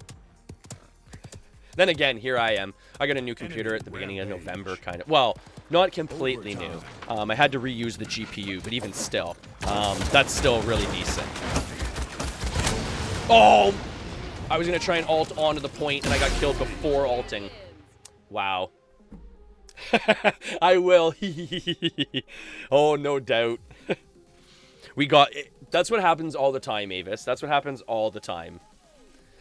Then again, here I am. I got a new computer at the beginning of November, kind of. Well, not completely new. I had to reuse the GPU, but even still, that's still really decent. Oh! I was going to try and ult onto the point, and I got killed before ulting. Wow. I will. Oh, no doubt. We got it. That's what happens all the time, Avis. That's what happens all the time.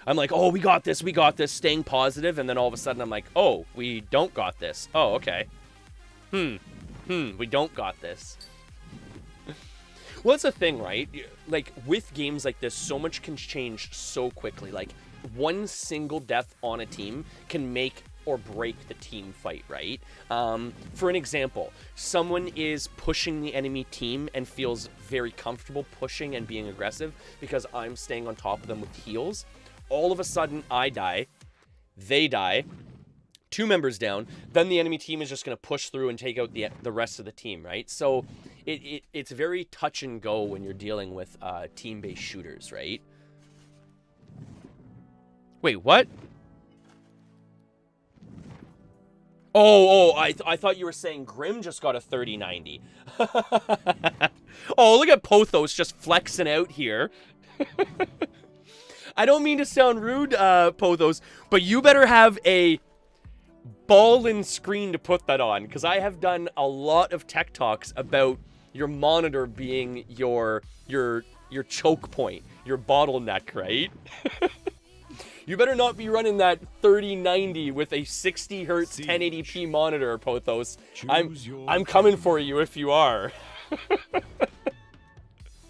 I'm like, oh, we got this, staying positive, and then all of a sudden I'm like, oh, we don't got this. Oh, okay. We don't got this. Well, that's the thing, right? Like, with games like this, so much can change so quickly. Like, one single death on a team can make or break the team fight, right? For an example, someone is pushing the enemy team and feels very comfortable pushing and being aggressive because I'm staying on top of them with heals. All of a sudden, I die, they die, 2 members down, then the enemy team is just going to push through and take out the rest of the team, right? So it's very touch and go when you're dealing with team-based shooters, right? Wait, what? Oh, I thought you were saying Grim just got a 3090. Oh, look at Pothos just flexing out here. I don't mean to sound rude, Pothos, but you better have a ball-in screen to put that on, because I have done a lot of tech talks about your monitor being your choke point, your bottleneck, right? You better not be running that 3090 with a 60 hertz 1080p monitor, Pothos. I'm coming for you if you are.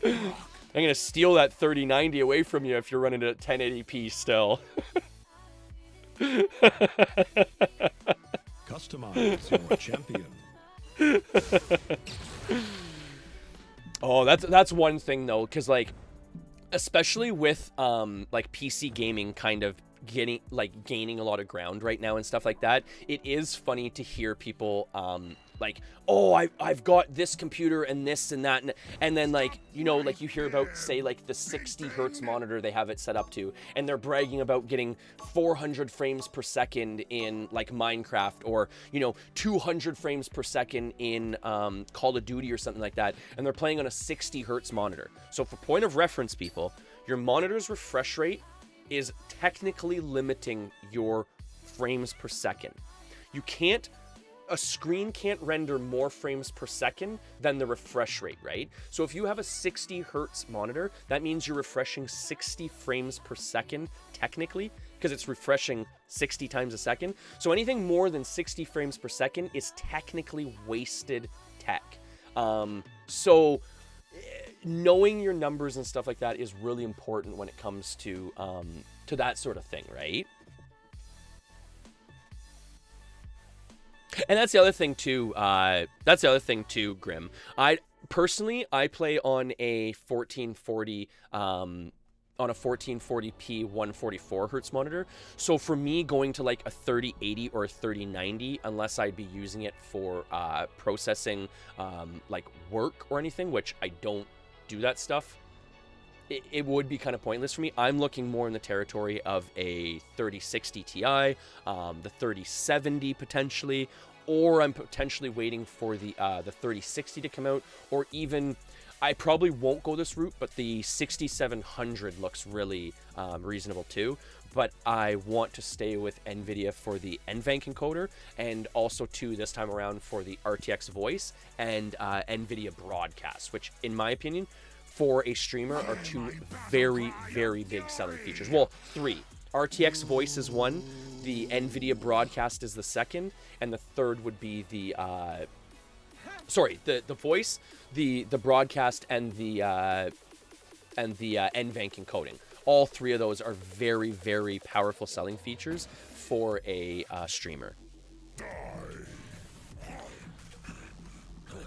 I'm gonna steal that 3090 away from you if you're running it at 1080p still. Customize your champion. Oh, that's one thing though, because like, especially with like PC gaming kind of gaining a lot of ground right now and stuff like that, it is funny to hear people like, oh, I've got this computer and this and that, and then like, you know, like you hear about, say, like the 60 hertz monitor they have it set up to, and they're bragging about getting 400 frames per second in like Minecraft, or, you know, 200 frames per second in Call of Duty or something like that, and they're playing on a 60 hertz monitor. So for point of reference, people, your monitor's refresh rate is technically limiting your frames per second. A screen can't render more frames per second than the refresh rate, right? So if you have a 60 hertz monitor, that means you're refreshing 60 frames per second, technically, because it's refreshing 60 times a second. So anything more than 60 frames per second is technically wasted tech. So knowing your numbers and stuff like that is really important when it comes to that sort of thing, right? And that's the other thing too. Grim. I play on a 1440 on a 1440p 144 hertz monitor. So for me, going to like a 3080 or a 3090, unless I'd be using it for processing like work or anything, which I don't do that stuff, it would be kind of pointless for me. I'm looking more in the territory of a 3060 Ti, the 3070 potentially, or I'm potentially waiting for the 3060 to come out, or even I probably won't go this route, but the 6700 looks really reasonable too. But I want to stay with NVIDIA for the NVENC encoder, and also too this time around for the RTX voice and NVIDIA broadcast, which in my opinion, for a streamer are two very, very big selling features. Well, three. RTX voice is one, the NVIDIA broadcast is the second, and the third would be the the voice, the broadcast, and the NVENC encoding. All three of those are very, very powerful selling features for a streamer.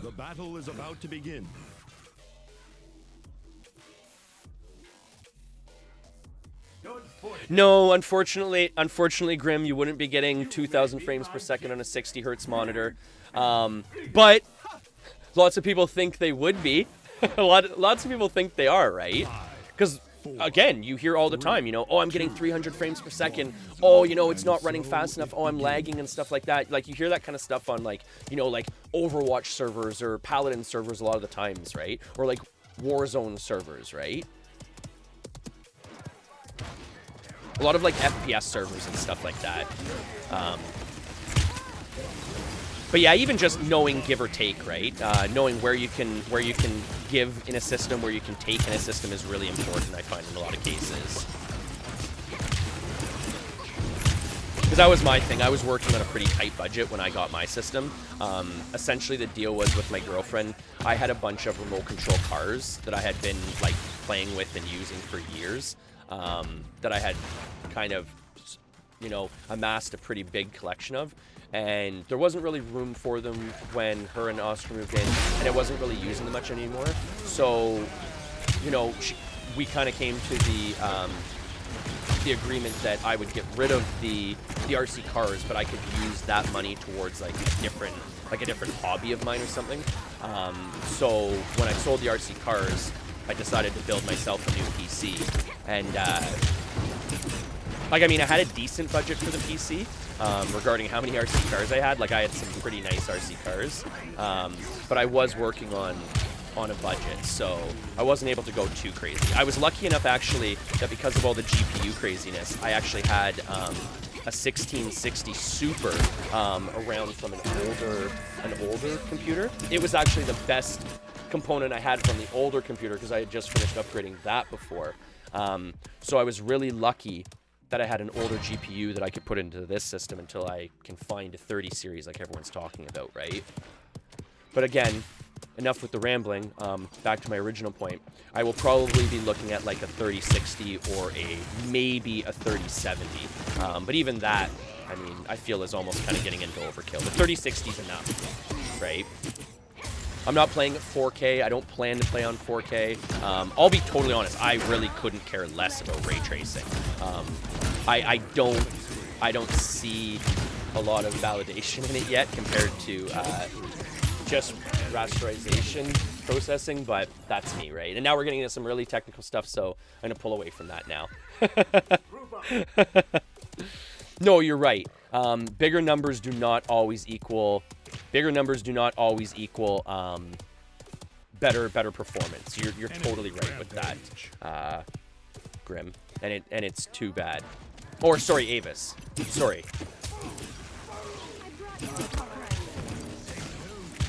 The battle is about to begin. No, unfortunately, Grim, you wouldn't be getting 2,000 frames per second on a 60 hertz monitor. But lots of people think they would be. Lots of people think they are, right? Because again, you hear all the time, you know, oh, I'm getting 300 frames per second. Oh, you know, it's not running fast enough. Oh, I'm lagging and stuff like that. Like, you hear that kind of stuff on, like, you know, like Overwatch servers or Paladin servers a lot of the times, right? Or like Warzone servers, right? A lot of like FPS servers and stuff like that. But yeah, even just knowing give or take, right? Knowing where you can give in a system, where you can take in a system is really important, I find, in a lot of cases. Because that was my thing. I was working on a pretty tight budget when I got my system. Essentially, the deal was with my girlfriend, I had a bunch of remote control cars that I had been like playing with and using for years. That I had kind of, you know, amassed a pretty big collection of. And there wasn't really room for them when her and Oscar moved in, and I wasn't really using them much anymore. So, you know, we kind of came to the agreement that I would get rid of the RC cars, but I could use that money towards like a different hobby of mine or something. So when I sold the RC cars, I decided to build myself a new PC, and like, I mean, I had a decent budget for the PC regarding how many RC cars I had. Like, I had some pretty nice RC cars, but I was working on a budget, so I wasn't able to go too crazy. I was lucky enough, actually, that because of all the GPU craziness, I actually had a 1660 Super around from an older computer. It was actually the best component I had from the older computer because I had just finished upgrading that before. So I was really lucky that I had an older GPU that I could put into this system until I can find a 30 series like everyone's talking about, right? But again, enough with the rambling. Back to my original point. I will probably be looking at like a 3060 or maybe a 3070. But even that, I mean, I feel is almost kind of getting into overkill. The 3060 is enough, right? I'm not playing at 4K. I don't plan to play on 4K. I'll be totally honest. I really couldn't care less about ray tracing. I don't see a lot of validation in it yet compared to just rasterization processing, but that's me, right? And now we're getting into some really technical stuff, so I'm gonna pull away from that now. No, you're right. Bigger numbers do not always equal better performance. You're totally right with that, Grim. And it's too bad. Or sorry, Avis. Sorry.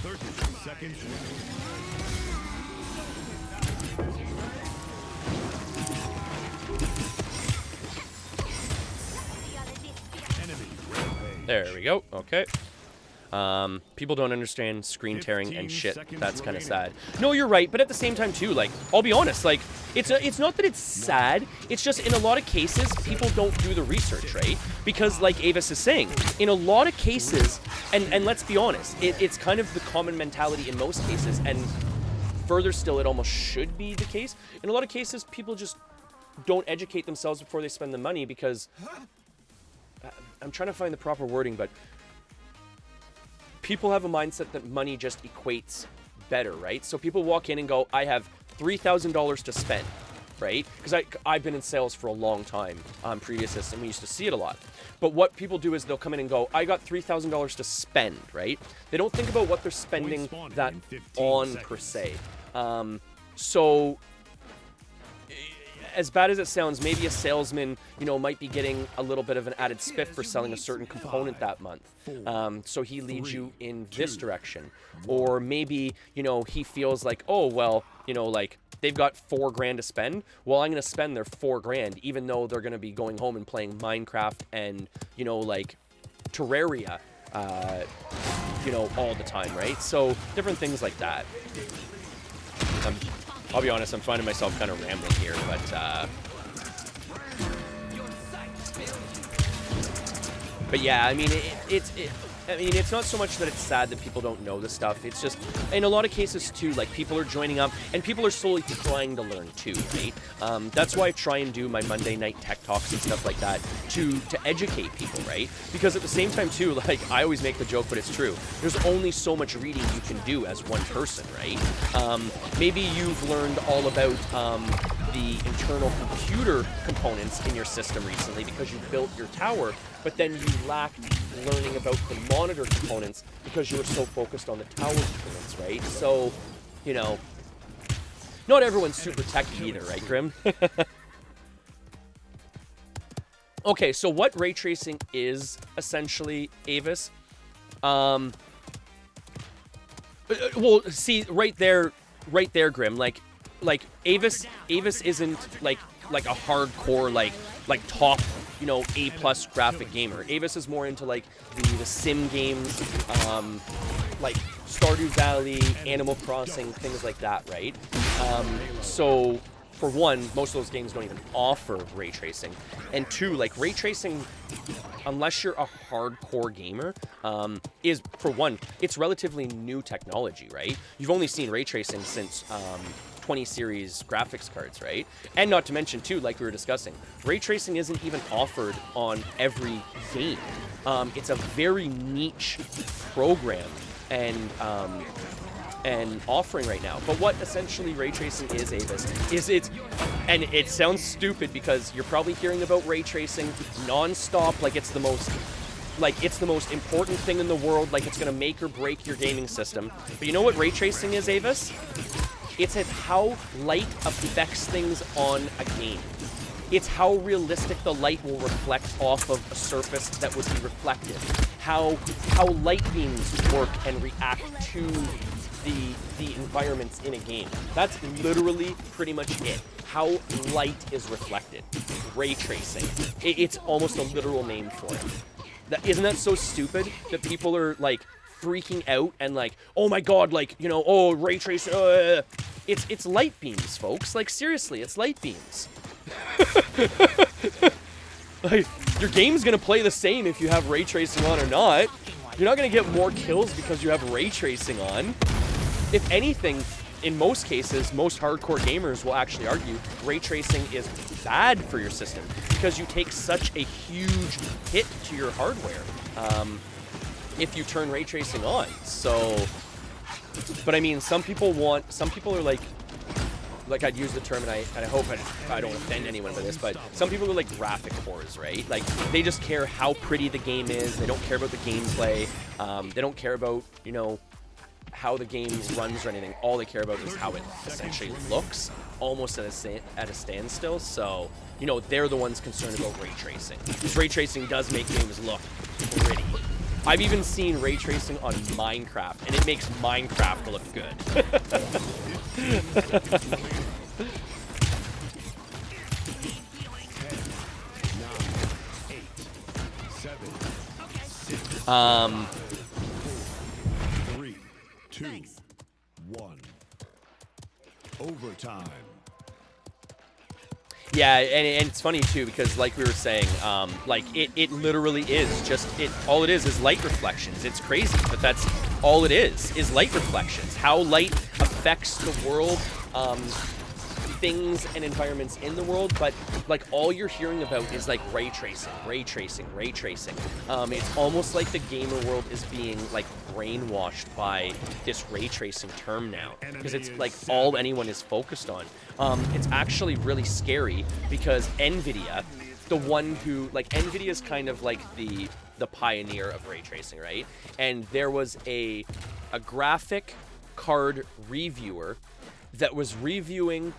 30 seconds. There we go. Okay. People don't understand screen tearing and shit. That's kind of sad. No, you're right, but at the same time too, like, I'll be honest, like, it's not that it's sad, it's just in a lot of cases, people don't do the research, right? Because like Avis is saying, in a lot of cases, and let's be honest, it's kind of the common mentality in most cases, and further still, it almost should be the case. In a lot of cases, people just don't educate themselves before they spend the money because, I'm trying to find the proper wording, but people have a mindset that money just equates better, right? So people walk in and go, I have $3,000 to spend, right? Because I've been in sales for a long time on previous systems. We used to see it a lot. But what people do is they'll come in and go, I got $3,000 to spend, right? They don't think about what they're spending that on per se. So, as bad as it sounds, maybe a salesman, you know, might be getting a little bit of an added spiff for selling a certain component that month. So he leads you in this direction. Or maybe, you know, he feels like, oh, well, you know, like, they've got $4 grand to spend. Well, I'm going to spend their $4 grand, even though they're going to be going home and playing Minecraft and, you know, like, Terraria, you know, all the time, right? So, different things like that. I'll be honest, I'm finding myself kind of rambling here, but yeah, I mean, I mean, it's not so much that it's sad that people don't know this stuff. It's just, in a lot of cases, too, like, people are joining up, and people are slowly trying to learn, too, right? That's why I try and do my Monday night tech talks and stuff like that, to educate people, right? Because at the same time, too, like, I always make the joke, but it's true. There's only so much reading you can do as one person, right? Maybe you've learned all about the internal computer components in your system recently because you built your tower, but then you lacked learning about the monitor components because you were so focused on the tower components, right? So, you know, not everyone's super techy either, right, Grim? Okay, so what ray tracing is, essentially, Avis? Well, see, right there, Grim, like Avis isn't like a hardcore like top, you know, A+ graphic gamer. Avis is more into like the sim games, like Stardew Valley, Animal Crossing, things like that, right? So for one, most of those games don't even offer ray tracing, and two, like, ray tracing, unless you're a hardcore gamer, is, for one, it's relatively new technology, right? You've only seen ray tracing since 20 series graphics cards, right? And not to mention, too, like we were discussing, ray tracing isn't even offered on every game. It's a very niche program and offering right now. But what essentially ray tracing is, Avis, is and it sounds stupid because you're probably hearing about ray tracing non-stop, like it's the most important thing in the world, like it's gonna make or break your gaming system. But you know what ray tracing is, Avis? It's how light affects things on a game. It's how realistic the light will reflect off of a surface that would be reflected. How light beams work and react to the environments in a game. That's literally pretty much it. How light is reflected. Ray tracing. It's almost a literal name for it. Isn't that so stupid that people are like freaking out and like, oh my god, like, you know, oh, ray tracing. It's light beams, folks. Like, seriously, it's light beams. Like, your game's gonna play the same if you have ray tracing on or not. You're not gonna get more kills because you have ray tracing on. If anything, in most cases, most hardcore gamers will actually argue ray tracing is bad for your system because you take such a huge hit to your hardware if you turn ray tracing on. So, but I mean, some people are like I'd use the term, and I hope I don't offend anyone by this, but some people are like graphic whores, right? Like, they just care how pretty the game is. They don't care about the gameplay. They don't care about, you know, how the game runs or anything. All they care about is how it essentially looks, almost at a standstill. So, you know, they're the ones concerned about ray tracing. Because ray tracing does make games look pretty. I've even seen ray tracing on Minecraft, and it makes Minecraft look good. Three, two, one. Overtime. Yeah, and it's funny too because, like we were saying, like it literally is just all it is light reflections. It's crazy, but that's all it is light reflections. How light affects the world, things and environments in the world, but like all you're hearing about is like ray tracing. It's almost like the gamer world is being like brainwashed by this ray tracing term now because it's like all anyone is focused on. It's actually really scary because NVIDIA, the one who, like, NVIDIA is kind of like the pioneer of ray tracing, right? And there was a graphic card reviewer that was reviewing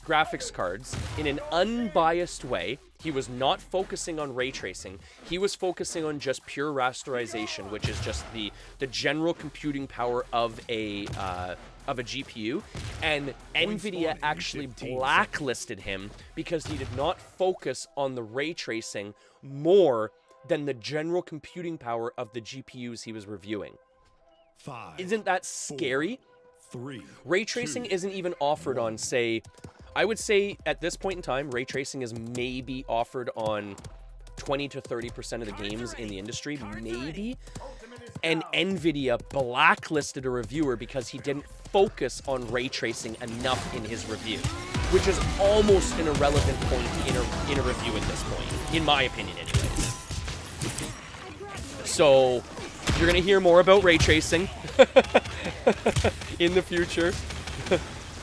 graphics cards in an unbiased way. He was not focusing on ray tracing. He was focusing on just pure rasterization, which is just the general computing power of a GPU. And NVIDIA actually blacklisted him because he did not focus on the ray tracing more than the general computing power of the GPUs he was reviewing. 5, Isn't that scary? 3. Ray tracing isn't even offered on, say, I would say at this point in time, ray tracing is maybe offered on 20 to 30% of the games in the industry, maybe. And NVIDIA blacklisted a reviewer because he didn't focus on ray tracing enough in his review, which is almost an irrelevant point in a review at this point, in my opinion anyways. So, you're going to hear more about ray tracing in the future.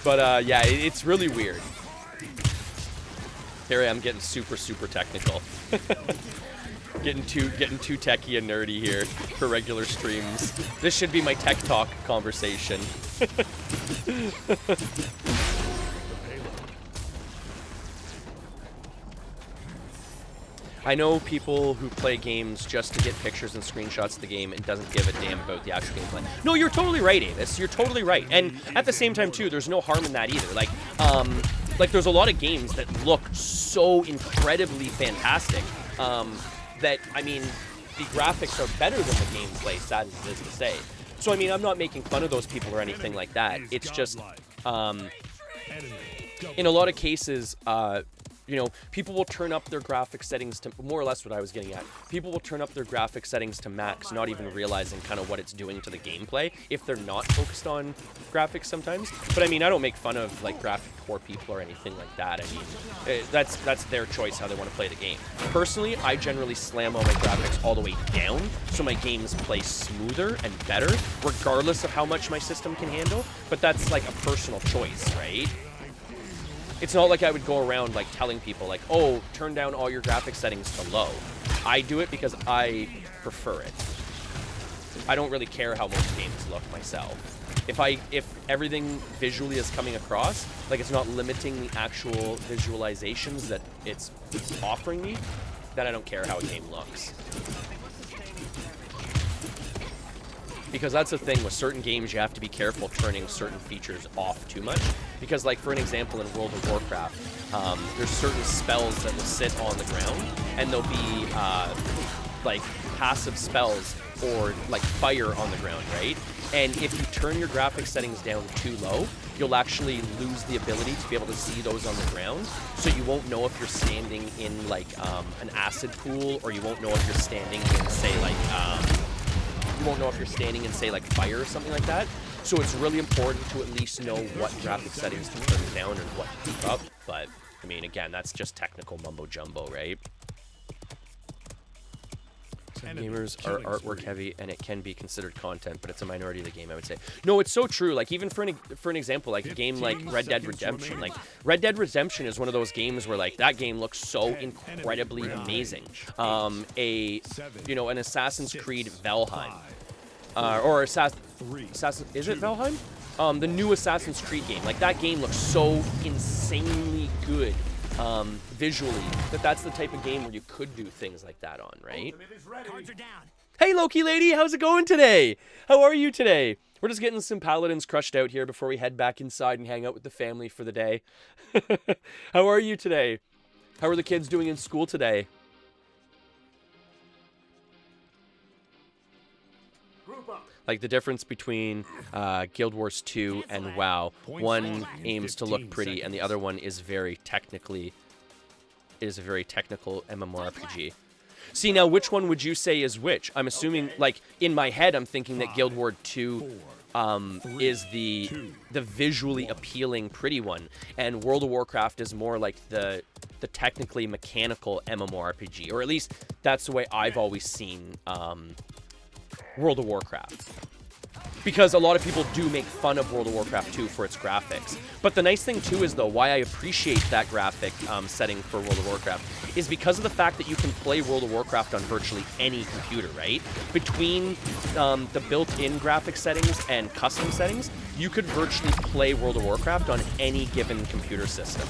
But yeah, it's really weird. Here I am getting super technical. getting too techie and nerdy here for regular streams. This should be my tech talk conversation. I know people who play games just to get pictures and screenshots of the game and doesn't give a damn about the actual gameplay. No, you're totally right, Avis. You're totally right. And at the same time, too, there's no harm in that either. Like there's a lot of games that look so incredibly fantastic that, I mean, the graphics are better than the gameplay, sad as it is to say. So, I mean, I'm not making fun of those people or anything like that. It's just, in a lot of cases, you know, people will turn up their graphic settings to, more or less what I was getting at, people will turn up their graphic settings to max, not even realizing kind of what it's doing to the gameplay, if they're not focused on graphics sometimes. But I mean, I don't make fun of, like, graphic poor people or anything like that. I mean, that's their choice how they want to play the game. Personally, I generally slam all my graphics all the way down, so my games play smoother and better, regardless of how much my system can handle, but that's, like, a personal choice, right? It's not like I would go around like telling people like, oh, turn down all your graphic settings to low. I do it because I prefer it. I don't really care how most games look myself. If everything visually is coming across, like it's not limiting the actual visualizations that it's offering me, then I don't care how a game looks. Because that's the thing with certain games, you have to be careful turning certain features off too much. Because, like, for an example, in World of Warcraft, there's certain spells that will sit on the ground, and there'll be, like, passive spells or, like, fire on the ground, right? And if you turn your graphic settings down too low, you'll actually lose the ability to be able to see those on the ground. So you won't know if you're standing in, like, an acid pool, or you won't know if you're standing in, say, like, you won't know if you're standing in, say, like, fire or something like that. So it's really important to at least know what graphic settings to turn down and what to keep up. But, I mean, again, that's just technical mumbo-jumbo, right? Some gamers are artwork heavy, and it can be considered content, but it's a minority of the game, I would say. No, it's so true. Like, even for an example, like a game like Red Dead Redemption. Like, Red Dead Redemption is one of those games where, like, that game looks so incredibly amazing. You know, an Assassin's Creed Valheim. Or Assassin, is it Valheim? The new Assassin's Creed game. Like, that game looks so insanely good visually that's the type of game where you could do things like that on, right? Hey, Loki lady, how's it going today? How are you today? We're just getting some paladins crushed out here before we head back inside and hang out with the family for the day. How are you today? How are the kids doing in school today? Like, the difference between Guild Wars 2 and WoW. One aims to look pretty, and the other one is a very technical MMORPG. See, now, which one would you say is which? I'm assuming, like, in my head, I'm thinking that Guild Wars 2 is the visually appealing, pretty one, and World of Warcraft is more like the technically mechanical MMORPG, or at least that's the way I've always seen World of Warcraft. because a lot of people do make fun of World of Warcraft 2 for its graphics. But the nice thing too is though, why I appreciate that graphic setting for World of Warcraft is because of the fact that you can play World of Warcraft on virtually any computer, right? Between the built-in graphic settings and custom settings, you could virtually play World of Warcraft on any given computer system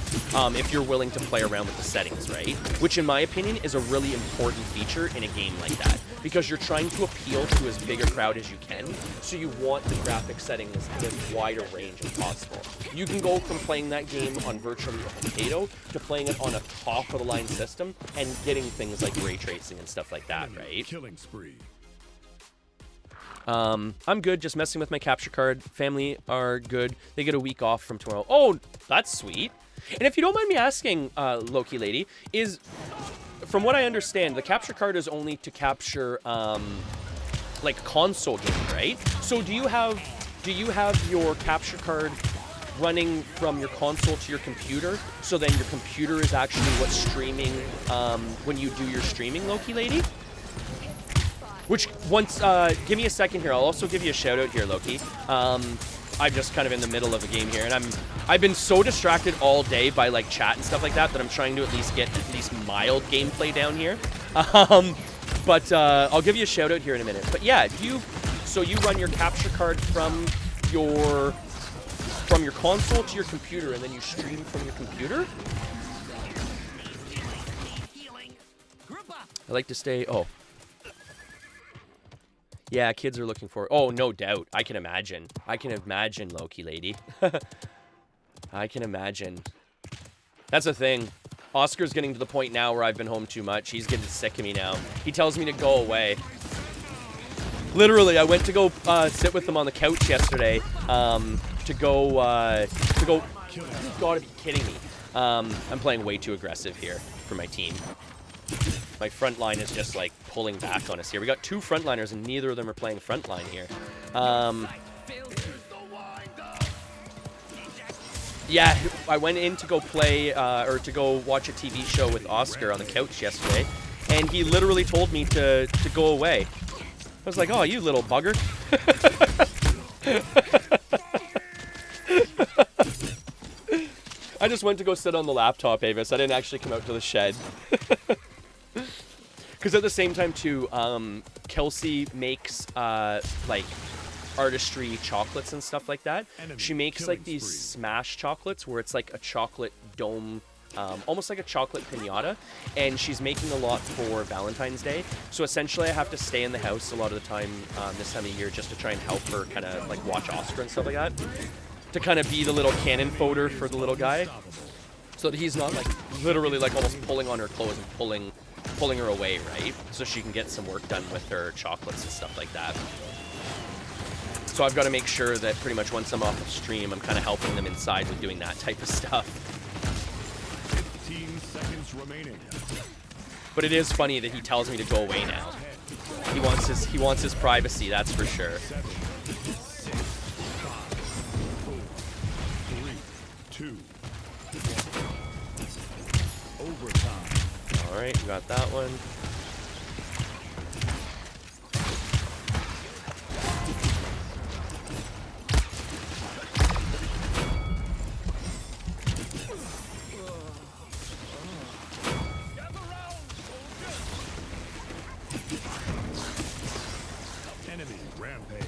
if you're willing to play around with the settings, right? Which in my opinion is a really important feature in a game like that, because you're trying to appeal to as big a crowd as you can, so you want the graphic settings as wide a range as possible. You can go from playing that game on virtually a potato to playing it on a top-of-the-line system and getting things like ray tracing and stuff like that, right? Killing spree. I'm good, just messing with my capture card. Family are good. They get a week off from tomorrow. Oh, that's sweet. And if you don't mind me asking, Loki lady, is, from what I understand, the capture card is only to capture, like console games, right? So do you have your capture card running from your console to your computer, so then your computer is actually what's streaming when you do your streaming, Loki lady? Which, once, give me a second here. I'll also give you a shout out here, Loki. I'm just kind of in the middle of a game here, and I've been so distracted all day by like chat and stuff like that I'm trying to at least get at least mild gameplay down here. But I'll give you a shout out here in a minute. But yeah, so you run your capture card from your console to your computer, and then you stream from your computer? I like to stay. Oh. Yeah, kids are looking for... Oh, no doubt. I can imagine. I can imagine, Loki lady. I can imagine. That's the thing. Oscar's getting to the point now where I've been home too much. He's getting sick of me now. He tells me to go away. Literally, I went to go sit with him on the couch yesterday. To go... You've got to be kidding me. I'm playing way too aggressive here for my team. My front line is just like pulling back on us here. We got two frontliners and neither of them are playing frontline here. Yeah, I went in to go play or to go watch a TV show with Oscar on the couch yesterday, and he literally told me to go away. I was like, oh, you little bugger. I just went to go sit on the laptop, Avis. I didn't actually come out to the shed. Because at the same time, too, Kelsey makes, like, artistry chocolates and stuff like that. She makes, like, these smash chocolates where it's, like, a chocolate dome, almost like a chocolate piñata. And she's making a lot for Valentine's Day. So, essentially, I have to stay in the house a lot of the time this time of year just to try and help her kind of, like, watch Oscar and stuff like that. To kind of be the little cannon fodder for the little guy. So that he's not, like, literally, like, almost pulling on her clothes and pulling her away, right? So she can get some work done with her chocolates and stuff like that. So I've got to make sure that pretty much once I'm off of stream, I'm kind of helping them inside with doing that type of stuff. 15 seconds remaining. But it is funny that he tells me to go away now. He wants his privacy, that's for sure. 7, 6, 5, 4, 3, 2, 1. Overtime. All right, we got that one. Enemy rampage.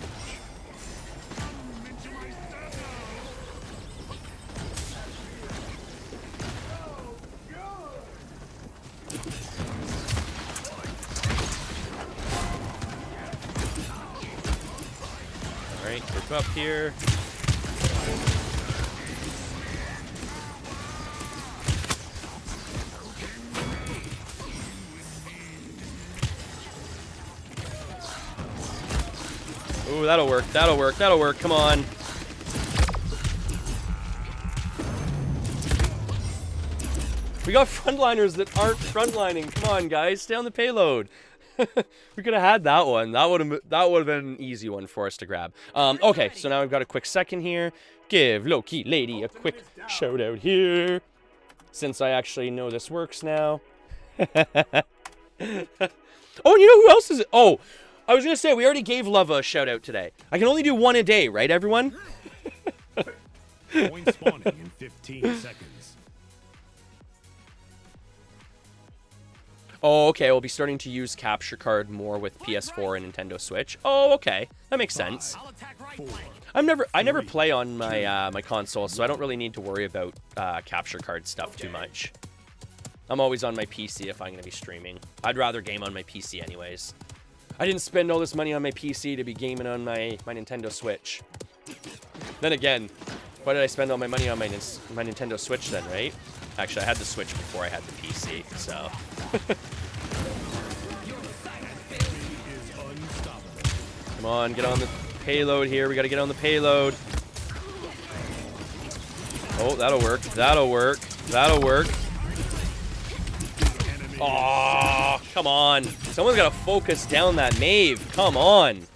Alright, group up here. Ooh, that'll work, that'll work, that'll work, come on. We got frontliners that aren't frontlining. Come on, guys, stay on the payload. We could have had that one. That would have been an easy one for us to grab. Okay, so now I've got a quick second here. Give Loki Lady a quick shout out here, since I actually know this works now. Oh, and you know who else is it? Oh, I was gonna say, we already gave Lava a shout out today. I can only do one a day, right, everyone? Point spawning in 15 seconds. Oh, okay, we'll be starting to use capture card more with PS4 and Nintendo Switch. Oh, okay, that makes sense. I'll attack right 4, flank. I never play on my my console, so I don't really need to worry about capture card stuff too much. I'm always on my PC if I'm gonna be streaming. I'd rather game on my PC anyways. I didn't spend all this money on my PC to be gaming on my Nintendo Switch. Then again, why did I spend all my money on my Nintendo Switch then, right? Actually, I had the Switch before I had the PC, so. Come on, get on the payload here. We gotta get on the payload. Oh, that'll work. That'll work. That'll work. Oh, come on. Someone's got to focus down that Maeve. Come on.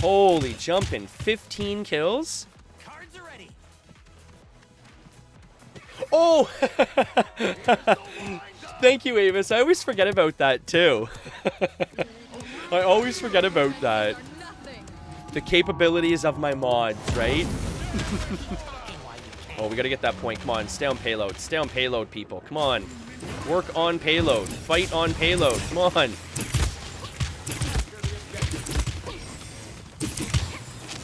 Holy jumping. 15 kills? Cards are ready. Oh! Thank you, Avis. I always forget about that, too. I always forget about that. The capabilities of my mods, right? Oh, we got to get that point. Come on. Stay on payload. Stay on payload, people. Come on. Work on payload. Fight on payload. Come on.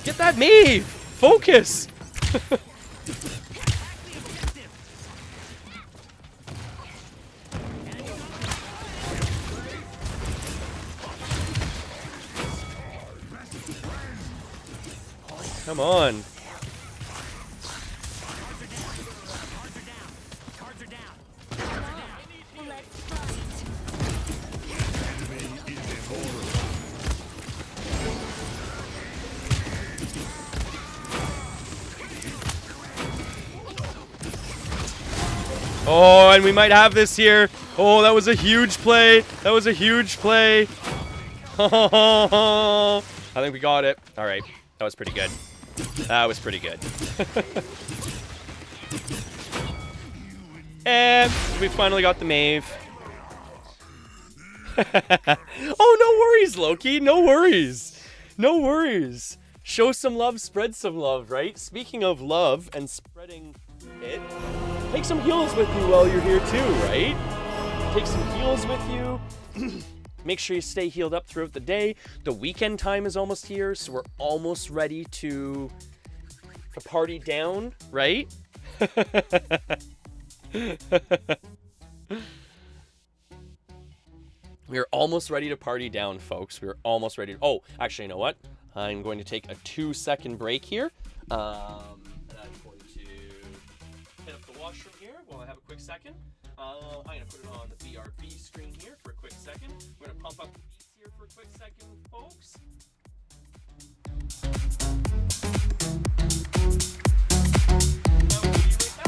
Get that Maeve! Focus! Come on. Oh, and we might have this here. Oh, that was a huge play. That was a huge play. I think we got it. All right. That was pretty good. That was pretty good. And we finally got the Maeve. Oh, no worries, Loki. No worries. No worries. Show some love, spread some love, right? Speaking of love and spreading it, take some heals with you while you're here too, right? Take some heals with you. Make sure you stay healed up throughout the day. The weekend time is almost here, so we're almost ready to party down, right? We're almost ready to party down, folks. We're almost ready. Oh, actually, you know what? I'm going to take a 2-second break here. And I'm going to hit up the washroom here while I have a quick second. I'm going to put it on the BRB screen here for a quick second. We're going to pump up the beats here for a quick second, folks. Now we'll be right back.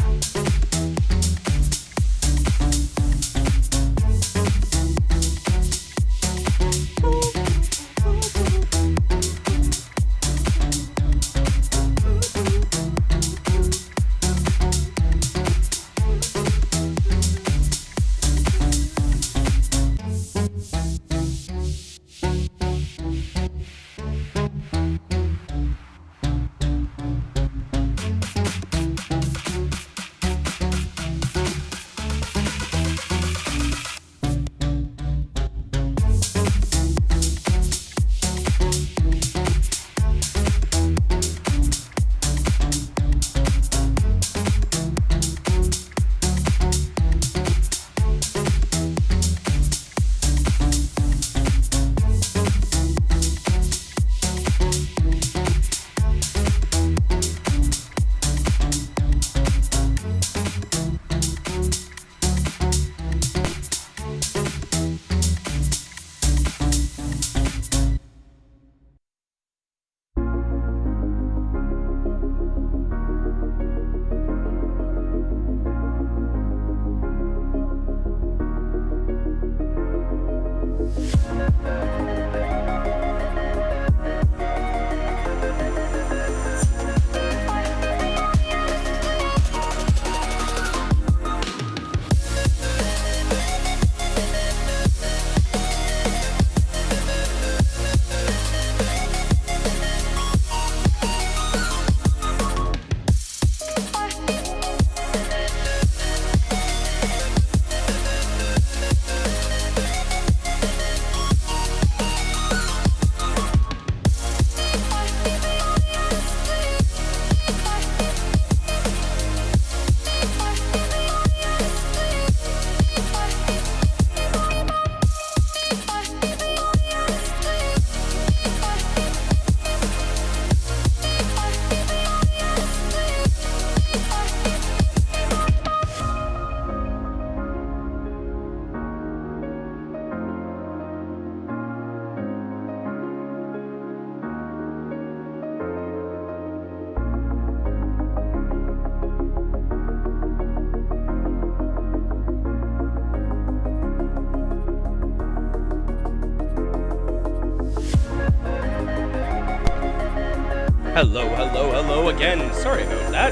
Hello, hello, hello again. Sorry about that.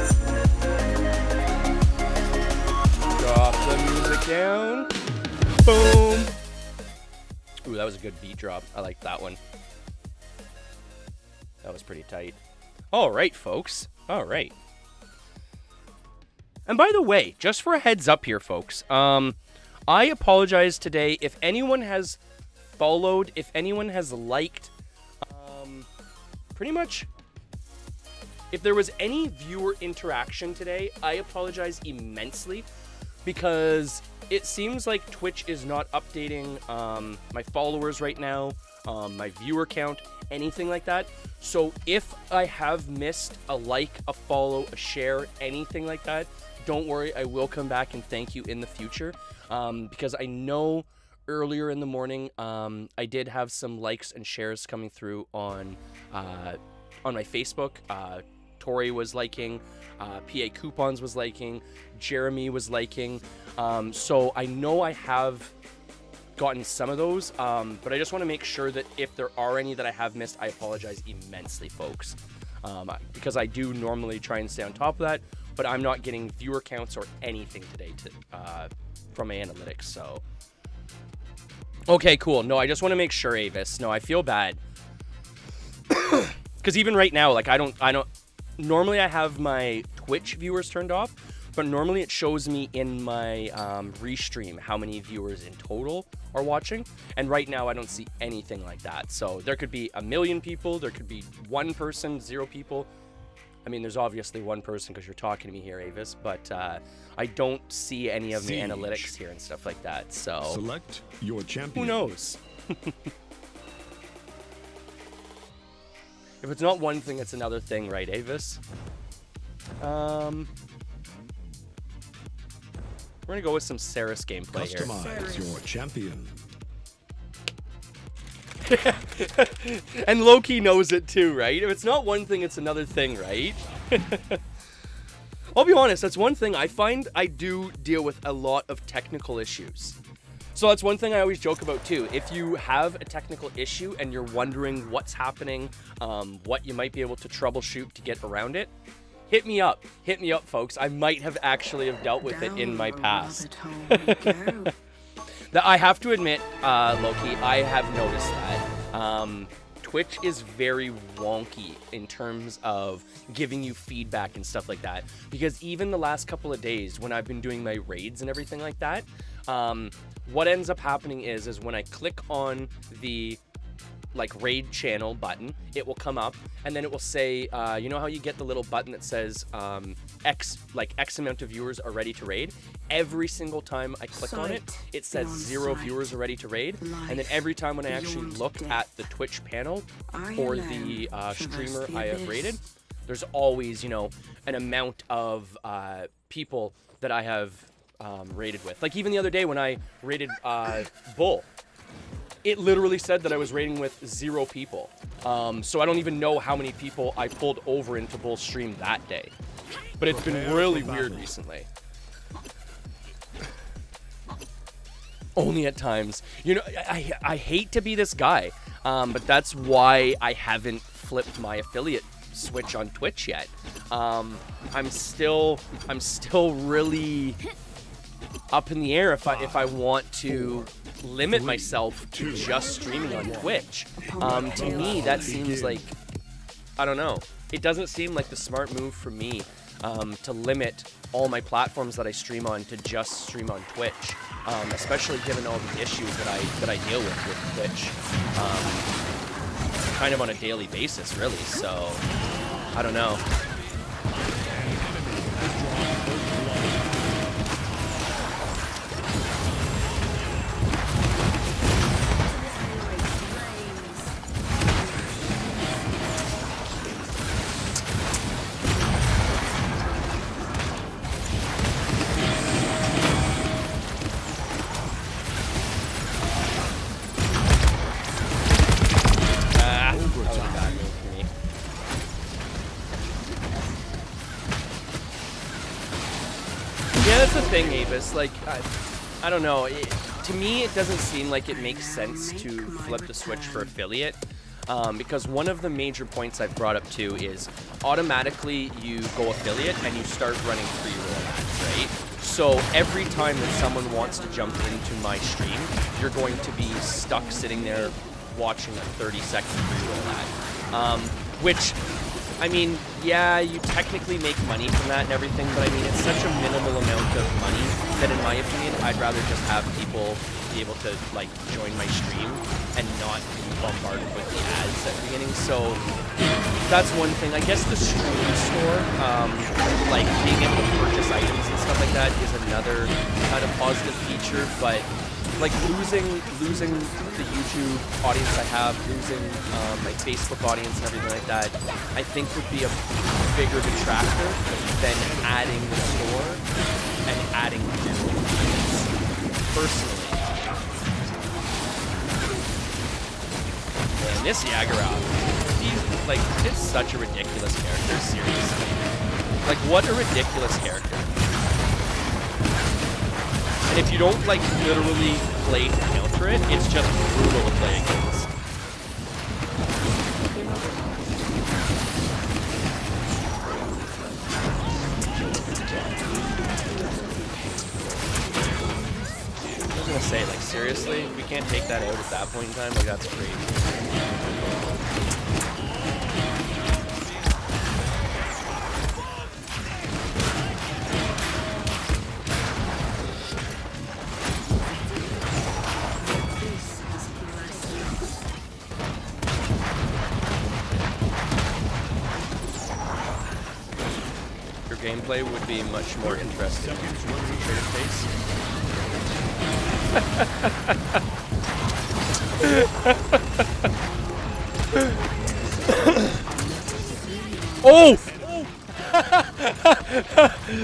Drop the music down. Boom. Ooh, that was a good beat drop. I like that one. That was pretty tight. All right, folks. All right. And by the way, just for a heads up here, folks, I apologize today if anyone has followed, if anyone has liked, pretty much, if there was any viewer interaction today, I apologize immensely because it seems like Twitch is not updating my followers right now, my viewer count, anything like that. So if I have missed a like, a follow, a share, anything like that, don't worry, I will come back and thank you in the future, because I know earlier in the morning I did have some likes and shares coming through on my Facebook. Tori was liking, PA Coupons was liking, Jeremy was liking, so I know I have gotten some of those, but I just want to make sure that if there are any that I have missed, I apologize immensely, folks, because I do normally try and stay on top of that, but I'm not getting viewer counts or anything today from my analytics, so. Okay, cool. No, I just want to make sure, Avis. No, I feel bad. Because even right now, like, I don't, normally I have my Twitch viewers turned off, but normally it shows me in my restream how many viewers in total are watching, and right now I don't see anything like that. So there could be 1 million people, there could be 1 person, 0 people. I mean, there's obviously 1 person because you're talking to me here, Avis, but I don't see any of the analytics here and stuff like that, so. Select your champion. Who knows? If it's not one thing, it's another thing, right, Avis? We're gonna go with some Saris gameplay here. Customize your champion. And Loki knows it too, right? If it's not one thing, it's another thing, right? I'll be honest, that's one thing I find I do deal with a lot of technical issues. So that's one thing I always joke about too. If you have a technical issue and you're wondering what's happening, what you might be able to troubleshoot to get around it, hit me up. Hit me up, folks. I might have actually have dealt with it in my past. That I have to admit, Loki, I have noticed that. Twitch is very wonky in terms of giving you feedback and stuff like that. Because even the last couple of days when I've been doing my raids and everything like that, what ends up happening is when I click on the like raid channel button, it will come up and then it will say, you know how you get the little button that says X amount of viewers are ready to raid? Every single time I click on it, it says 0 viewers are ready to raid. And then every time when I actually look at the Twitch panel for the streamer I have raided, there's always, you know, an amount of people that I have raided with. Like even the other day when I raided Bull, it literally said that I was raiding with 0 people. So I don't even know how many people I pulled over into Bull's stream that day. But it's been really weird recently. Only at times. You know, I hate to be this guy, but that's why I haven't flipped my affiliate switch on Twitch yet. I'm still really up in the air if I want to limit myself to just streaming on Twitch. To me, that seems like, I don't know. It doesn't seem like the smart move for me to limit all my platforms that I stream on to just stream on Twitch, especially given all the issues that I deal with Twitch, kind of on a daily basis, really. So, I don't know. Thing, Avis, like, I don't know, to me it doesn't seem like it makes sense to flip the switch for affiliate, because one of the major points I've brought up too is automatically you go affiliate and you start running pre-roll ads, right? So every time that someone wants to jump into my stream, you're going to be stuck sitting there watching a 30-second pre-roll ad, which, I mean, yeah, you technically make money from that and everything, but I mean, it's such a minimal amount of money that, in my opinion, I'd rather just have people be able to, like, join my stream and not be bombarded with the ads at the beginning. So that's one thing. I guess the stream store, like, being able to purchase items and stuff like that is another kind of positive feature, but like losing the YouTube audience I have, losing my Facebook audience and everything like that, I think would be a bigger detractor than adding the store and adding people. Personally. Man, this Yagurath, he's like, it's such a ridiculous character, seriously. Like, what a ridiculous character. And if you don't, like, literally play to counter it, it's just brutal to play against. I was gonna say, like, seriously, we can't take that out at that point in time? Like, that's crazy. Gameplay would be much more interesting in Trader Face. Oh!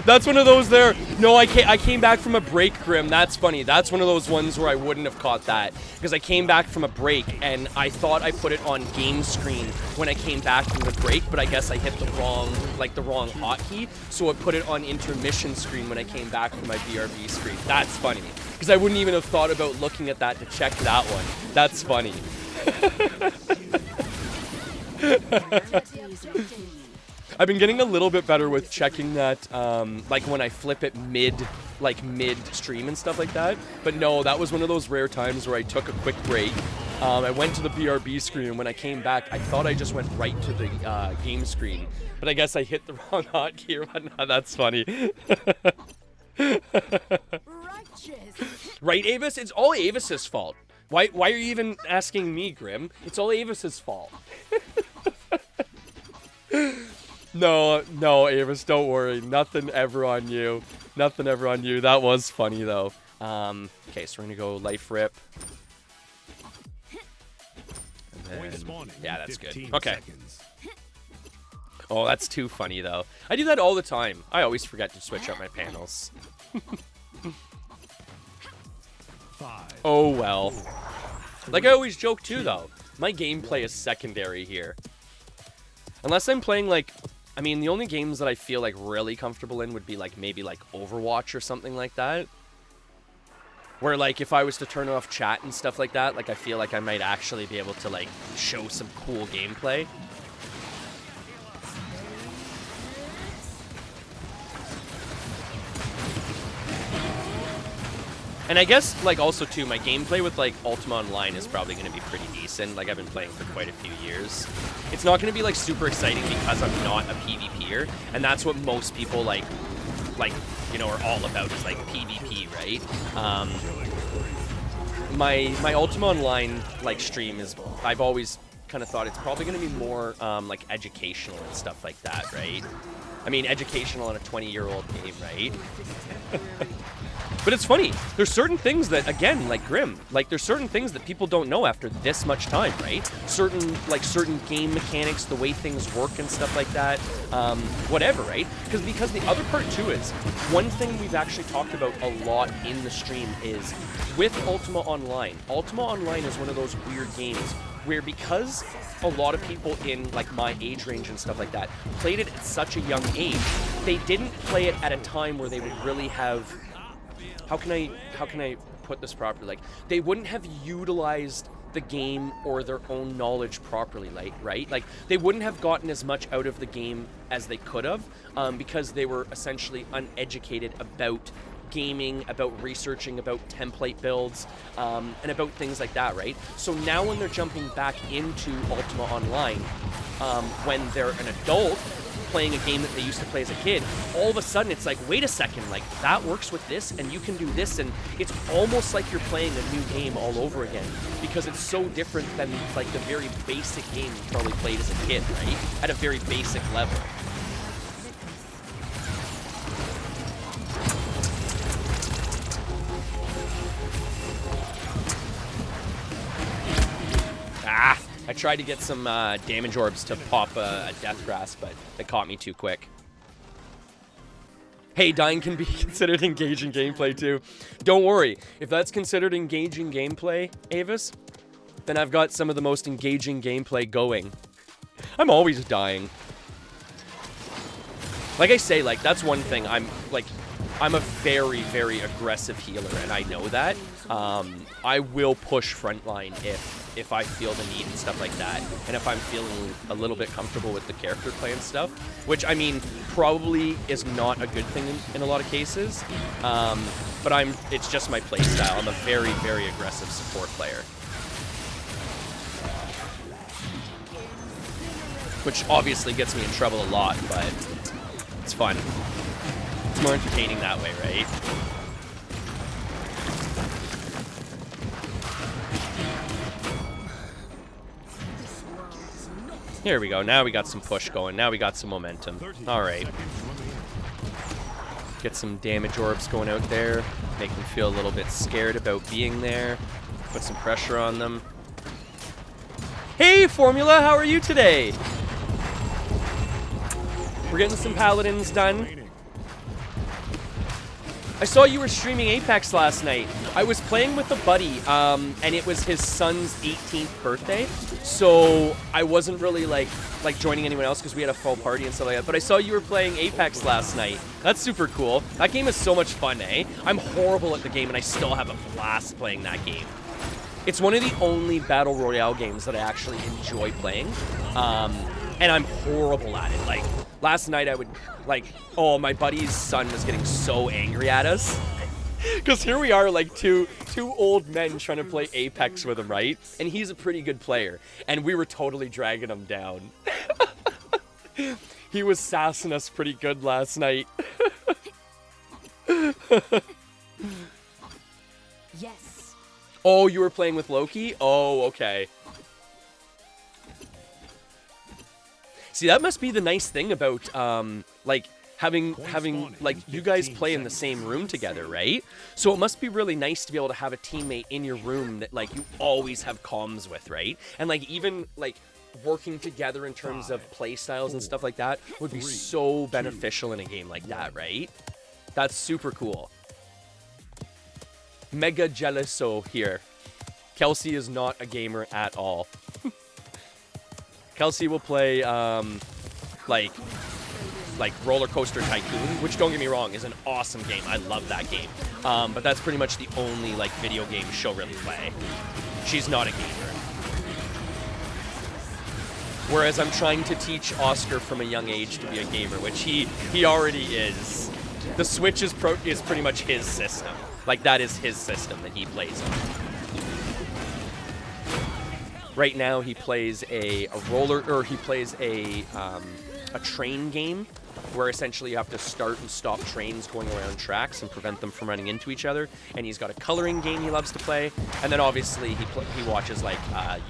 That's one of those there. No, I came back from a break, Grim. That's funny. That's one of those ones where I wouldn't have caught that. Because I came back from a break, and I thought I put it on game screen when I came back from the break, but I guess I hit the wrong hotkey, so it put it on intermission screen when I came back from my BRB screen. That's funny. Because I wouldn't even have thought about looking at that to check that one. That's funny. I've been getting a little bit better with checking that, like when I flip it mid stream and stuff like that. But no, that was one of those rare times where I took a quick break. I went to the BRB screen, and when I came back, I thought I just went right to the game screen. But I guess I hit the wrong hotkey or whatnot. That's funny. Right, Avis? It's all Avis's fault. Why are you even asking me, Grim? It's all Avis's fault. No, Avis, don't worry. Nothing ever on you. Nothing ever on you. That was funny, though. Okay, so we're gonna go Life Rip. And then, yeah, that's good. Okay. Oh, that's too funny, though. I do that all the time. I always forget to switch up my panels. Oh, well. Like I always joke, too, though. My gameplay is secondary here. Unless I'm playing, like... I mean, the only games that I feel, like, really comfortable in would be, like, maybe, like, Overwatch or something like that. Where, like, if I was to turn off chat and stuff like that, like, I feel like I might actually be able to, like, show some cool gameplay. And I guess, like, also, too, my gameplay with, like, Ultima Online is probably going to be pretty decent. Like, I've been playing for quite a few years. It's not going to be, like, super exciting because I'm not a PvPer. And that's what most people, like, you know, are all about is, like, PvP, right? My Ultima Online, like, stream is... I've always kind of thought it's probably going to be more, like, educational and stuff like that, right? I mean, educational on a 20-year-old game, right? But it's funny. There's certain things that, again, like Grim, like there's certain things that people don't know after this much time, right? Certain game mechanics, the way things work and stuff like that, whatever, right? Because the other part too is, one thing we've actually talked about a lot in the stream is with Ultima Online. Ultima Online is one of those weird games where because a lot of people in like my age range and stuff like that played it at such a young age, they didn't play it at a time where they would really have... How can I put this properly? Like, they wouldn't have utilized the game or their own knowledge properly, right? Like, they wouldn't have gotten as much out of the game as they could have, because they were essentially uneducated about gaming, about researching, about template builds, and about things like that, right? So now when they're jumping back into Ultima Online, when they're an adult playing a game that they used to play as a kid, all of a sudden it's like, wait a second, like, that works with this, and you can do this, and it's almost like you're playing a new game all over again, because it's so different than, like, the very basic game you probably played as a kid, right? At a very basic level. I tried to get some damage orbs to pop a death grass, but they caught me too quick. Hey, dying can be considered engaging gameplay too. Don't worry, if that's considered engaging gameplay, Avis, then I've got some of the most engaging gameplay going. I'm always dying. Like I say, like, that's one thing. I'm a very, very aggressive healer, and I know that. I will push frontline if I feel the need and stuff like that, and if I'm feeling a little bit comfortable with the character play and stuff, which, I mean, probably is not a good thing in a lot of cases, but it's just my play style. I'm a very, very aggressive support player. Which obviously gets me in trouble a lot, but it's fun. It's more entertaining that way, right? Here we go. Now we got some push going. Now we got some momentum. Alright. Get some damage orbs going out there. Make them feel a little bit scared about being there. Put some pressure on them. Hey, Formula! How are you today? We're getting some paladins done. I saw you were streaming Apex last night. I was playing with a buddy, and it was his son's 18th birthday, so I wasn't really like joining anyone else because we had a full party and stuff like that, but I saw you were playing Apex last night. That's super cool. That game is so much fun, eh? I'm horrible at the game, and I still have a blast playing that game. It's one of the only Battle Royale games that I actually enjoy playing, and I'm horrible at it. Like, last night I would, oh, my buddy's son was getting so angry at us. Because here we are, like, two old men trying to play Apex with him, right? And he's a pretty good player. And we were totally dragging him down. He was sassing us pretty good last night. Yes. Oh, you were playing with Loki? Oh, okay. See, that must be the nice thing about, like, having like, you guys play in the same room together, right? So it must be really nice to be able to have a teammate in your room that, like, you always have comms with, right? And, like, even, like, working together in terms of play styles and stuff like that would be so beneficial in a game like that, right? That's super cool. Mega jealouso here. Kelsey is not a gamer at all. Kelsey will play, like Roller Coaster Tycoon, which, don't get me wrong, is an awesome game. I love that game. But that's pretty much the only, like, video game she'll really play. She's not a gamer. Whereas I'm trying to teach Oscar from a young age to be a gamer, which he already is. The Switch is pretty much his system. Like, that is his system that he plays on. Right now, he plays a train game, where essentially you have to start and stop trains going around tracks and prevent them from running into each other. And he's got a coloring game he loves to play, and then obviously he watches, like,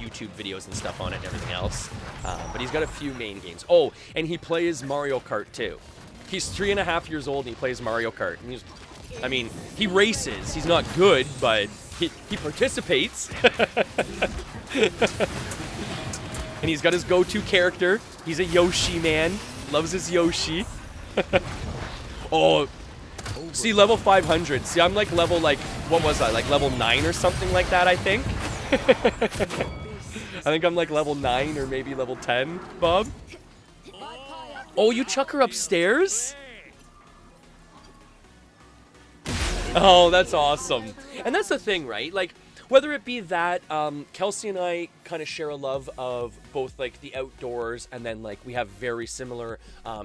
YouTube videos and stuff on it and everything else. But he's got a few main games. Oh, and he plays Mario Kart too. He's 3.5 years old and he plays Mario Kart. And he races. He's not good, but he participates. And he's got his go-to character. He's a Yoshi man. Loves his Yoshi. Oh, see, level 500. See, I'm like level, like, what was I? Like level 9 or something like that, I think. I think I'm like level 9 or maybe level 10, Bob. Oh, you chuck her upstairs? Oh, that's awesome. And that's the thing, right? Like, whether it be that, Kelsey and I kind of share a love of both like the outdoors, and then like we have very similar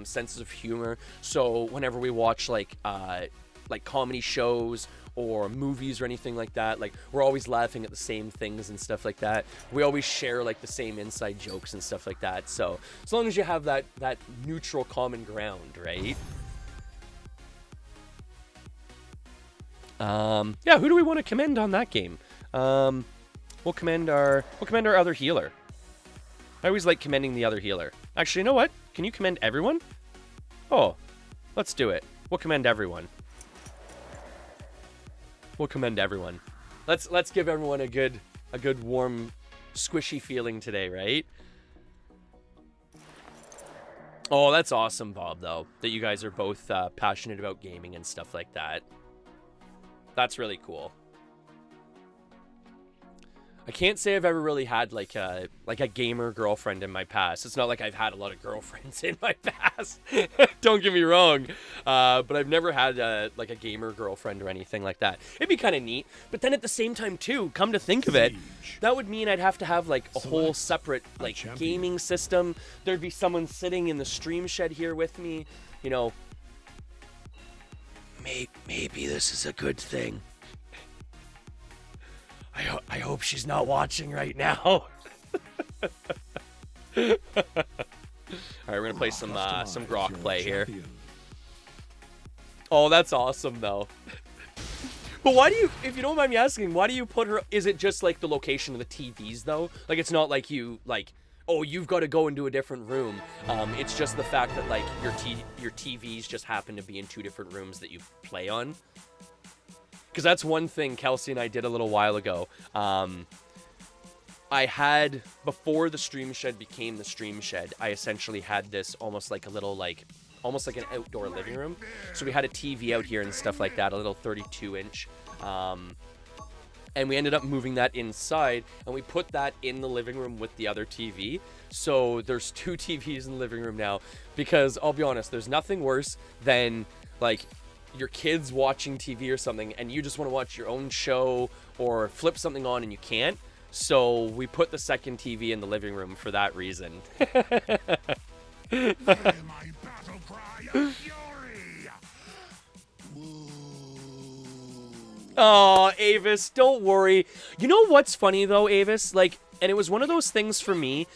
senses of humor. So whenever we watch like comedy shows or movies or anything like that, like we're always laughing at the same things and stuff like that. We always share like the same inside jokes and stuff like that. So as long as you have that neutral common ground, right? Yeah, who do we want to commend on that game? We'll commend our other healer. I always like commending the other healer. Actually, you know what? Can you commend everyone? Oh, let's do it. We'll commend everyone. We'll commend everyone. Let's give everyone a good warm, squishy feeling today, right? Oh, that's awesome, Bob, though, that you guys are both passionate about gaming and stuff like that. That's really cool. I can't say I've ever really had like a gamer girlfriend in my past. It's not like I've had a lot of girlfriends in my past. Don't get me wrong, but I've never had a gamer girlfriend or anything like that. It'd be kind of neat, but then at the same time too, come to think of it, that would mean I'd have to have like a whole separate like gaming system. There'd be someone sitting in the stream shed here with me, you know. Maybe this is a good thing. I hope she's not watching right now. All right, we're gonna play some Grok play here. Oh, that's awesome though. But why do you, if you don't mind me asking, why do you put her? Is it just like the location of the TVs though? Like it's not like you like, oh, you've got to go into a different room. It's just the fact that like your TVs just happen to be in two different rooms that you play on. Because that's one thing Kelsey and I did a little while ago. I had, before the stream shed became the stream shed, I essentially had this almost like a little almost like an outdoor living room. So we had a TV out here and stuff like that, a little 32-inch. And we ended up moving that inside, and we put that in the living room with the other TV. So there's two TVs in the living room now, because I'll be honest, there's nothing worse than like your kids watching TV or something and you just want to watch your own show or flip something on and you can't. So we put the second TV in the living room for that reason. Hear my battle cry of fury! Oh, Avis, don't worry. You know what's funny though, Avis? Like, and it was one of those things for me,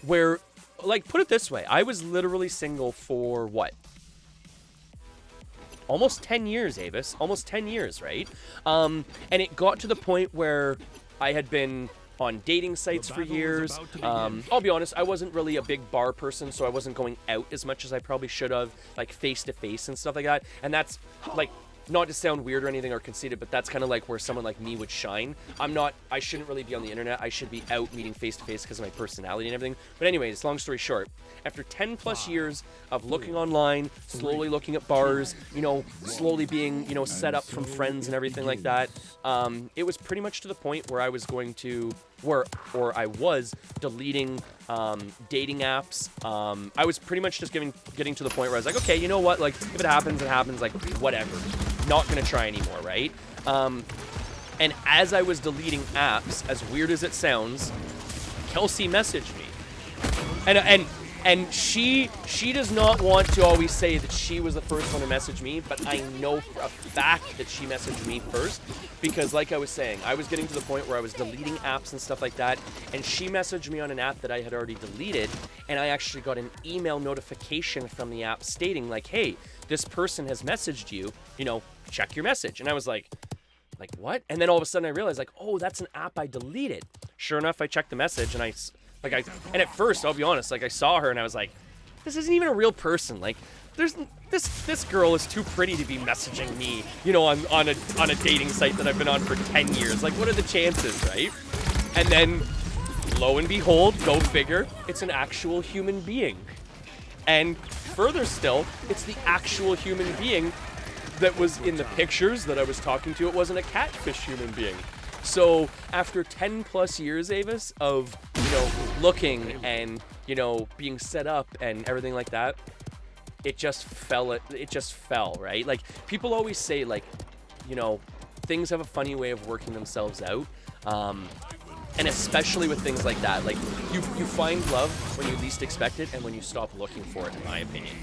where, like, put it this way, I was literally single for what? Almost 10 years, Avis. Almost 10 years, right? And it got to the point where I had been on dating sites for years. I'll be honest, I wasn't really a big bar person, so I wasn't going out as much as I probably should have, like face-to-face and stuff like that. And that's, like, not to sound weird or anything or conceited, but that's kind of like where someone like me would shine. I shouldn't really be on the internet. I should be out meeting face-to-face because of my personality and everything. But anyways, long story short, after 10 plus years of looking online, slowly looking at bars, you know, slowly being, you know, set up from friends and everything like that, it was pretty much to the point where I was going to, I was deleting dating apps. I was pretty much just getting to the point where I was like, okay, you know what, like, if it happens, like, whatever. Not gonna try anymore, right? And as I was deleting apps, as weird as it sounds, Kelsey messaged me. And she does not want to always say that she was the first one to message me, but I know for a fact that she messaged me first, because like I was saying, I was getting to the point where I was deleting apps and stuff like that, and she messaged me on an app that I had already deleted, and I actually got an email notification from the app stating like, hey, this person has messaged you, you know, check your message. And I was like, what? And then all of a sudden I realized, like, oh, that's an app I deleted. Sure enough, I checked the message, and and at first, I'll be honest, like, I saw her and I was like, this isn't even a real person. Like, this girl is too pretty to be messaging me, you know, on a dating site that I've been on for 10 years. Like, what are the chances, right? And then, lo and behold, go figure, it's an actual human being. And further still, it's the actual human being that was in the pictures that I was talking to. It wasn't a catfish human being. So after 10 plus years, Avis, of, you know, looking and, you know, being set up and everything like that, it just fell, right? Like, people always say, like, you know, things have a funny way of working themselves out. And especially with things like that, like you find love when you least expect it and when you stop looking for it, in my opinion.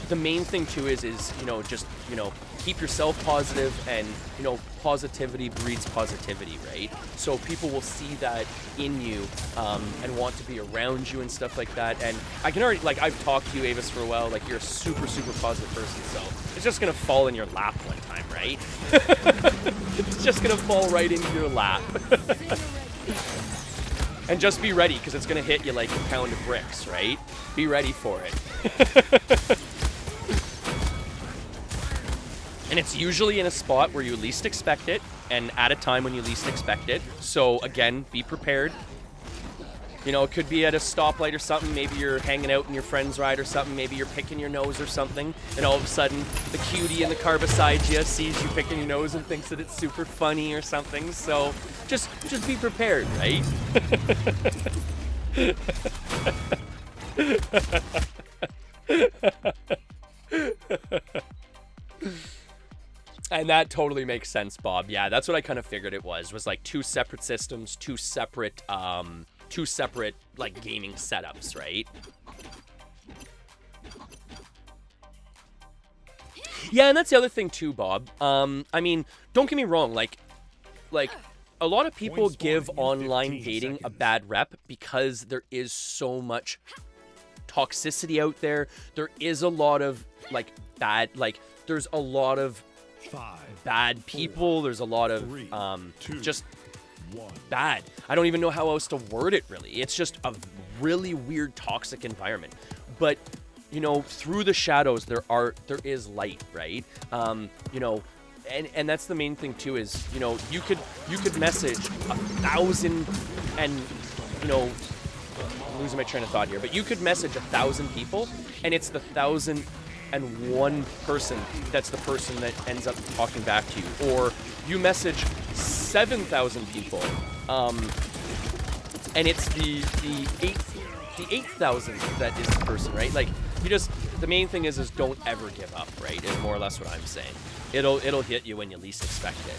The main thing too is you know, just, you know, keep yourself positive, and, you know, positivity breeds positivity, right? So people will see that in you, and want to be around you and stuff like that. And I can already, like, I've talked to you, Avis, for a while. Like, you're a super, super positive person, so it's just gonna fall in your lap one time, right? It's just gonna fall right into your lap. And just be ready, because it's gonna hit you like a pound of bricks, right? Be ready for it. And it's usually in a spot where you least expect it, and at a time when you least expect it. So again, be prepared. You know, it could be at a stoplight or something. Maybe you're hanging out in your friend's ride or something. Maybe you're picking your nose or something, and all of a sudden, the cutie in the car beside you sees you picking your nose and thinks that it's super funny or something. So just be prepared, right? And that totally makes sense, Bob. Yeah, that's what I kind of figured it was like two separate systems, two separate like gaming setups, right? Yeah, and that's the other thing too, Bob. I mean, don't get me wrong, like a lot of people give online dating a bad rep because there is so much toxicity out there. There is a lot of like bad, like there's a lot of bad people. There's a lot of just bad. I don't even know how else to word it, really. It's just a really weird, toxic environment. But you know, through the shadows, there is light, right? You know, and that's the main thing too. Is, you know, you could message 1,000, and you know, I'm losing my train of thought here, but you could message 1,000 people, and it's the 1,001 person that's the person that ends up talking back to you. Or you message 7,000 people, and it's the 8,000th that is the person, right? Like, the main thing is don't ever give up, right? Is more or less what I'm saying. It'll hit you when you least expect it.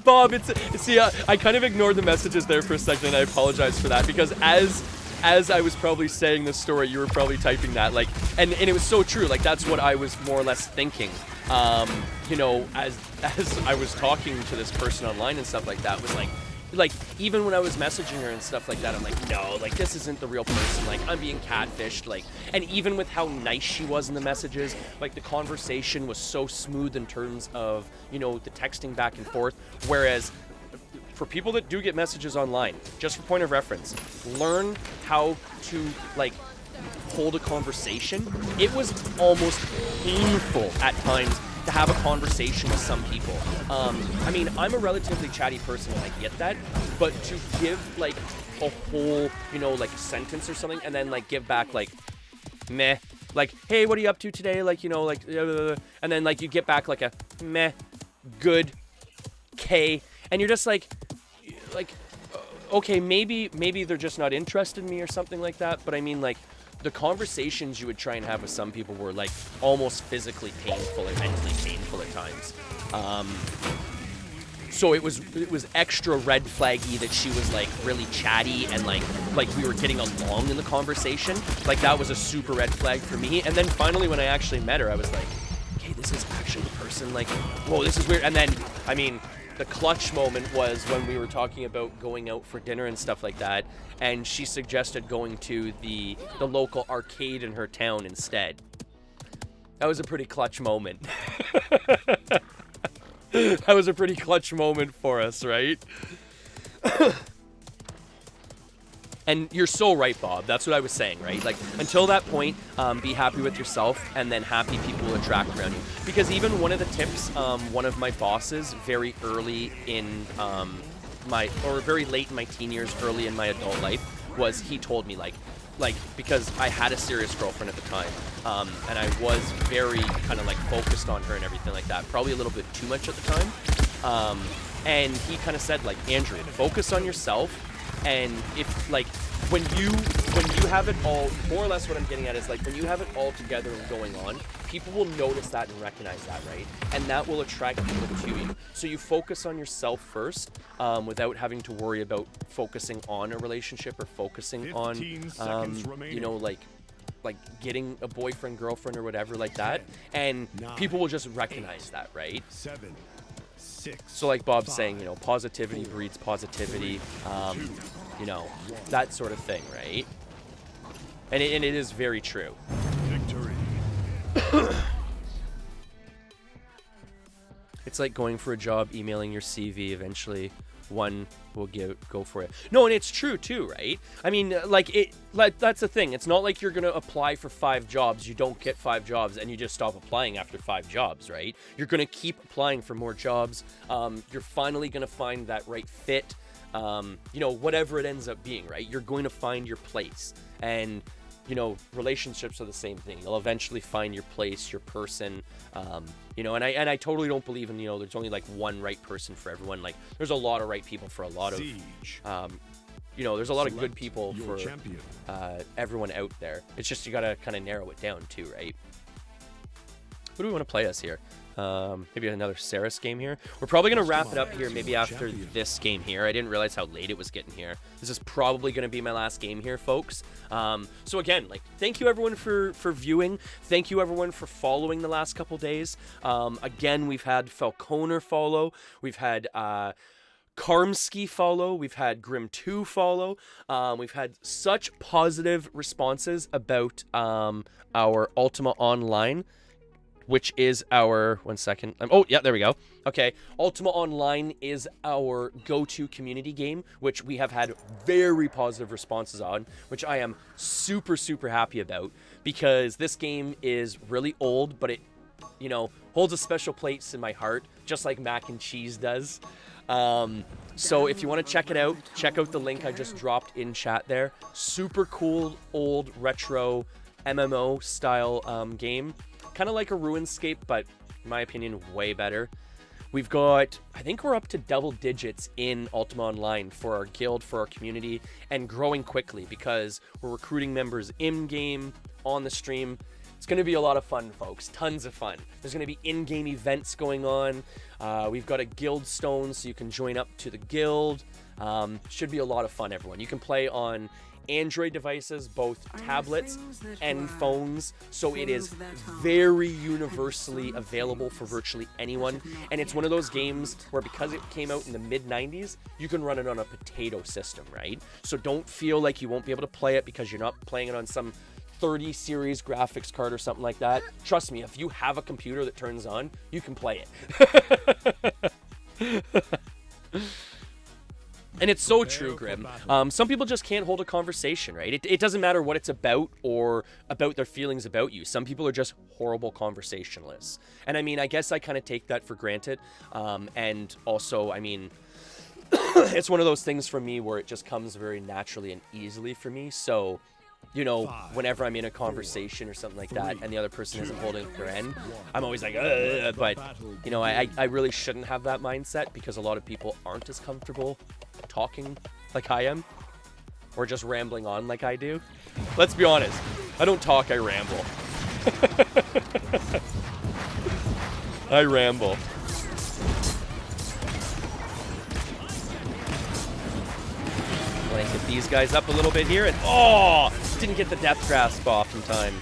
Bob, I kind of ignored the messages there for a second, and I apologize for that, because as I was probably saying this story, you were probably typing that, like, and it was so true. Like, that's what I was more or less thinking. You know, as I was talking to this person online and stuff like that, was like even when I was messaging her and stuff like that, I'm like, no, like, this isn't the real person. Like, I'm being catfished. Like, and even with how nice she was in the messages, like, the conversation was so smooth in terms of, you know, the texting back and forth. Whereas for people that do get messages online, just for point of reference, learn how to, like, hold a conversation. It was almost painful at times to have a conversation with some people. I mean, I'm a relatively chatty person, and I get that, but to give, like, a whole, you know, like, sentence or something, and then, like, give back, like, meh, like, hey, what are you up to today? Like, you know, like, and then, like, you get back, like, a meh, good, K, and you're just like, okay, maybe they're just not interested in me or something like that, but I mean, like, the conversations you would try and have with some people were, like, almost physically painful and mentally painful at times. So it was extra red flaggy that she was, like, really chatty and like we were getting along in the conversation. Like, that was a super red flag for me. And then finally, when I actually met her, I was like, okay, this is actually the person. Like, whoa, this is weird. And then, I mean, the clutch moment was when we were talking about going out for dinner and stuff like that, and she suggested going to the local arcade in her town instead. That was a pretty clutch moment. That was a pretty clutch moment for us, right? And you're so right, Bob. That's what I was saying, right? Like, until that point, be happy with yourself, and then happy people will attract around you. Because even one of the tips, one of my bosses, very early in very late in my teen years, early in my adult life, was he told me, like, because I had a serious girlfriend at the time, and I was very kind of, like, focused on her and everything like that, probably a little bit too much at the time. And he kind of said, like, Andrew, focus on yourself. And if, like, when you have it all, more or less what I'm getting at is like when you have it all together and going on, people will notice that and recognize that, right? And that will attract people to you. So you focus on yourself first, without having to worry about focusing on a relationship or focusing on, 15 seconds you know, like getting a boyfriend, girlfriend, or whatever like that. And people will just recognize that, right? 7, 6. So like Bob's saying, you know, positivity breeds positivity, you know, that sort of thing, right? And it is very true. Victory. It's like going for a job, emailing your CV. Eventually, one will go for it. No, and it's true too, right? I mean, like that's the thing. It's not like you're gonna apply for 5 jobs, you don't get 5 jobs, and you just stop applying after 5 jobs, right? You're gonna keep applying for more jobs. You're finally gonna find that right fit. You know, whatever it ends up being, right? You're going to find your place, and you know, relationships are the same thing. You'll eventually find your place, your person. You know, and I totally don't believe in, you know, there's only like one right person for everyone. Like, there's a lot of right people for a lot of, you know, there's a lot of good people for everyone out there. It's just you gotta kind of narrow it down too, right? Who do we want to play us here? Maybe another Saris game here. We're probably going to wrap it up here maybe after this game here. I didn't realize how late it was getting here. This is probably going to be my last game here, folks. So again, like, thank you everyone for viewing. Thank you everyone for following the last couple days. Again, we've had Falconer follow. We've had Karmsky follow. We've had Grim2 follow. We've had such positive responses about our Ultima Online, which is our, one second. Oh, yeah, there we go. Okay, Ultima Online is our go-to community game, which we have had very positive responses on, which I am super, super happy about, because this game is really old, but it, you know, holds a special place in my heart, just like Mac and Cheese does. So if you want to check it out, check out the link I just dropped in chat there. Super cool, old, retro, MMO style game. Kind of like a RuneScape, but in my opinion, way better. We've got, I think we're up to double digits in Ultima Online for our guild, for our community, and growing quickly because we're recruiting members in-game, on the stream. It's going to be a lot of fun, folks. Tons of fun. There's going to be in-game events going on. We've got a guild stone, so you can join up to the guild. Should be a lot of fun, everyone. You can play on Android devices, both tablets and phones, so it is very universally available for virtually anyone. And it's one of those games where, because it came out in the mid-90s, you can run it on a potato system, right? So don't feel like you won't be able to play it because you're not playing it on some 30 series graphics card or something like that. Trust me, if you have a computer that turns on, you can play it. And it's so true, Grim. Some people just can't hold a conversation, right? It doesn't matter what it's about or about their feelings about you. Some people are just horrible conversationalists. And I mean, I guess I kind of take that for granted. And also, I mean, it's one of those things for me where it just comes very naturally and easily for me. So, you know, whenever I'm in a conversation or something like that and the other person isn't holding their end, I'm always like, ugh. But, you know, I really shouldn't have that mindset, because a lot of people aren't as comfortable talking like I am, or just rambling on like I do. Let's be honest, I don't talk, I ramble. I ramble. Blanket these guys up a little bit here, and oh, didn't get the death grasp off in time.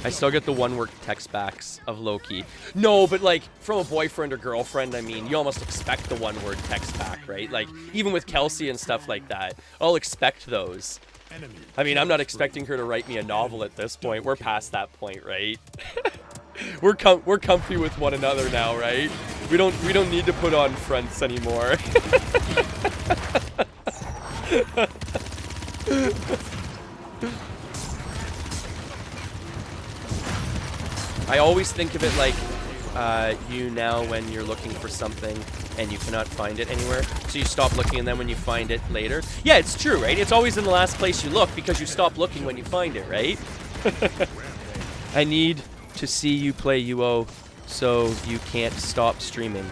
I still get the one-word text backs of Loki. No, but like, from a boyfriend or girlfriend, I mean, you almost expect the one-word text back, right? Like, even with Kelsey and stuff like that, I'll expect those. I mean, I'm not expecting her to write me a novel at this point. We're past that point, right? We're comfy with one another now, right? We don't need to put on fronts anymore. I always think of it like you now when you're looking for something and you cannot find it anywhere, so you stop looking, and then when you find it later. Yeah, it's true, right? It's always in the last place you look because you stop looking when you find it, right? I need to see you play UO so you can't stop streaming.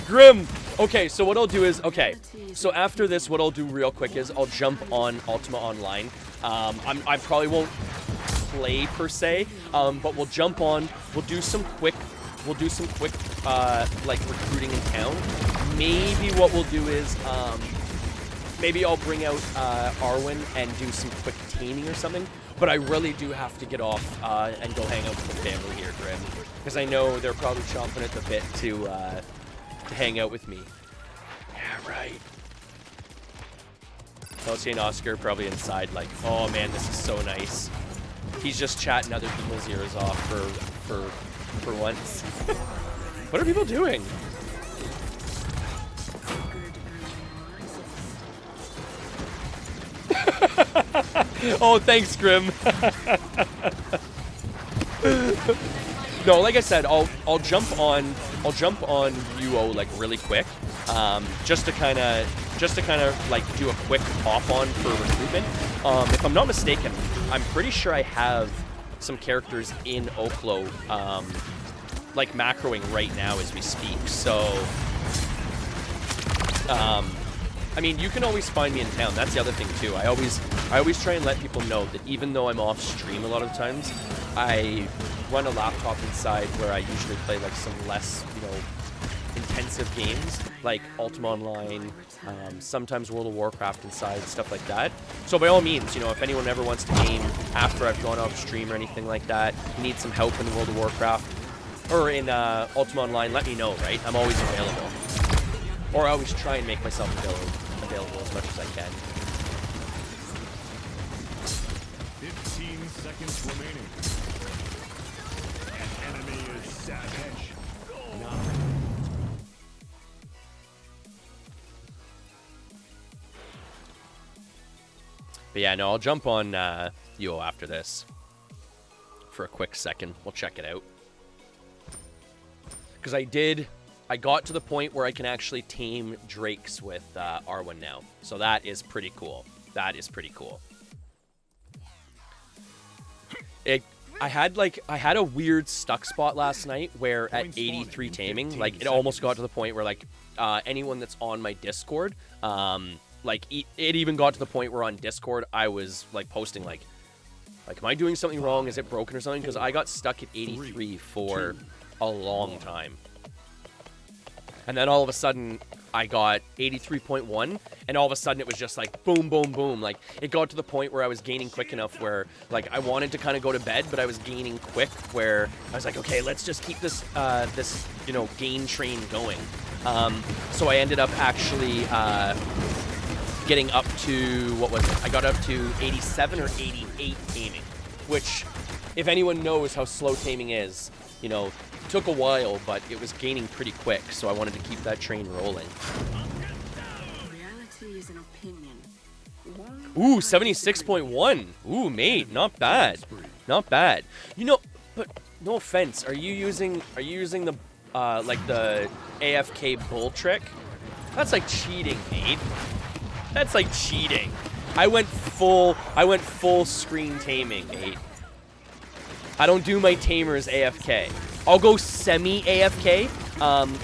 Grim, Okay, so what I'll do is, okay, so after this, what I'll do real quick is I'll jump on Ultima Online. I probably won't play per se, but we'll jump on, we'll do some quick, like recruiting in town. Maybe what we'll do is, maybe I'll bring out Arwen and do some quick taming or something. But I really do have to get off and go hang out with the family here, Grim, because I know they're probably chomping at the bit to hang out with me. Yeah, right. Kelsey and Oscar probably inside, like, oh man, this is so nice. He's just chatting other people's ears off for once. What are people doing? Oh, thanks, Grim. No, like I said, I'll jump on UO like really quick, just to kind of like do a quick pop on for recruitment. If I'm not mistaken, I'm pretty sure I have some characters in Oklo, like macroing right now as we speak. So, I mean, you can always find me in town. That's the other thing too. I always try and let people know that even though I'm off stream a lot of times, I run a laptop inside where I usually play like some less, intensive games like Ultima Online, sometimes World of Warcraft inside, stuff like that. So by all means, if anyone ever wants to game after I've gone off stream or anything like that, need some help in World of Warcraft or in Ultima Online, let me know, right? I'm always available. Or I always try and make myself available as much as I can. 15 seconds remaining. An enemy is savage. But yeah, no, I'll jump on UO after this for a quick second. We'll check it out. Because I got to the point where I can actually tame drakes with Arwen now. So that is pretty cool. That is pretty cool. I had a weird stuck spot last night where at 83 taming, like it almost got to the point where like anyone that's on my Discord, like it even got to the point where on Discord I was like posting like am I doing something wrong? Is it broken or something? Because I got stuck at 83 for a long time. And then all of a sudden, I got 83.1, and all of a sudden it was just like boom, boom, boom. Like it got to the point where I was gaining quick enough where like I wanted to kind of go to bed, but I was gaining quick where I was like, okay, let's just keep this gain train going. So I ended up actually getting up to, what was it? I got up to 87 or 88 taming, which if anyone knows how slow taming is, took a while, but it was gaining pretty quick, so I wanted to keep that train rolling. Reality is an opinion. Ooh, 76.1. Ooh, mate, not bad. Not bad. But no offense, are you using the like the AFK bull trick? That's like cheating, mate. That's like cheating. I went full screen taming, mate. I don't do my tamers AFK. I'll go semi-AFK,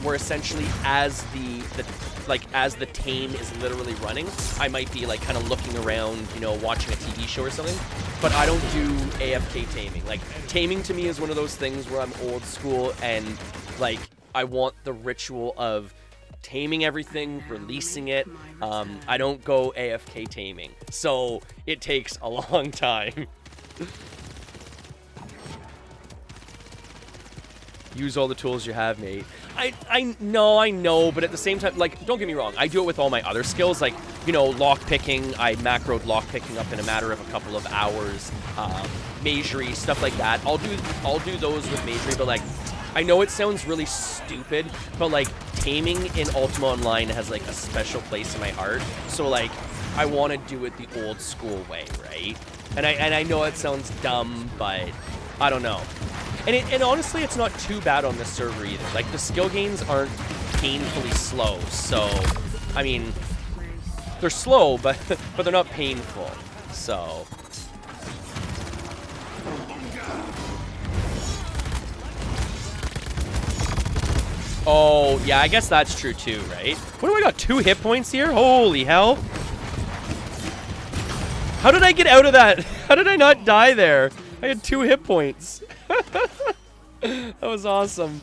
where essentially as the tame is literally running, I might be like kind of looking around, watching a TV show or something, but I don't do AFK taming. Like, taming to me is one of those things where I'm old school and like I want the ritual of taming everything, releasing it. I don't go AFK taming, so it takes a long time. Use all the tools you have, mate. I know, but at the same time, like, don't get me wrong, I do it with all my other skills, like, lockpicking. I macroed lockpicking up in a matter of a couple of hours. Magery, stuff like that. I'll do those with Magery, but like, I know it sounds really stupid, but like, taming in Ultima Online has like a special place in my heart. So like, I want to do it the old school way, right? And I know it sounds dumb, but I don't know. And honestly, it's not too bad on this server either. Like, the skill gains aren't painfully slow, so, I mean, they're slow, but they're not painful, so. Oh, yeah, I guess that's true too, right? What do I got? 2 hit points here? Holy hell. How did I get out of that? How did I not die there? I had 2 hit points. That was awesome.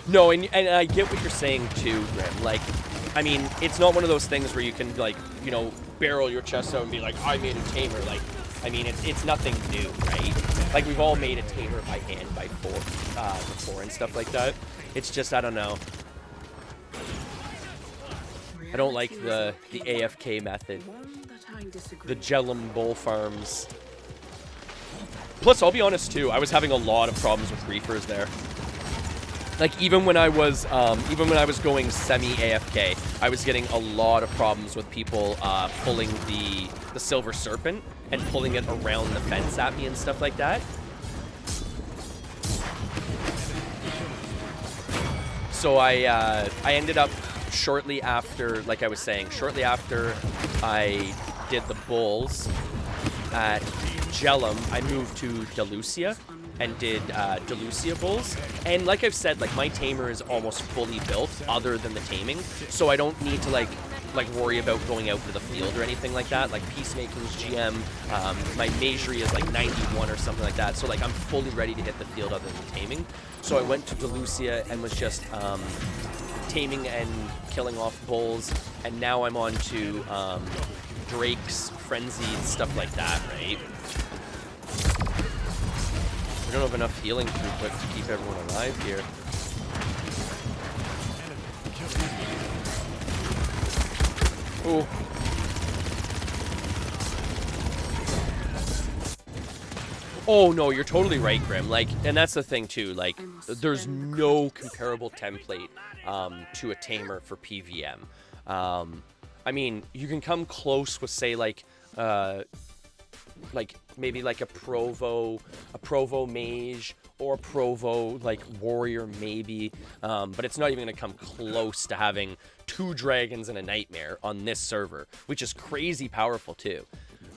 No, and I get what you're saying too, Grim. Like, I mean, it's not one of those things where you can, like, you know, barrel your chest out and be like, I made a tamer. Like, I mean, it's nothing new, right? Like, we've all made a tamer by hand before and stuff like that. It's just, I don't know. I don't like the AFK method. The Jellum bull farms. Plus, I'll be honest too, I was having a lot of problems with griefers there. Like, even when I was going semi-AFK, I was getting a lot of problems with people pulling the Silver Serpent and pulling it around the fence at me and stuff like that. So I ended up shortly after, like I was saying, shortly after I did the bulls at Jellum, I moved to Delucia and did Delucia bulls. And like I've said, like, my tamer is almost fully built other than the taming, so I don't need to like worry about going out to the field or anything like that. Like, Peacemaking's GM, my Magery is like 91 or something like that, so like I'm fully ready to hit the field other than taming. So I went to Delucia and was just taming and killing off bulls, and now I'm on to Drake's Frenzy and stuff like that, right? We don't have enough healing throughput to keep everyone alive here. Oh. Oh no, you're totally right, Grim. Like, and that's the thing too. Like, there's no comparable template to a tamer for PVM. I mean, you can come close with, say, like maybe like a Provo mage or a Provo like warrior maybe, but it's not even gonna come close to having 2 dragons and a nightmare on this server, which is crazy powerful too.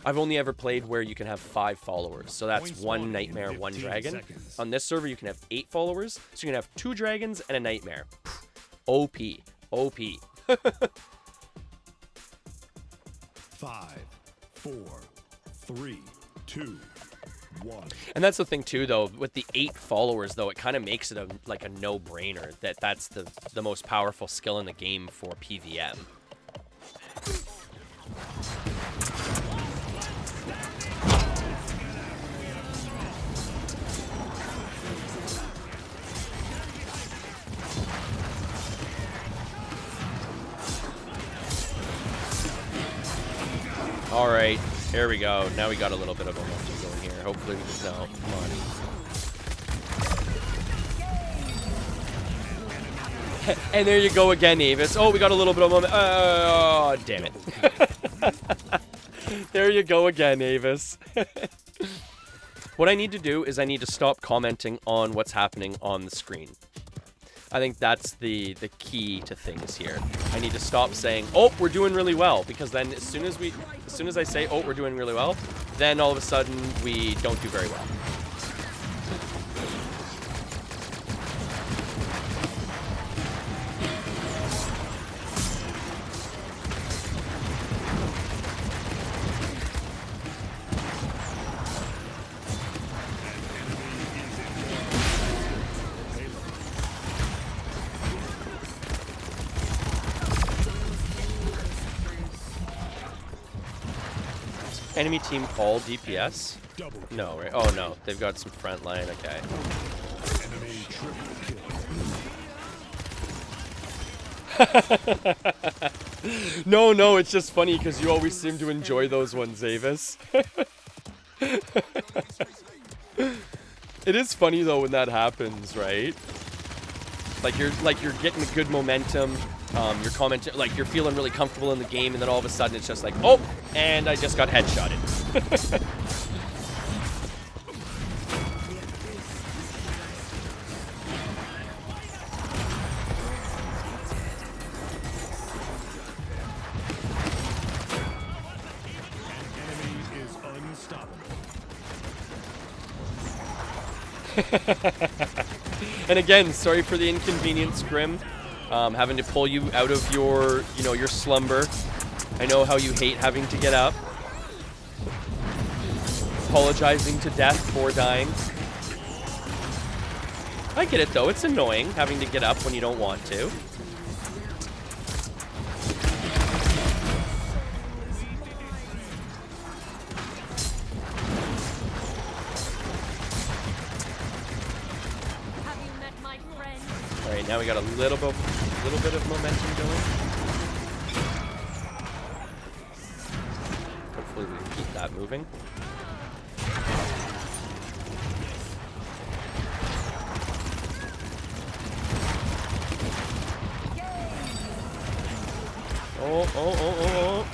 I've only ever played where you can have 5 followers, so that's 1 nightmare, 1 dragon. On this server, you can have 8 followers, so you can have 2 dragons and a nightmare. OP. 5, 4, 3, 2, 1. And that's the thing too, though, with the 8 followers, though, it kind of makes it a no-brainer that that's the most powerful skill in the game for PVM. All right, here we go. Now we got a little bit of momentum going here. Hopefully we can... No, come on. And there you go again, Avis. Oh, we got a little bit of momentum. Oh, damn it. There you go again, Avis. What I need to do is I need to stop commenting on what's happening on the screen. I think that's the key to things here. I need to stop saying, oh, we're doing really well, because then as soon as I say, oh, we're doing really well, then all of a sudden we don't do very well. Enemy team all DPS? No, right? Oh no, they've got some front line, okay. No, it's just funny because you always seem to enjoy those ones, Avis. It is funny though when that happens, right? Like you're getting good momentum. You're commenting, like you're feeling really comfortable in the game, and then all of a sudden it's just like, oh, and I just got headshotted. And again, sorry for the inconvenience, Grim. Having to pull you out of your, your slumber. I know how you hate having to get up. Apologizing to death for dying. I get it though, it's annoying having to get up when you don't want to. Have you met my friend? Alright, now we got a little bit of momentum going. Hopefully we can keep that moving. Oh.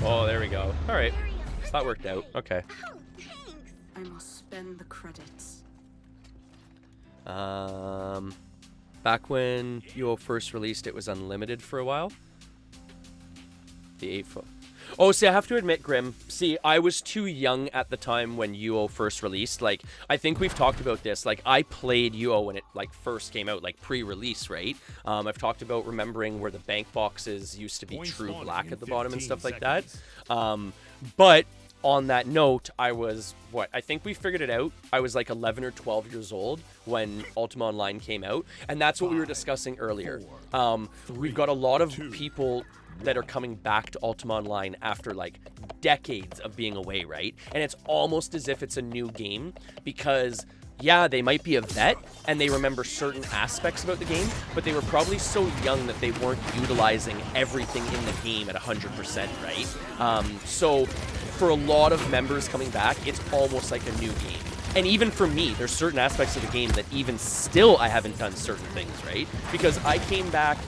Oh, there we go. All right. That worked out. Okay. I must spend the credits. Back when UO first released, it was unlimited for a while. The 8-foot. Oh, see, I have to admit, Grim. See, I was too young at the time when UO first released. Like, I think we've talked about this. Like, I played UO when it, like, first came out, like, pre-release, right? I've talked about remembering where the bank boxes used to be true black at the bottom and stuff like that. But on that note, I was, I think we figured it out. I was like 11 or 12 years old when Ultima Online came out. And that's what we were discussing earlier. We've got a lot of people that are coming back to Ultima Online after like decades of being away, right? And it's almost as if it's a new game because, yeah, they might be a vet and they remember certain aspects about the game, but they were probably so young that they weren't utilizing everything in the game at 100%, right? So for a lot of members coming back, it's almost like a new game. And even for me, there's certain aspects of the game that even still I haven't done certain things, right? Because I came back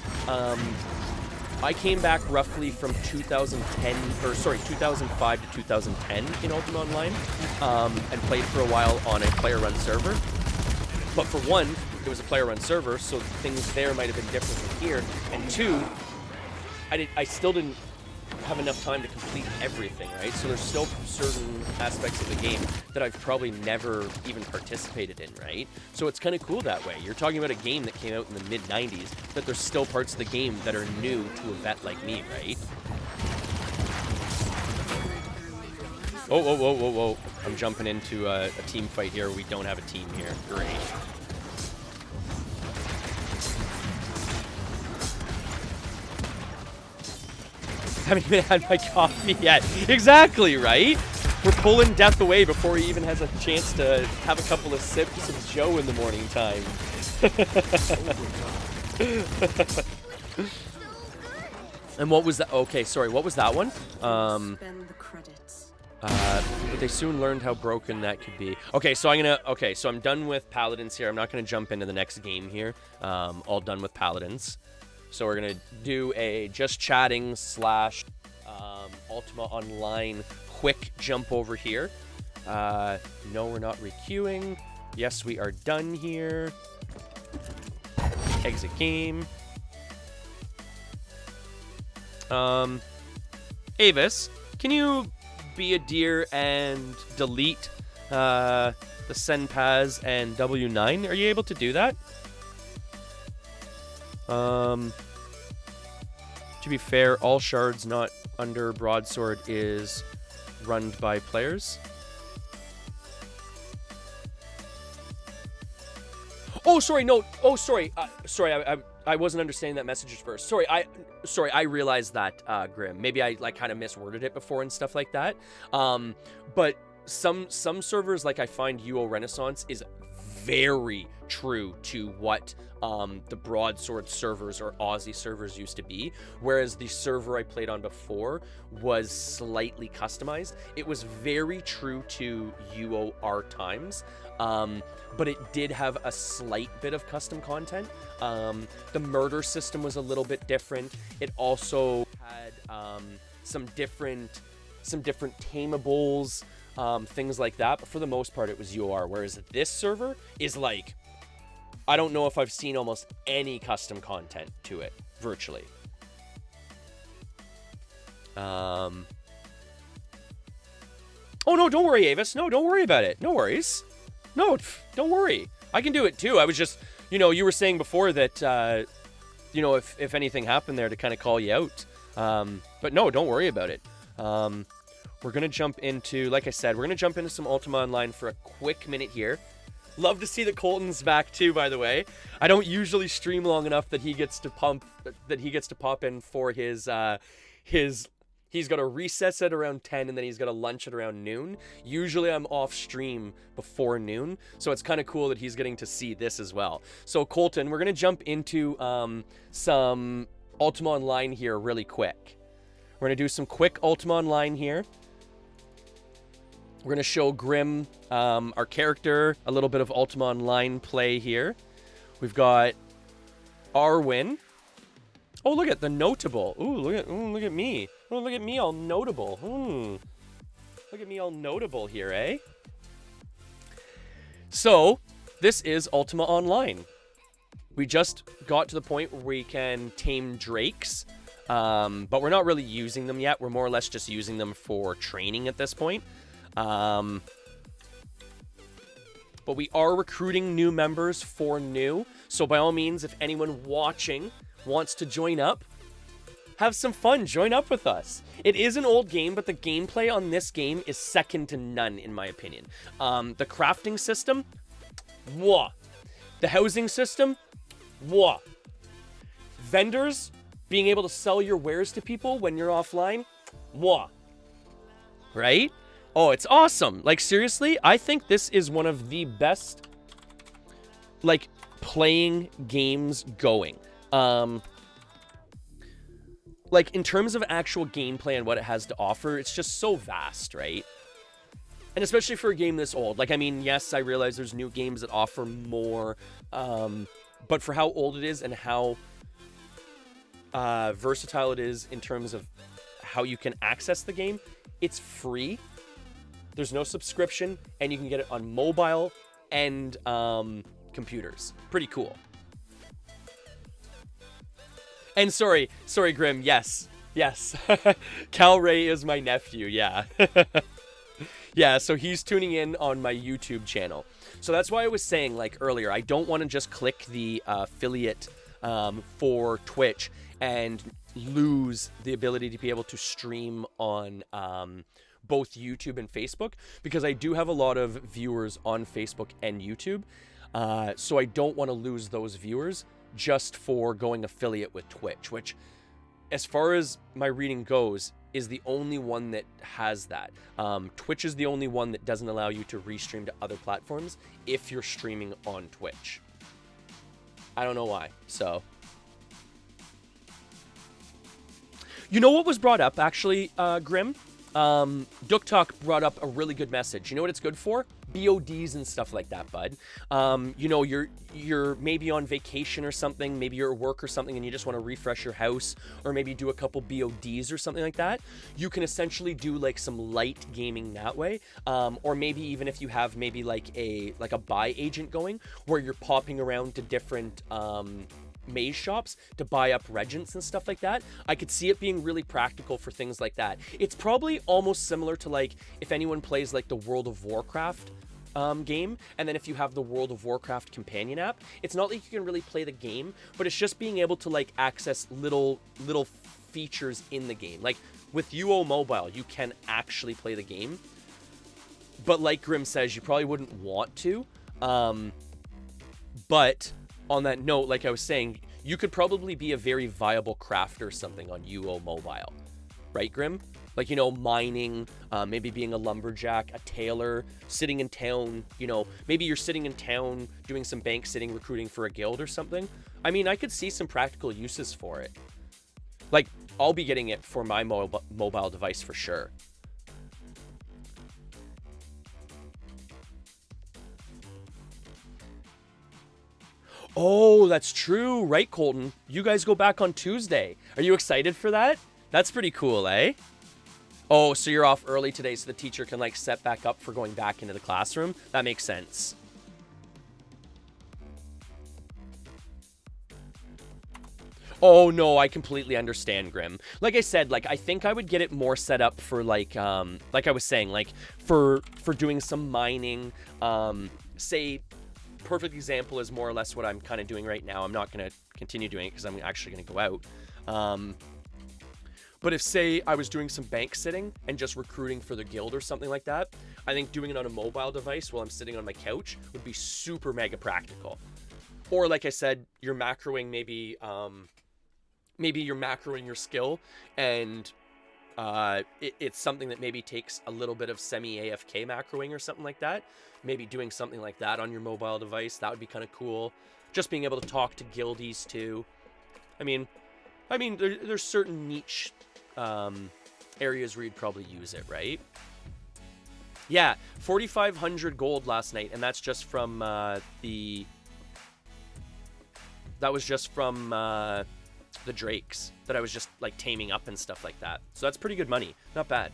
roughly from 2005 to 2010 in Ultima Online, and played for a while on a player-run server. But for one, it was a player-run server, so things there might have been different from here. And two, I still didn't have enough time to complete everything, right? So there's still certain aspects of the game that I've probably never even participated in, right? So it's kind of cool that way. You're talking about a game that came out in the mid-90s, but there's still parts of the game that are new to a vet like me, right? Whoa. I'm jumping into a team fight here. We don't have a team here. Great. Haven't even had my coffee yet. Exactly, right? We're pulling death away before he even has a chance to have a couple of sips of Joe in the morning time. And what was that? Okay, sorry, what was that one? Spend the credits. But they soon learned how broken that could be. Okay, so I'm done with Paladins here. I'm not gonna jump into the next game here. All done with Paladins. So we're going to do a just chatting / Ultima Online quick jump over here. No, we're not requeuing. Yes, we are done here. Exit game. Avis, can you be a deer and delete the Senpaz and W9? Are you able to do that? To be fair, all shards not under broadsword is run by players. Oh, sorry, no. Oh, sorry. I wasn't understanding that message at first. Sorry, I realized that, Grim. Maybe I like kind of misworded it before and stuff like that. But some servers, like I find UO Renaissance is very true to what the broadsword servers or Aussie servers used to be, whereas the server I played on before was slightly customized. It was very true to UO our times, but it did have a slight bit of custom content. The murder system was a little bit different. It also had some different tameables, things like that, but for the most part it was UR, whereas this server is like I don't know if I've seen almost any custom content to it, virtually. Oh, no, don't worry, Avis. No, don't worry about it. No worries. No, don't worry. I can do it, too. I was just, you know, you were saying before that, you know, if anything happened there to kind of call you out. But no, don't worry about it. We're going to jump into, like I said, we're going to jump into some Ultima Online for a quick minute here. Love to see that Colton's back too, by the way. I don't usually stream long enough that he gets to pop in for his he's got a recess at around 10 and then he's got a lunch at around noon. Usually I'm off stream before noon, so it's kind of cool that he's getting to see this as well. So Colton, we're going to jump into some Ultima Online here really quick. We're going to do some quick Ultima Online here. We're going to show Grim, our character, a little bit of Ultima Online play here. We've got Arwen. Oh, look at the notable. Ooh, look at me. Oh, look at me all notable. Look at me all notable here, eh? So, this is Ultima Online. We just got to the point where we can tame drakes, but we're not really using them yet. We're more or less just using them for training at this point. But we are recruiting new members for new. So by all means, if anyone watching wants to join up, have some fun, join up with us. It is an old game, but the gameplay on this game is second to none, in my opinion. The crafting system, wah. The housing system, wah. Vendors, being able to sell your wares to people when you're offline, wah. Right? Oh, it's awesome. Like, seriously, I think this is one of the best, like, playing games going. Like, in terms of actual gameplay and what it has to offer, it's just so vast, right? And especially for a game this old. Like, I mean, yes, I realize there's new games that offer more, but for how old it is and how versatile it is in terms of how you can access the game, it's free. There's no subscription, and you can get it on mobile and computers. Pretty cool. And sorry, Grim, yes. Cal Ray is my nephew, yeah. Yeah, so he's tuning in on my YouTube channel. So that's why I was saying, like, earlier, I don't want to just click the affiliate for Twitch and lose the ability to be able to stream on both YouTube and Facebook, because I do have a lot of viewers on Facebook and YouTube. So I don't want to lose those viewers just for going affiliate with Twitch, which, as far as my reading goes, is the only one that has that. Twitch is the only one that doesn't allow you to restream to other platforms if you're streaming on Twitch. I don't know why, so. You know what was brought up, actually, Grim? Duktok brought up a really good message. You know what it's good for? BODs and stuff like that, bud. You know, you're maybe on vacation or something, maybe you're at work or something, and you just want to refresh your house, or maybe do a couple BODs or something like that. You can essentially do like some light gaming that way, or maybe even if you have maybe like a buy agent going, where you're popping around to different maze shops to buy up regents and stuff like that. I could see it being really practical for things like that. It's probably almost similar to, like, if anyone plays like the World of Warcraft game, and then if you have the World of Warcraft companion app, it's not like you can really play the game, but it's just being able to like access little features in the game. Like with UO Mobile, you can actually play the game, but like Grim says, you probably wouldn't want to. But on that note, like I was saying, you could probably be a very viable crafter or something on UO Mobile. Right, Grim? Like, you know, mining, maybe being a lumberjack, a tailor, sitting in town, you know, maybe you're sitting in town doing some bank sitting, recruiting for a guild or something. I mean, I could see some practical uses for it. Like, I'll be getting it for my mobile device for sure. Oh, that's true. Right, Colton? You guys go back on Tuesday. Are you excited for that? That's pretty cool, eh? Oh, so you're off early today so the teacher can, like, set back up for going back into the classroom? That makes sense. Oh no, I completely understand, Grim. Like I said, like I think I would get it more set up for like I was saying, like for doing some mining. Say, perfect example is more or less what I'm kind of doing right now. I'm not gonna continue doing it because I'm actually gonna go out. But if say I was doing some bank sitting and just recruiting for the guild or something like that, I think doing it on a mobile device while I'm sitting on my couch would be super mega practical. Or like I said, you're macroing maybe you're macroing your skill and it's something that maybe takes a little bit of semi-AFK macroing or something like that. Maybe doing something like that on your mobile device, that would be kind of cool. Just being able to talk to guildies too. I mean, there's certain niche areas where you'd probably use it, right? Yeah, 4,500 gold last night, and that's just from the drakes that I was just like taming up and stuff like that. So that's pretty good money. Not bad.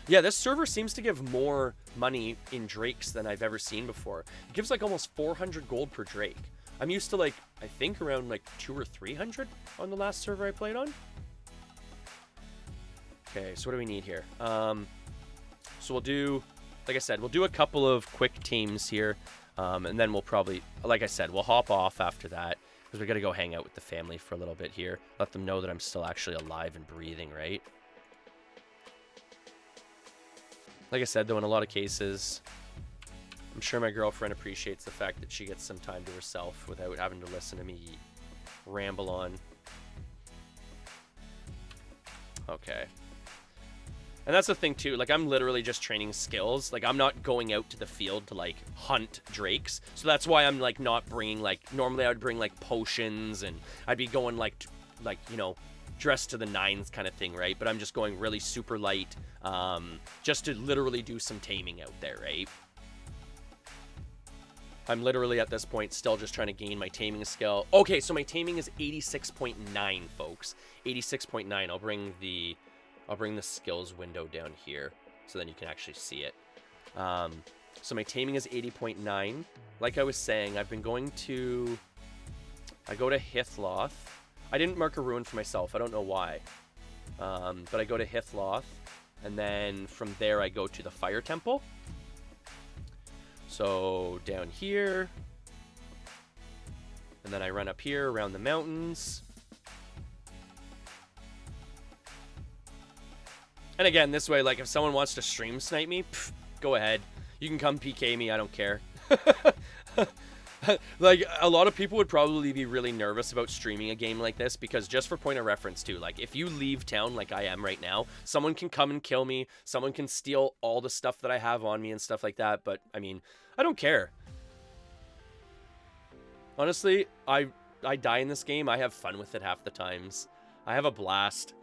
Yeah, this server seems to give more money in drakes than I've ever seen before. It gives like almost 400 gold per drake. I'm used to like, I think around like 200 or 300 on the last server I played on. Okay, so what do we need here? So we'll do, like I said, we'll do a couple of quick teams here. And then we'll probably, like I said, we'll hop off after that. Because we got to go hang out with the family for a little bit here. Let them know that I'm still actually alive and breathing, right? Like I said, though, in a lot of cases, I'm sure my girlfriend appreciates the fact that she gets some time to herself without having to listen to me ramble on. Okay. And that's the thing, too. Like, I'm literally just training skills. Like, I'm not going out to the field to, like, hunt drakes. So that's why I'm, like, not bringing, like... Normally, I would bring, like, potions, and I'd be going, like, you know, dressed to the nines kind of thing, right? But I'm just going really super light, just to literally do some taming out there, right? I'm literally, at this point, still just trying to gain my taming skill. Okay, so my taming is 86.9, folks. 86.9. I'll bring the skills window down here so then you can actually see it. So my taming is 80.9. Like I was saying, I've been going to... I go to Healzonu. I didn't mark a ruin for myself. I don't know why. But I go to Healzonu, and then from there I go to the Fire Temple. So down here. And then I run up here around the mountains. And again, this way, like, if someone wants to stream snipe me, go ahead. You can come PK me, I don't care. Like, a lot of people would probably be really nervous about streaming a game like this, because just for point of reference, too, like, if you leave town like I am right now, someone can come and kill me, someone can steal all the stuff that I have on me and stuff like that, but, I mean, I don't care. Honestly, I die in this game, I have fun with it half the times. I have a blast.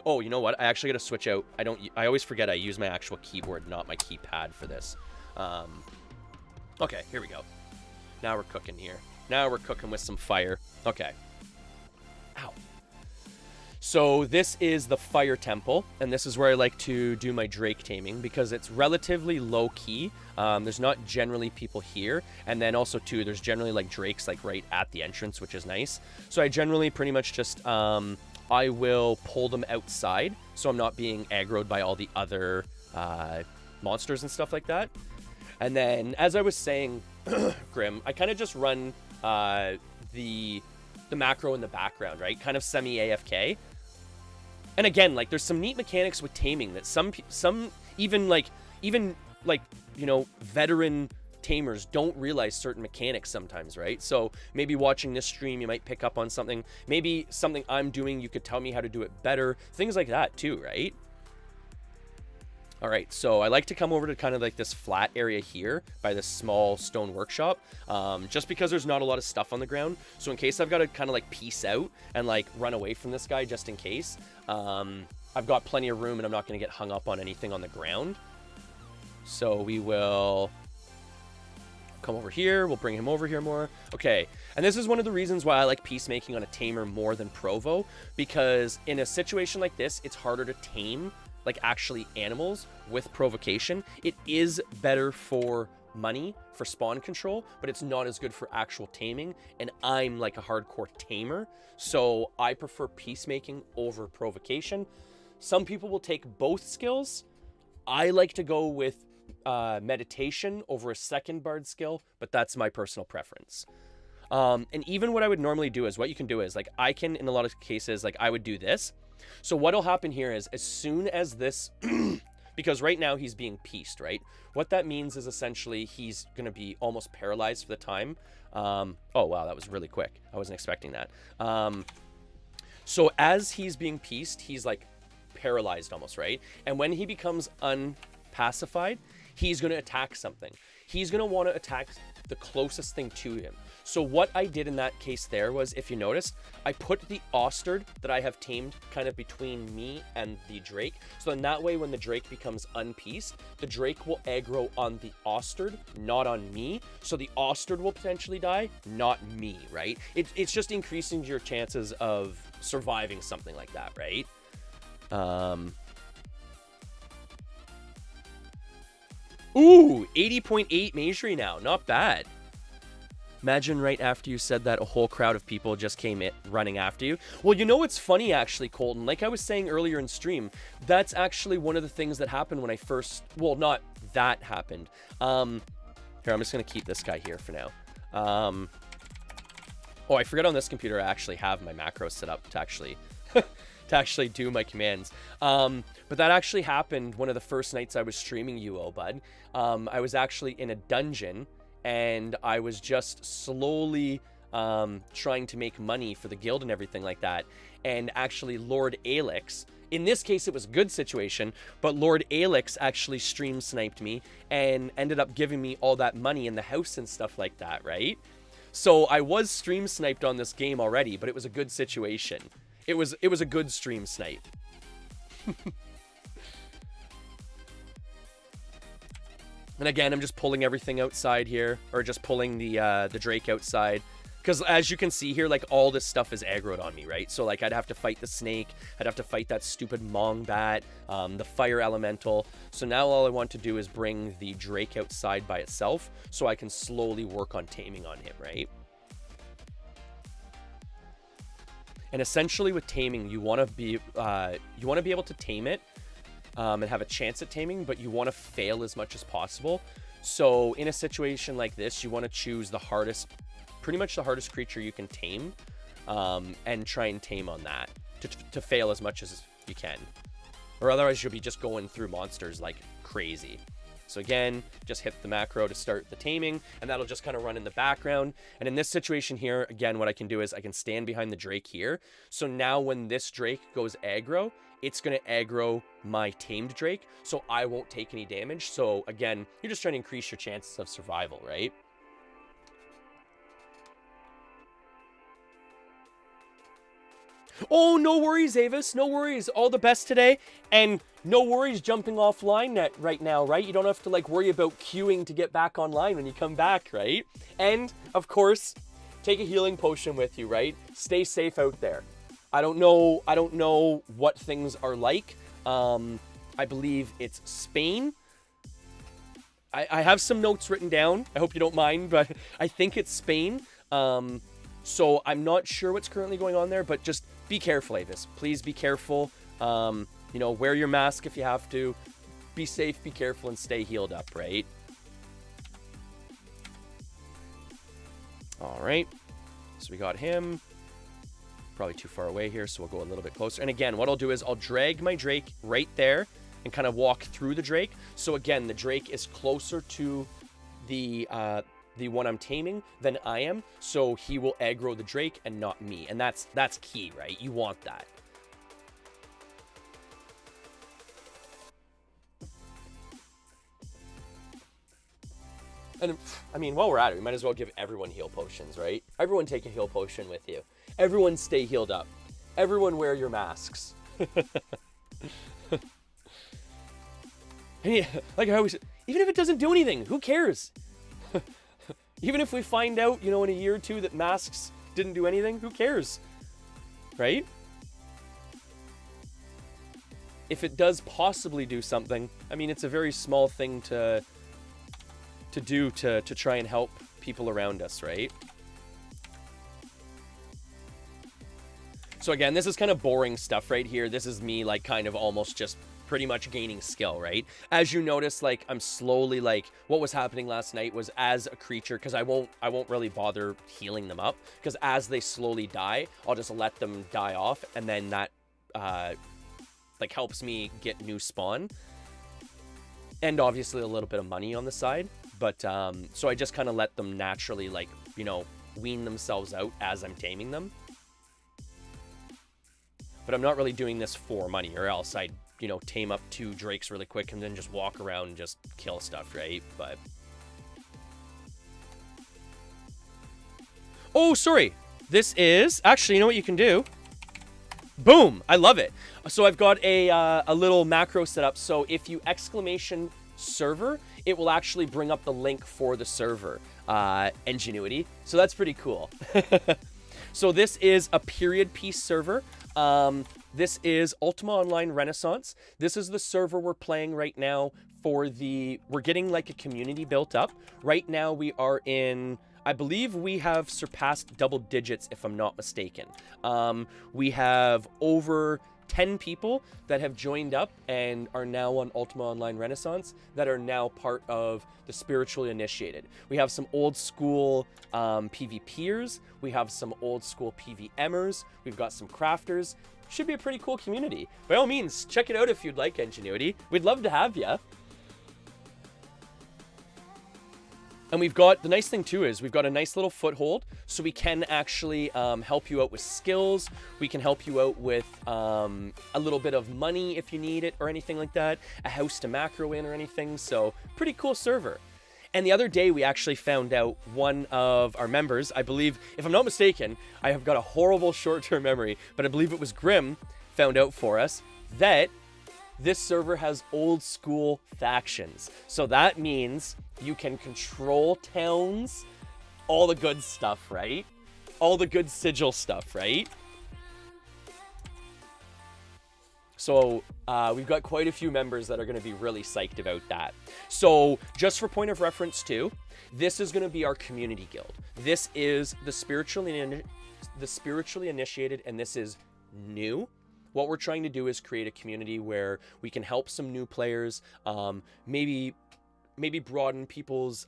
Oh, you know what? I actually got to switch out. I always forget I use my actual keyboard, not my keypad for this. Okay, here we go. Now we're cooking here. Now we're cooking with some fire. Okay. Ow. So this is the Fire Temple, and this is where I like to do my drake taming because it's relatively low key. There's not generally people here, and then also too, there's generally like drakes like right at the entrance, which is nice. So I generally pretty much just I will pull them outside so I'm not being aggroed by all the other monsters and stuff like that. And then, as I was saying, Grim, I kind of just run the macro in the background, right? Kind of semi-AFK. And again, like, there's some neat mechanics with taming that some even you know, veteran tamers don't realize certain mechanics sometimes, right? So maybe watching this stream, you might pick up on something. Maybe something I'm doing, you could tell me how to do it better. Things like that too, right? All right, so I like to come over to kind of like this flat area here by this small stone workshop, just because there's not a lot of stuff on the ground. So in case I've got to kind of like peace out and like run away from this guy just in case, I've got plenty of room and I'm not going to get hung up on anything on the ground. So we will come over here. We'll bring him over here more. Okay, and this is one of the reasons why I like peacemaking on a tamer more than provo, because in a situation like this, it's harder to tame like actually animals with provocation. It is better for money for spawn control, but it's not as good for actual taming, and I'm like a hardcore tamer, so I prefer peacemaking over provocation. Some people will take both skills. I like to go with meditation over a second bard skill, but that's my personal preference. And even what I would normally do is, what you can do is, like, I can, in a lot of cases, like, I would do this. So what'll happen here is, as soon as this, because right now he's being pieced, right? What that means is essentially he's going to be almost paralyzed for the time. Oh, wow, that was really quick. I wasn't expecting that. So as he's being pieced, he's like paralyzed almost, right? And when he becomes unpacified, he's going to attack something. He's going to want to attack the closest thing to him. So what I did in that case there was, if you notice, I put the Ostard that I have tamed kind of between me and the Drake. So in that way, when the Drake becomes unpieced, the Drake will aggro on the Ostard, not on me. So the Ostard will potentially die, not me, right? It's just increasing your chances of surviving something like that, right? Ooh, 80.8 Majory now. Not bad. Imagine right after you said that, a whole crowd of people just came in running after you. Well, you know what's funny, actually, Colton? Like I was saying earlier in stream, that's actually one of the things that happened when I first... Well, not that happened. Here, I'm just going to keep this guy here for now. Oh, I forgot on this computer I actually have my macros set up to actually... to actually do my commands. But that actually happened one of the first nights I was streaming UO, bud. I was actually in a dungeon, and I was just slowly trying to make money for the guild and everything like that. And actually Lord Alex, in this case it was a good situation, but Lord Alex actually stream sniped me and ended up giving me all that money in the house and stuff like that, right? So I was stream sniped on this game already, but it was a good situation. It was a good stream snipe. And again, I'm just pulling everything outside here, or just pulling the Drake outside, because as you can see here, like, all this stuff is aggroed on me, right? So like, I'd have to fight the snake, I'd have to fight that stupid Mong bat, the fire elemental. So now all I want to do is bring the Drake outside by itself, so I can slowly work on taming on him, right? And essentially with taming, you want to be able to tame it and have a chance at taming, but you want to fail as much as possible. So in a situation like this, you want to choose the hardest, pretty much the hardest creature you can tame, and try and tame on that to fail as much as you can, or otherwise you'll be just going through monsters like crazy. So again, just hit the macro to start the taming, and that'll just kind of run in the background. And in this situation here, again, what I can do is I can stand behind the Drake here. So now when this Drake goes aggro, it's going to aggro my tamed Drake, so I won't take any damage. So again, you're just trying to increase your chances of survival, right? Oh, no worries, Avis. No worries. All the best today. And no worries jumping offline right now, right? You don't have to, like, worry about queuing to get back online when you come back, right? And, of course, take a healing potion with you, right? Stay safe out there. I don't know what things are like. I believe it's Spain. I have some notes written down. I hope you don't mind, but I think it's Spain. So I'm not sure what's currently going on there, but just be careful, Avis. Please be careful. You know, wear your mask if you have to. Be safe, be careful, and stay healed up, right? All right. So we got him. Probably too far away here, so we'll go a little bit closer. And again, what I'll do is I'll drag my Drake right there and kind of walk through the Drake. So again, the Drake is closer to the one I'm taming than I am, so he will aggro the Drake and not me. And that's key, right? You want that. And I mean, while we're at it, we might as well give everyone heal potions, right? Everyone take a heal potion with you. Everyone stay healed up. Everyone wear your masks. And yeah, like I always, even if it doesn't do anything, who cares? Even if we find out, you know, in a year or two that masks didn't do anything, who cares? Right? If it does possibly do something, I mean, it's a very small thing to to do to try and help people around us, right? So again, this is kind of boring stuff right here. This is me like kind of almost just pretty much gaining skill, right? As you notice, like I'm slowly like what was happening last night was as a creature, because I won't really bother healing them up, because as they slowly die, I'll just let them die off, and then that like helps me get new spawn, and obviously a little bit of money on the side. But so I just kind of let them naturally, like, you know, wean themselves out as I'm taming them. But I'm not really doing this for money, or else I'd, you know, tame up 2 drakes really quick and then just walk around and just kill stuff, right? But oh, sorry. This is actually, you know what you can do? Boom! I love it. So I've got a little macro set up. So if you exclamation server, it will actually bring up the link for the server, Ingenuity. So that's pretty cool. So this is a period piece server. This is Ultima Online Renaissance. This is the server we're playing right now for we're getting like a community built up. Right now we are in, I believe we have surpassed double digits if I'm not mistaken. We have over 10 people that have joined up and are now on Ultima Online Renaissance that are now part of the spiritually initiated. We have some old school PvPers. We have some old school PvMers. We've got some crafters. Should be a pretty cool community. By all means, check it out if you'd like, Ingenuity. We'd love to have you. And we've got, the nice thing too is we've got a nice little foothold, so we can actually help you out with skills. We can help you out with a little bit of money if you need it or anything like that. A house to macro in or anything. So pretty cool server. And the other day we actually found out one of our members, I believe, if I'm not mistaken, I have got a horrible short-term memory, but I believe it was Grim, found out for us that this server has old school factions. So that means you can control towns, all the good stuff, right? All the good sigil stuff, right? So we've got quite a few members that are going to be really psyched about that. So just for point of reference too, this is going to be our community guild. This is the spiritually initiated, and this is new. What we're trying to do is create a community where we can help some new players, maybe broaden people's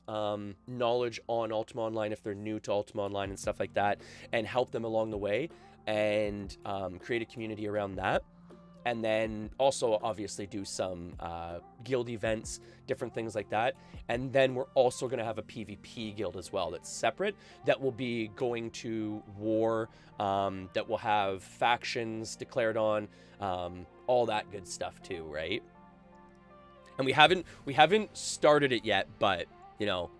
knowledge on Ultima Online if they're new to Ultima Online and stuff like that, and help them along the way, and create a community around that. And then also obviously do some guild events, different things like that. And then we're also going to have a PvP guild as well that's separate, that will be going to war, that will have factions declared on, all that good stuff too, right? And we haven't started it yet, but you know,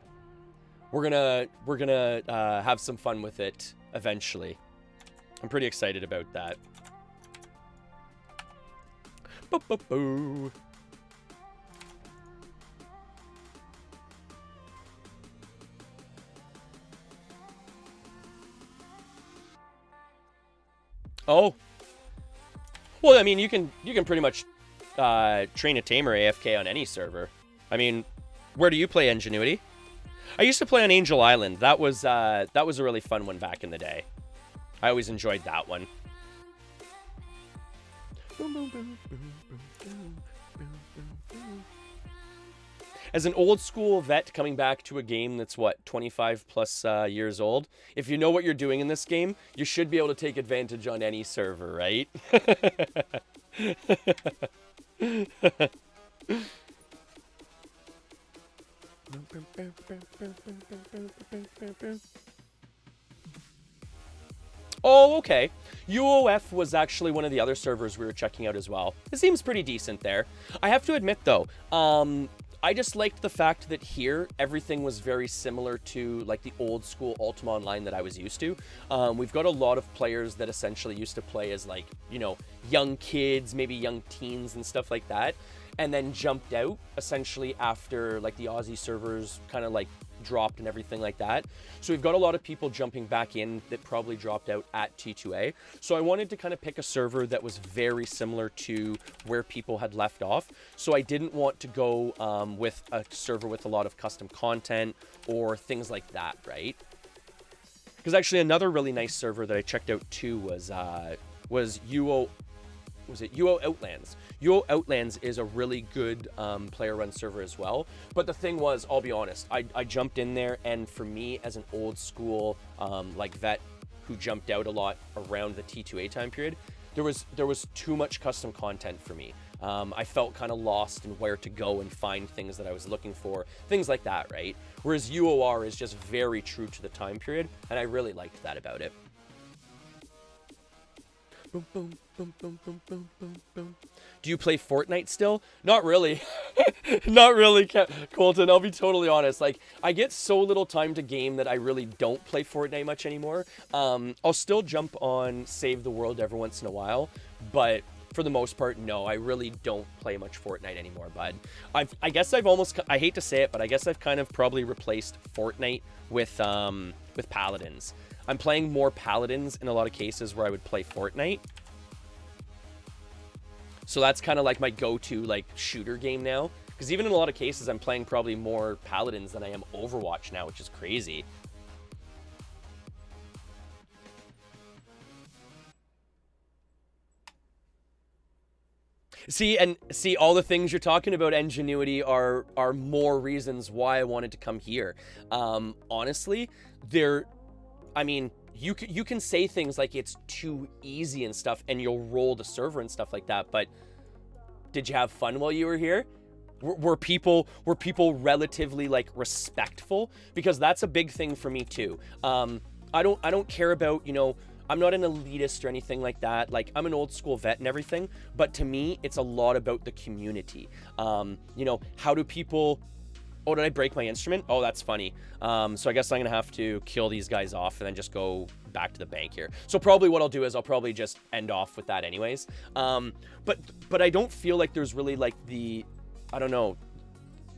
we're gonna have some fun with it eventually. I'm pretty excited about that. Boo. Oh. Well, I mean, you can pretty much train a tamer AFK on any server. I mean, where do you play Ingenuity? I used to play on Angel Island. That was a really fun one back in the day. I always enjoyed that one. As an old school vet coming back to a game that's what, 25 plus years old, if you know what you're doing in this game, you should be able to take advantage on any server, right? Oh, okay. UOF was actually one of the other servers we were checking out as well. It seems pretty decent there. I have to admit, though, I just liked the fact that here, everything was very similar to, like, the old school Ultima Online that I was used to. We've got a lot of players that essentially used to play as, like, you know, young kids, maybe young teens and stuff like that, and then jumped out, essentially, after, like, the Aussie servers kind of, like, dropped and everything like that. So we've got a lot of people jumping back in that probably dropped out at T2A. So I wanted to kind of pick a server that was very similar to where people had left off. So I didn't want to go with a server with a lot of custom content or things like that, right? Because actually another really nice server that I checked out too was UO. Was it UO Outlands? UO Outlands is a really good player-run server as well. But the thing was, I'll be honest, I jumped in there, and for me as an old school like vet who jumped out a lot around the T2A time period, there was too much custom content for me. I felt kind of lost in where to go and find things that I was looking for, things like that, right? Whereas UOR is just very true to the time period, and I really liked that about it. Boom, boom, boom, boom, boom, boom, boom, boom. Do you play Fortnite still? Not really. Not really, Colton. I'll be totally honest. Like, I get so little time to game that I really don't play Fortnite much anymore. I'll still jump on Save the World every once in a while, but for the most part, no, I really don't play much Fortnite anymore, bud. I guess I've almost, I hate to say it, but I guess I've kind of probably replaced Fortnite with Paladins. I'm playing more Paladins in a lot of cases where I would play Fortnite. So that's kind of like my go-to like shooter game now. Because even in a lot of cases, I'm playing probably more Paladins than I am Overwatch now, which is crazy. See, all the things you're talking about, Ingenuity, are more reasons why I wanted to come here. Honestly, I mean, you can say things like it's too easy and stuff, and you'll roll the server and stuff like that, but did you have fun while you were here? Were people relatively like respectful? Because that's a big thing for me too. I don't care about, you know, I'm not an elitist or anything like that. Like, I'm an old school vet and everything, but to me, it's a lot about the community. You know, how do people... Oh, did I break my instrument? Oh, that's funny. So I guess I'm going to have to kill these guys off and then just go back to the bank here. So probably what I'll do is I'll probably just end off with that anyways. But I don't feel like there's really like I don't know.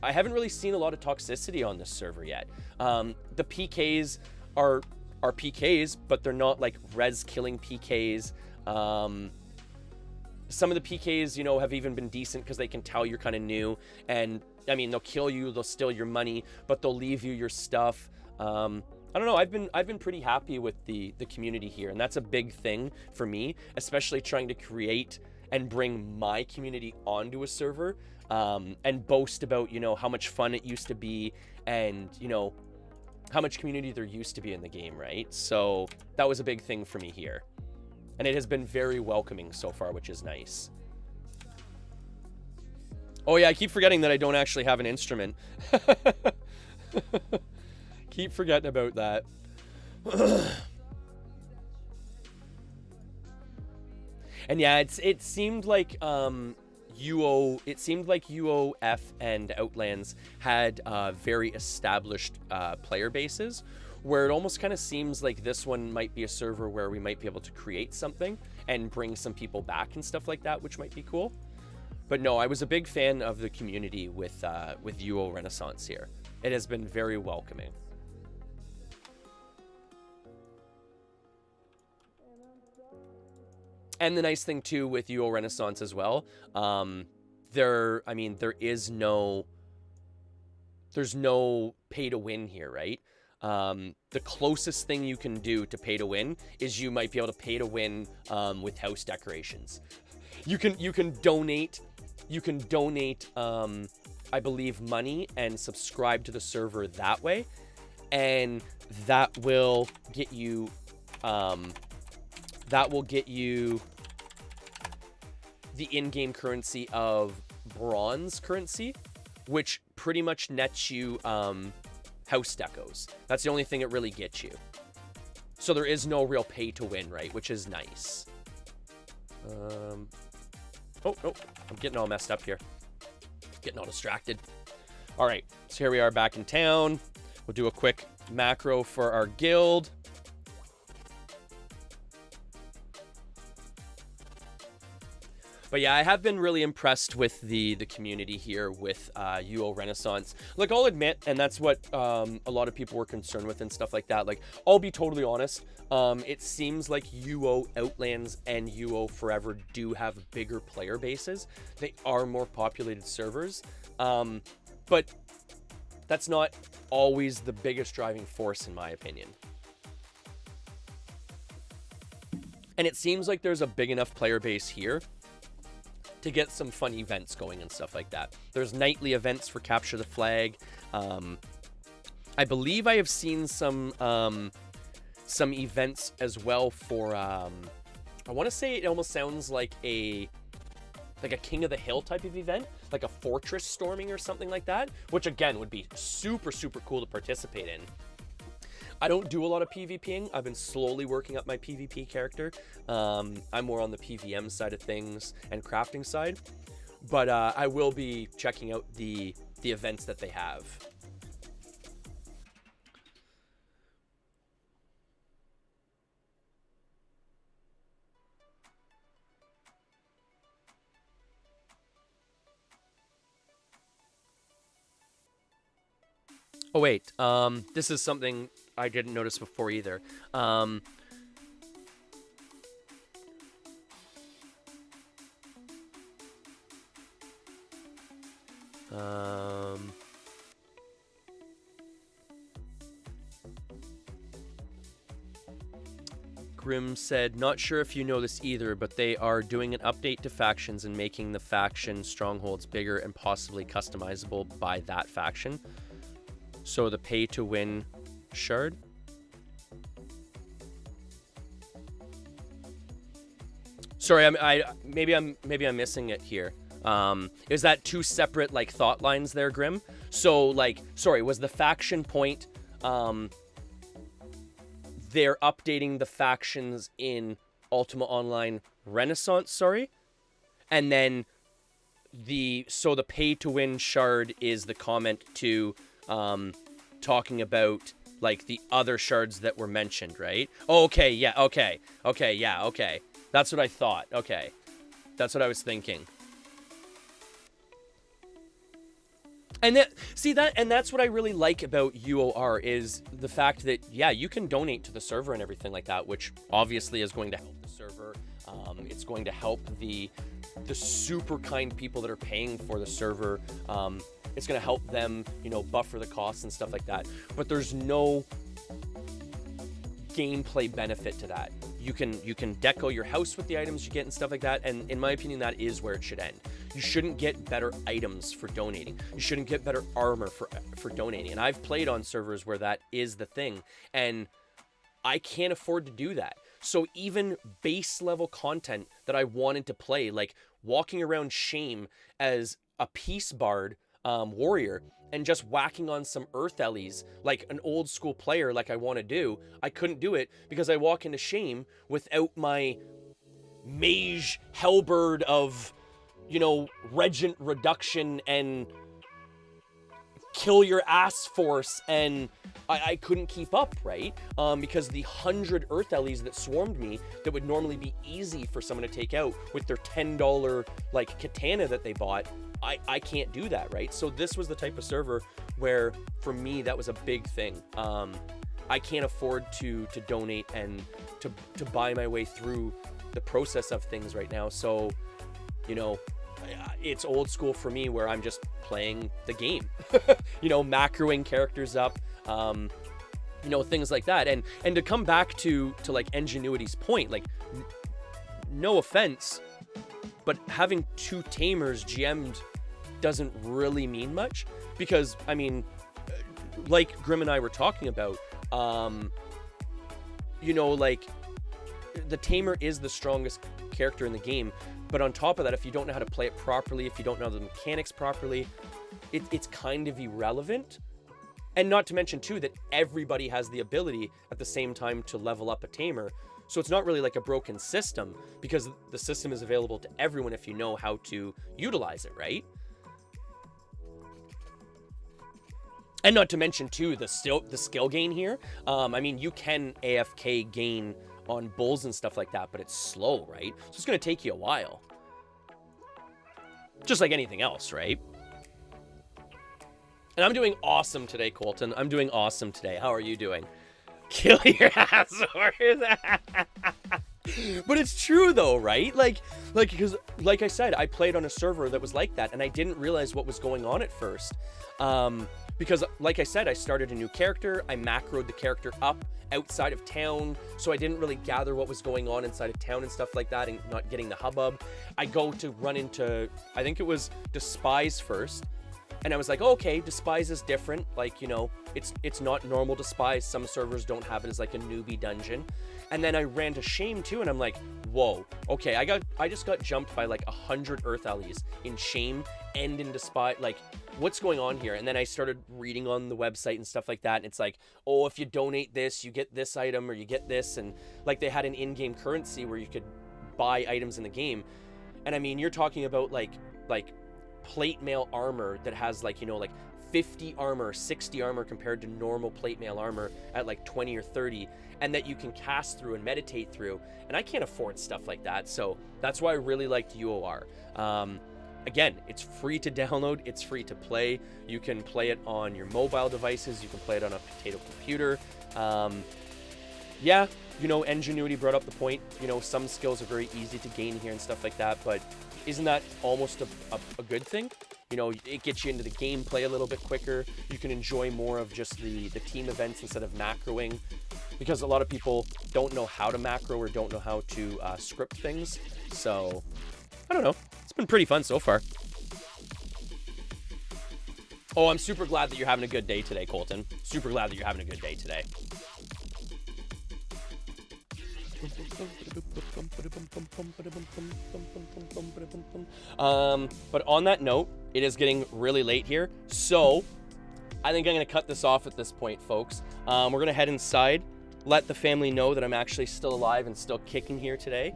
I haven't really seen a lot of toxicity on this server yet. The PKs are PKs, but they're not like res killing PKs. Some of the PKs, you know, have even been decent because they can tell you're kind of new, and I mean, they'll kill you, they'll steal your money, but they'll leave you your stuff. I don't know. I've been pretty happy with the community here, and that's a big thing for me, especially trying to create and bring my community onto a server, and boast about, you know, how much fun it used to be, and you know, how much community there used to be in the game, right? So that was a big thing for me here. And it has been very welcoming so far, which is nice. Oh yeah, I keep forgetting that I don't actually have an instrument. Keep forgetting about that. And yeah, it seemed like UOF and Outlands had very established player bases, where it almost kind of seems like this one might be a server where we might be able to create something and bring some people back and stuff like that, which might be cool. But no, I was a big fan of the community with UO Renaissance here. It has been very welcoming. And the nice thing too with UO Renaissance as well, there's no pay to win here, right? The closest thing you can do to pay to win is you might be able to pay to win with house decorations. You can donate, I believe, money and subscribe to the server that way, and that will get you the in-game currency of bronze currency, which pretty much nets you house decos. That's the only thing it really gets you. So there is no real pay to win, right? Which is nice. Oh, I'm getting all messed up here. Getting all distracted. All right, so here we are back in town. We'll do a quick macro for our guild. But But yeah, I have been really impressed with the community here with UO Renaissance. Like, I'll admit, and that's what a lot of people were concerned with and stuff like that. Like, I'll be totally honest. It seems like UO Outlands and UO Forever do have bigger player bases. They are more populated servers. But that's not always the biggest driving force, in my opinion. And it seems like there's a big enough player base here to get some fun events going and stuff like that. There's nightly events for Capture the Flag. I believe I have seen some events as well for, I want to say it almost sounds like a King of the Hill type of event, like a fortress storming or something like that, which again would be super, super cool to participate in. I don't do a lot of PvPing. I've been slowly working up my PvP character. I'm more on the PVM side of things and crafting side, but I will be checking out the events that they have. Oh wait, this is something I didn't notice before either. Grim said, not sure if you know this either, but they are doing an update to factions and making the faction strongholds bigger and possibly customizable by that faction. So the pay-to-win shard. Sorry, maybe I'm missing it here. Is that two separate like thought lines there, Grim? So like, sorry, was the faction point? They're updating the factions in Ultima Online Renaissance. Sorry, and then the pay-to-win shard is the comment to. Talking about like the other shards that were mentioned, right? Oh, okay, yeah, okay, yeah, okay. That's what I thought. Okay, that's what I was thinking. And that's what I really like about UOR is the fact that, yeah, you can donate to the server and everything like that, which obviously is going to help the server. It's going to help the super kind people that are paying for the server. It's going to help them, you know, buffer the costs and stuff like that. But there's no gameplay benefit to that. You can deco your house with the items you get and stuff like that. And in my opinion, that is where it should end. You shouldn't get better items for donating. You shouldn't get better armor for donating. And I've played on servers where that is the thing. And I can't afford to do that. So even base level content that I wanted to play, like walking around Shame as a peace bard, warrior and just whacking on some earth ellies like an old school player like I want to do, I couldn't do it because I walk into Shame without my mage halberd of, you know, regent reduction and kill your ass force, and I couldn't keep up, right? Because the 100 earth ellies that swarmed me that would normally be easy for someone to take out with their $10 like katana that they bought, I can't do that, right? So this was the type of server where, for me, that was a big thing. I can't afford to donate and to buy my way through the process of things right now. So, you know, it's old school for me where I'm just playing the game, you know, macroing characters up, you know, things like that. And to come back to like Ingenuity's point, like, no offense, but having two tamers GM'd doesn't really mean much because, I mean, like Grim and I were talking about, you know, like the tamer is the strongest character in the game, but on top of that, if you don't know how to play it properly, if you don't know the mechanics properly, it's kind of irrelevant. And not to mention too that everybody has the ability at the same time to level up a tamer. So it's not really like a broken system because the system is available to everyone if you know how to utilize it, right? And not to mention too the skill gain here. I mean, you can AFK gain on bulls and stuff like that, but it's slow, right? So it's going to take you a while. Just like anything else, right? And I'm doing awesome today, Colton. I'm doing awesome today. How are you doing? Kill your ass. But it's true though, right? Like, because like I said, I played on a server that was like that, and I didn't realize what was going on at first. Because like I said, I started a new character. I macroed the character up outside of town, so I didn't really gather what was going on inside of town and stuff like that, and not getting the hubbub. I go to run into, I think it was Despise first. And I was like, oh, okay, Despise is different. Like, you know, it's not normal Despise. Some servers don't have it as like a newbie dungeon. And then I ran to Shame too, and I'm like, whoa, okay, I just got jumped by like 100 Earth Allies in Shame and in Despise. Like, what's going on here? And then I started reading on the website and stuff like that, and it's like, oh, if you donate this, you get this item, or you get this. And like, they had an in-game currency where you could buy items in the game. And I mean, you're talking about like plate mail armor that has like, you know, like 50 armor, 60 armor compared to normal plate mail armor at like 20 or 30, and that you can cast through and meditate through. And I can't afford stuff like that, so that's why I really liked UOR. Again, it's free to download, it's free to play. You can play it on your mobile devices, you can play it on a potato computer. Yeah, you know, Ingenuity brought up the point, you know, some skills are very easy to gain here and stuff like that, but isn't that almost a good thing? You know, it gets you into the gameplay a little bit quicker. You can enjoy more of just the team events instead of macroing, because a lot of people don't know how to macro or don't know how to script things. So, I don't know. It's been pretty fun so far. Oh, I'm super glad that you're having a good day today, Colton. Super glad that you're having a good day today. But on that note, it is getting really late here, so I think I'm gonna cut this off at this point, folks. We're gonna head inside, let the family know that I'm actually still alive and still kicking here today.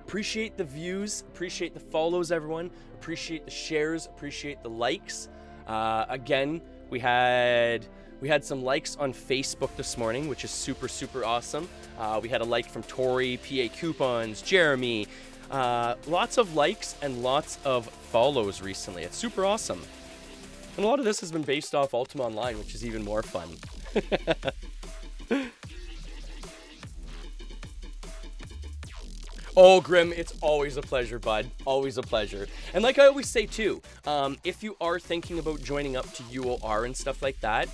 Appreciate the views, appreciate the follows, everyone. Appreciate the shares, appreciate the likes. Again, we had some likes on Facebook this morning, which is super awesome. We had a like from Tori, PA Coupons, Jeremy. Lots of likes and lots of follows recently. It's super awesome. And a lot of this has been based off Ultima Online, which is even more fun. Oh, Grim, it's always a pleasure, bud. Always a pleasure. And like I always say too, if you are thinking about joining up to UOR and stuff like that,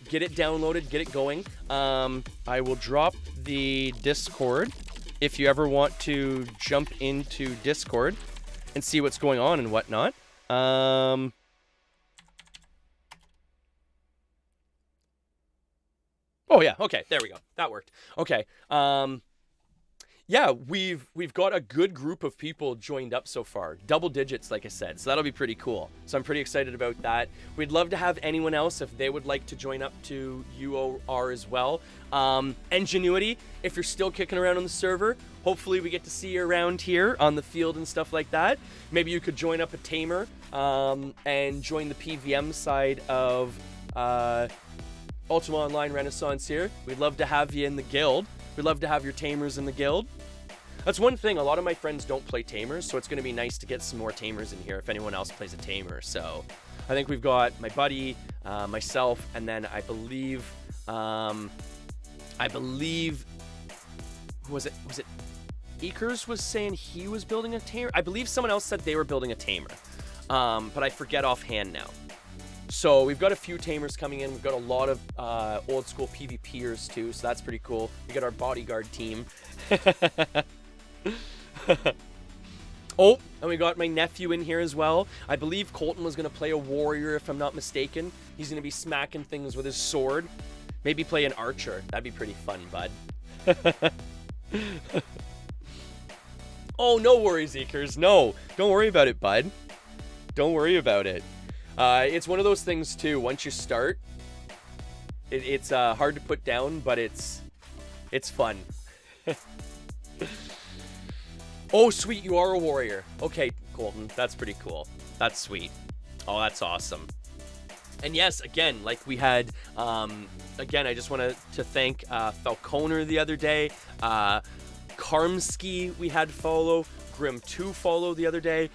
get it downloaded, get it going. I will drop the Discord if you ever want to jump into Discord and see what's going on and whatnot. Oh yeah, okay, there we go. That worked. Okay. Yeah, we've got a good group of people joined up so far. Double digits, like I said, so that'll be pretty cool. So I'm pretty excited about that. We'd love to have anyone else if they would like to join up to UOR as well. Ingenuity, if you're still kicking around on the server, hopefully we get to see you around here on the field and stuff like that. Maybe you could join up a tamer and join the PVM side of Ultima Online Renaissance here. We'd love to have you in the guild. We'd love to have your tamers in the guild. That's one thing, a lot of my friends don't play tamers, so it's going to be nice to get some more tamers in here if anyone else plays a tamer. So I think we've got my buddy, myself, and then I believe, was it Ekers was saying he was building a tamer? I believe someone else said they were building a tamer, but I forget offhand now. So we've got a few tamers coming in. We've got a lot of old school PvPers too, so that's pretty cool. We got our bodyguard team. Oh, and we got my nephew in here as well. I believe Colton was going to play a warrior, if I'm not mistaken. He's going to be smacking things with his sword. Maybe play an archer. That'd be pretty fun, bud. Oh, no worries, Ekers. No, don't worry about it, bud. Don't worry about it. It's one of those things too, once you start, it's hard to put down, but it's fun. Oh, sweet, you are a warrior. Okay, Colton, that's pretty cool. That's sweet. Oh, that's awesome. And yes, again, like we had, again, I just want to thank Falconer the other day. Karmsky we had follow. Grim 2 follow the other day.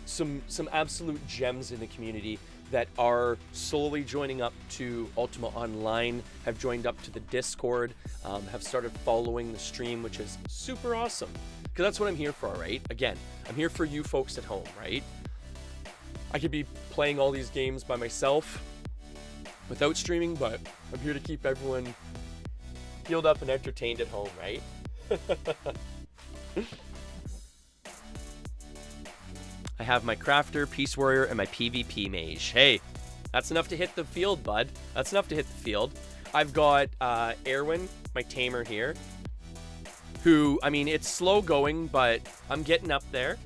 Some absolute gems in the community that are slowly joining up to Ultima Online, have joined up to the Discord, have started following the stream, which is super awesome. Because that's what I'm here for, right? Again, I'm here for you folks at home, right? I could be playing all these games by myself without streaming, but I'm here to keep everyone healed up and entertained at home, right? I have my Crafter, Peace Warrior, and my PvP Mage. Hey, that's enough to hit the field, bud. That's enough to hit the field. I've got Erwin, my Tamer here, who, I mean, it's slow going, but I'm getting up there.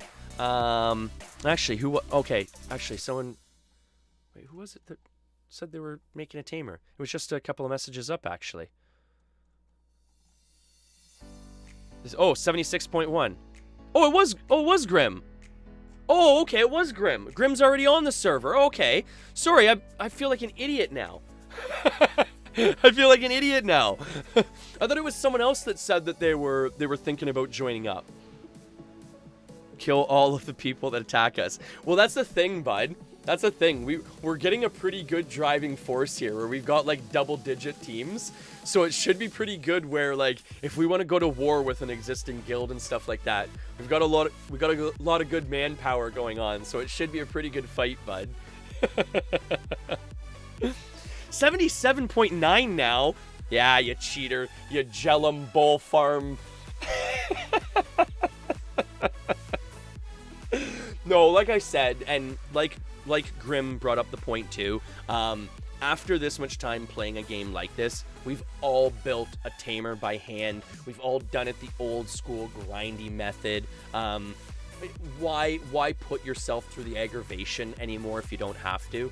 Actually, someone, wait, who was it that said they were making a Tamer? It was just a couple of messages up, actually. 76.1. Oh, it was Grim. Oh, okay, it was Grim. Grim's already on the server. Okay. Sorry, I feel like an idiot now. I feel like an idiot now. I thought it was someone else that said that they were thinking about joining up. Kill all of the people that attack us. Well, that's the thing, bud. That's the thing. We're getting a pretty good driving force here, where we've got like double-digit teams. So it should be pretty good. Where like if we want to go to war with an existing guild and stuff like that, we've got a lot of good manpower going on. So it should be a pretty good fight, bud. 77.9 now. Yeah, you cheater. You Jellum Bull Farm. No, like I said, and like Grim brought up the point too, after this much time playing a game like this, we've all built a Tamer by hand. We've all done it the old school grindy method. Why put yourself through the aggravation anymore if you don't have to?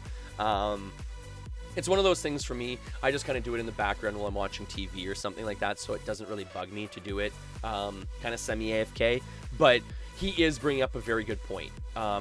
It's one of those things for me. I just kind of do it in the background while I'm watching TV or something like that, so it doesn't really bug me to do it kind of semi-AFK. But he is bringing up a very good point.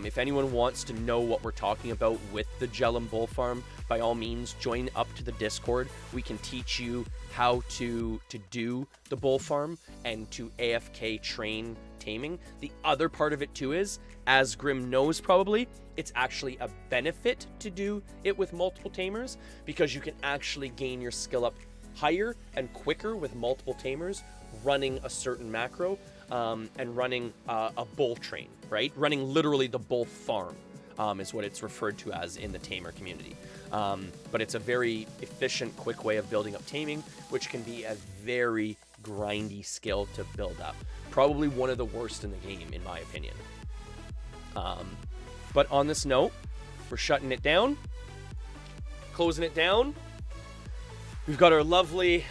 If anyone wants to know what we're talking about with the Jellum Bull Farm, by all means, join up to the Discord. We can teach you how to do the Bull Farm and to AFK train taming. The other part of it too is, as Grim knows probably, it's actually a benefit to do it with multiple Tamers, because you can actually gain your skill up higher and quicker with multiple Tamers running a certain macro. And running a bull train, right? Running literally the bull farm is what it's referred to as in the Tamer community. But it's a very efficient, quick way of building up taming, which can be a very grindy skill to build up. Probably one of the worst in the game, in my opinion. But on this note, we're shutting it down, closing it down. We've got our lovely,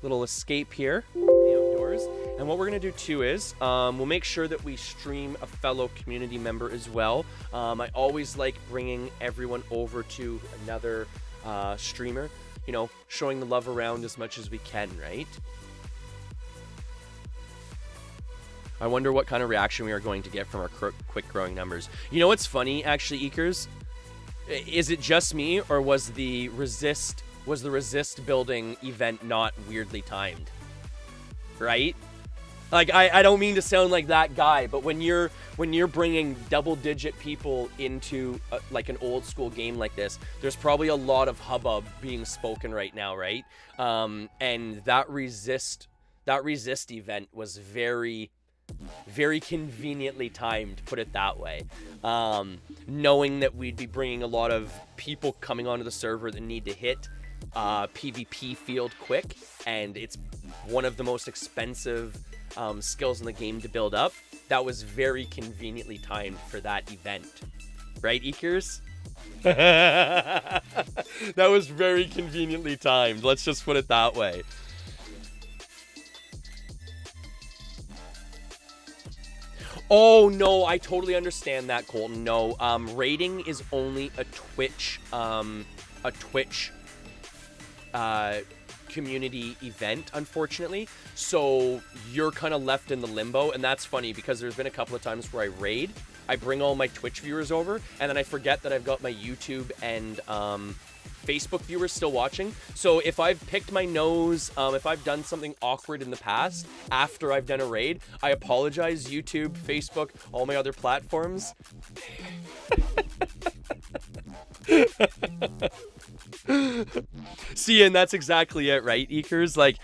little escape here in the outdoors. And what we're going to do too is we'll make sure that we stream a fellow community member as well. I always like bringing everyone over to another streamer, showing the love around as much as we can, right? I wonder what kind of reaction we are going to get from our quick growing numbers. You know what's funny, actually, Ekers? Is it just me, or was the resist building event not weirdly timed? Right? Like, I don't mean to sound like that guy, but when you're bringing double-digit people into like an old school game like this, there's probably a lot of hubbub being spoken right now, right? And that resist event was very, very conveniently timed, put it that way. Knowing that we'd be bringing a lot of people coming onto the server that need to hit PvP field quick, and it's one of the most expensive skills in the game to build up. That was very conveniently timed for that event, right, Ekers? That was very conveniently timed, let's just put it that way. Oh no, I totally understand that, Colton. No, raiding is only a Twitch community event, unfortunately. So you're kind of left in the limbo, and that's funny because there's been a couple of times where I raid, I bring all my Twitch viewers over, and then I forget that I've got my YouTube and Facebook viewers still watching. So if I've picked my nose, if I've done something awkward in the past after I've done a raid, I apologize. YouTube, Facebook, all my other platforms. See, and that's exactly it, right, Eekers? Like,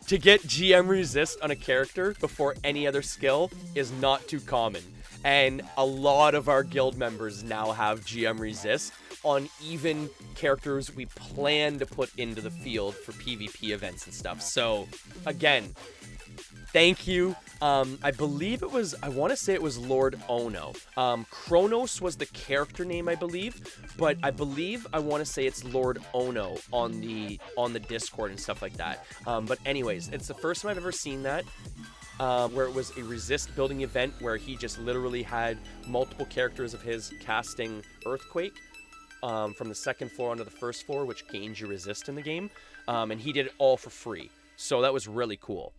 to get GM resist on a character before any other skill is not too common. And a lot of our guild members now have GM resist on even characters we plan to put into the field for PvP events and stuff. So, again, thank you. I believe it was, I want to say it was Lord Ono. Kronos was the character name, I believe, but I want to say it's Lord Ono on the Discord and stuff like that. But anyways, it's the first time I've ever seen that, where it was a resist building event where he just literally had multiple characters of his casting Earthquake from the second floor onto the first floor, which gains you resist in the game, and he did it all for free. So that was really cool.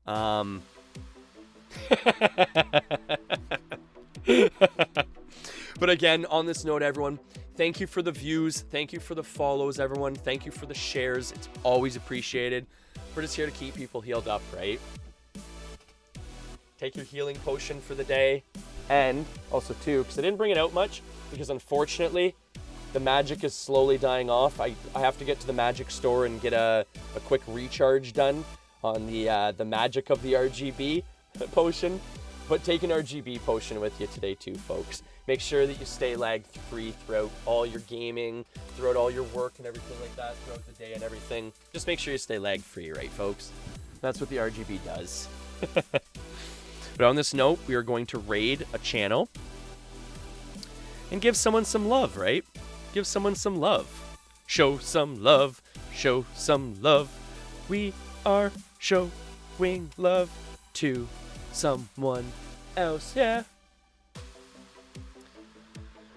But again, on this note, everyone, thank you for the views, thank you for the follows, everyone, thank you for the shares. It's always appreciated. We're just here to keep people healed up, right? Take your healing potion for the day. And also too, because I didn't bring it out much, because unfortunately the magic is slowly dying off. I have to get to the magic store and get a quick recharge done on the magic of the RGB potion. But take an RGB potion with you today too, folks. Make sure that you stay lag free throughout all your gaming, throughout all your work and everything like that, throughout the day and everything. Just make sure you stay lag free, right, folks? That's what the RGB does. But on this note, we are going to raid a channel and give someone some love, right? Give someone some love. Show some love. Show some love. We are showing love to someone else, yeah.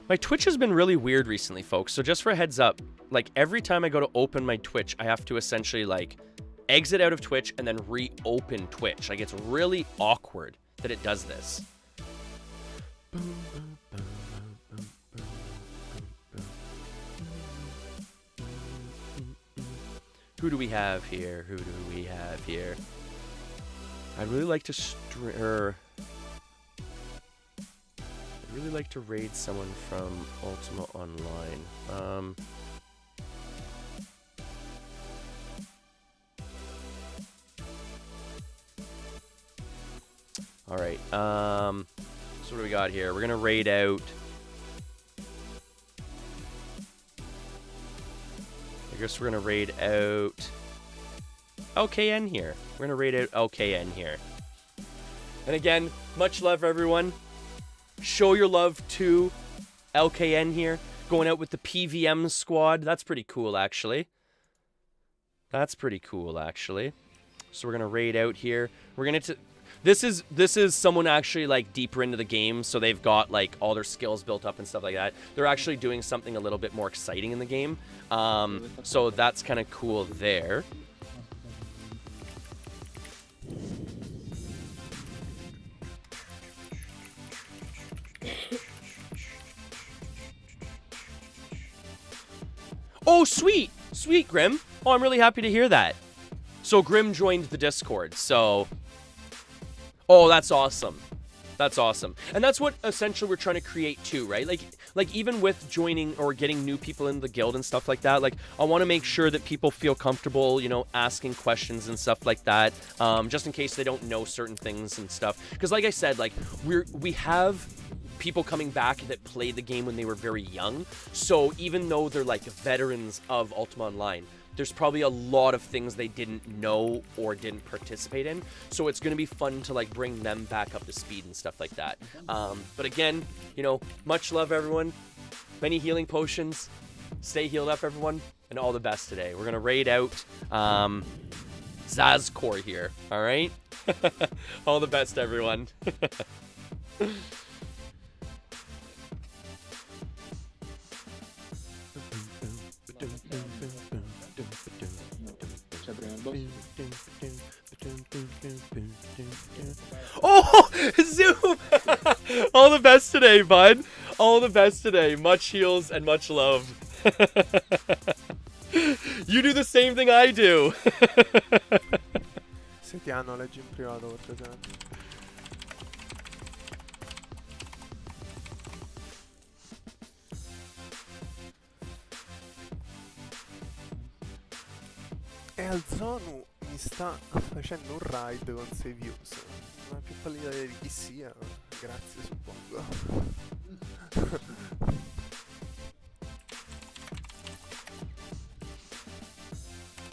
My Twitch has been really weird recently, folks. So just for a heads up, like every time I go to open my Twitch, I have to essentially like exit out of Twitch and then reopen Twitch. Like it's really awkward that it does this. Who do we have here? Who do we have here? I'd really like to raid someone from Ultima Online. All right. So what do we got here? We're gonna raid out. I guess we're gonna raid out LKN here. We're gonna raid out LKN here. And again, much love, everyone. Show your love to LKN here. Going out with the PVM squad. That's pretty cool, actually. That's pretty cool, actually. So we're gonna raid out here. We're gonna. This is someone actually like deeper into the game, so they've got like all their skills built up and stuff like that. They're actually doing something a little bit more exciting in the game. So that's kind of cool there. Oh, sweet! Sweet, Grim. Oh, I'm really happy to hear that. So Grim joined the Discord, so... Oh, that's awesome. That's awesome. And that's what essentially we're trying to create too, right? Like even with joining or getting new people into the guild and stuff like that, like I want to make sure that people feel comfortable, you know, asking questions and stuff like that, just in case they don't know certain things and stuff. Because like I said, like we have people coming back that played the game when they were very young. So even though they're like veterans of Ultima Online, there's probably a lot of things they didn't know or didn't participate in. So it's going to be fun to like bring them back up to speed and stuff like that. But again, you know, much love, everyone. Many healing potions. Stay healed up, everyone. And all the best today. We're going to raid out Zazcore here. All right? All the best, everyone. Oh, Zoom! All the best today, bud. All the best today. Much heals and much love. You do the same thing I do. Se ti hanno, leggi in privato per presente. E Healzonu mi sta facendo un raid con 6 views. Non ho più pallida idea di chi sia. Grazie, suppongo.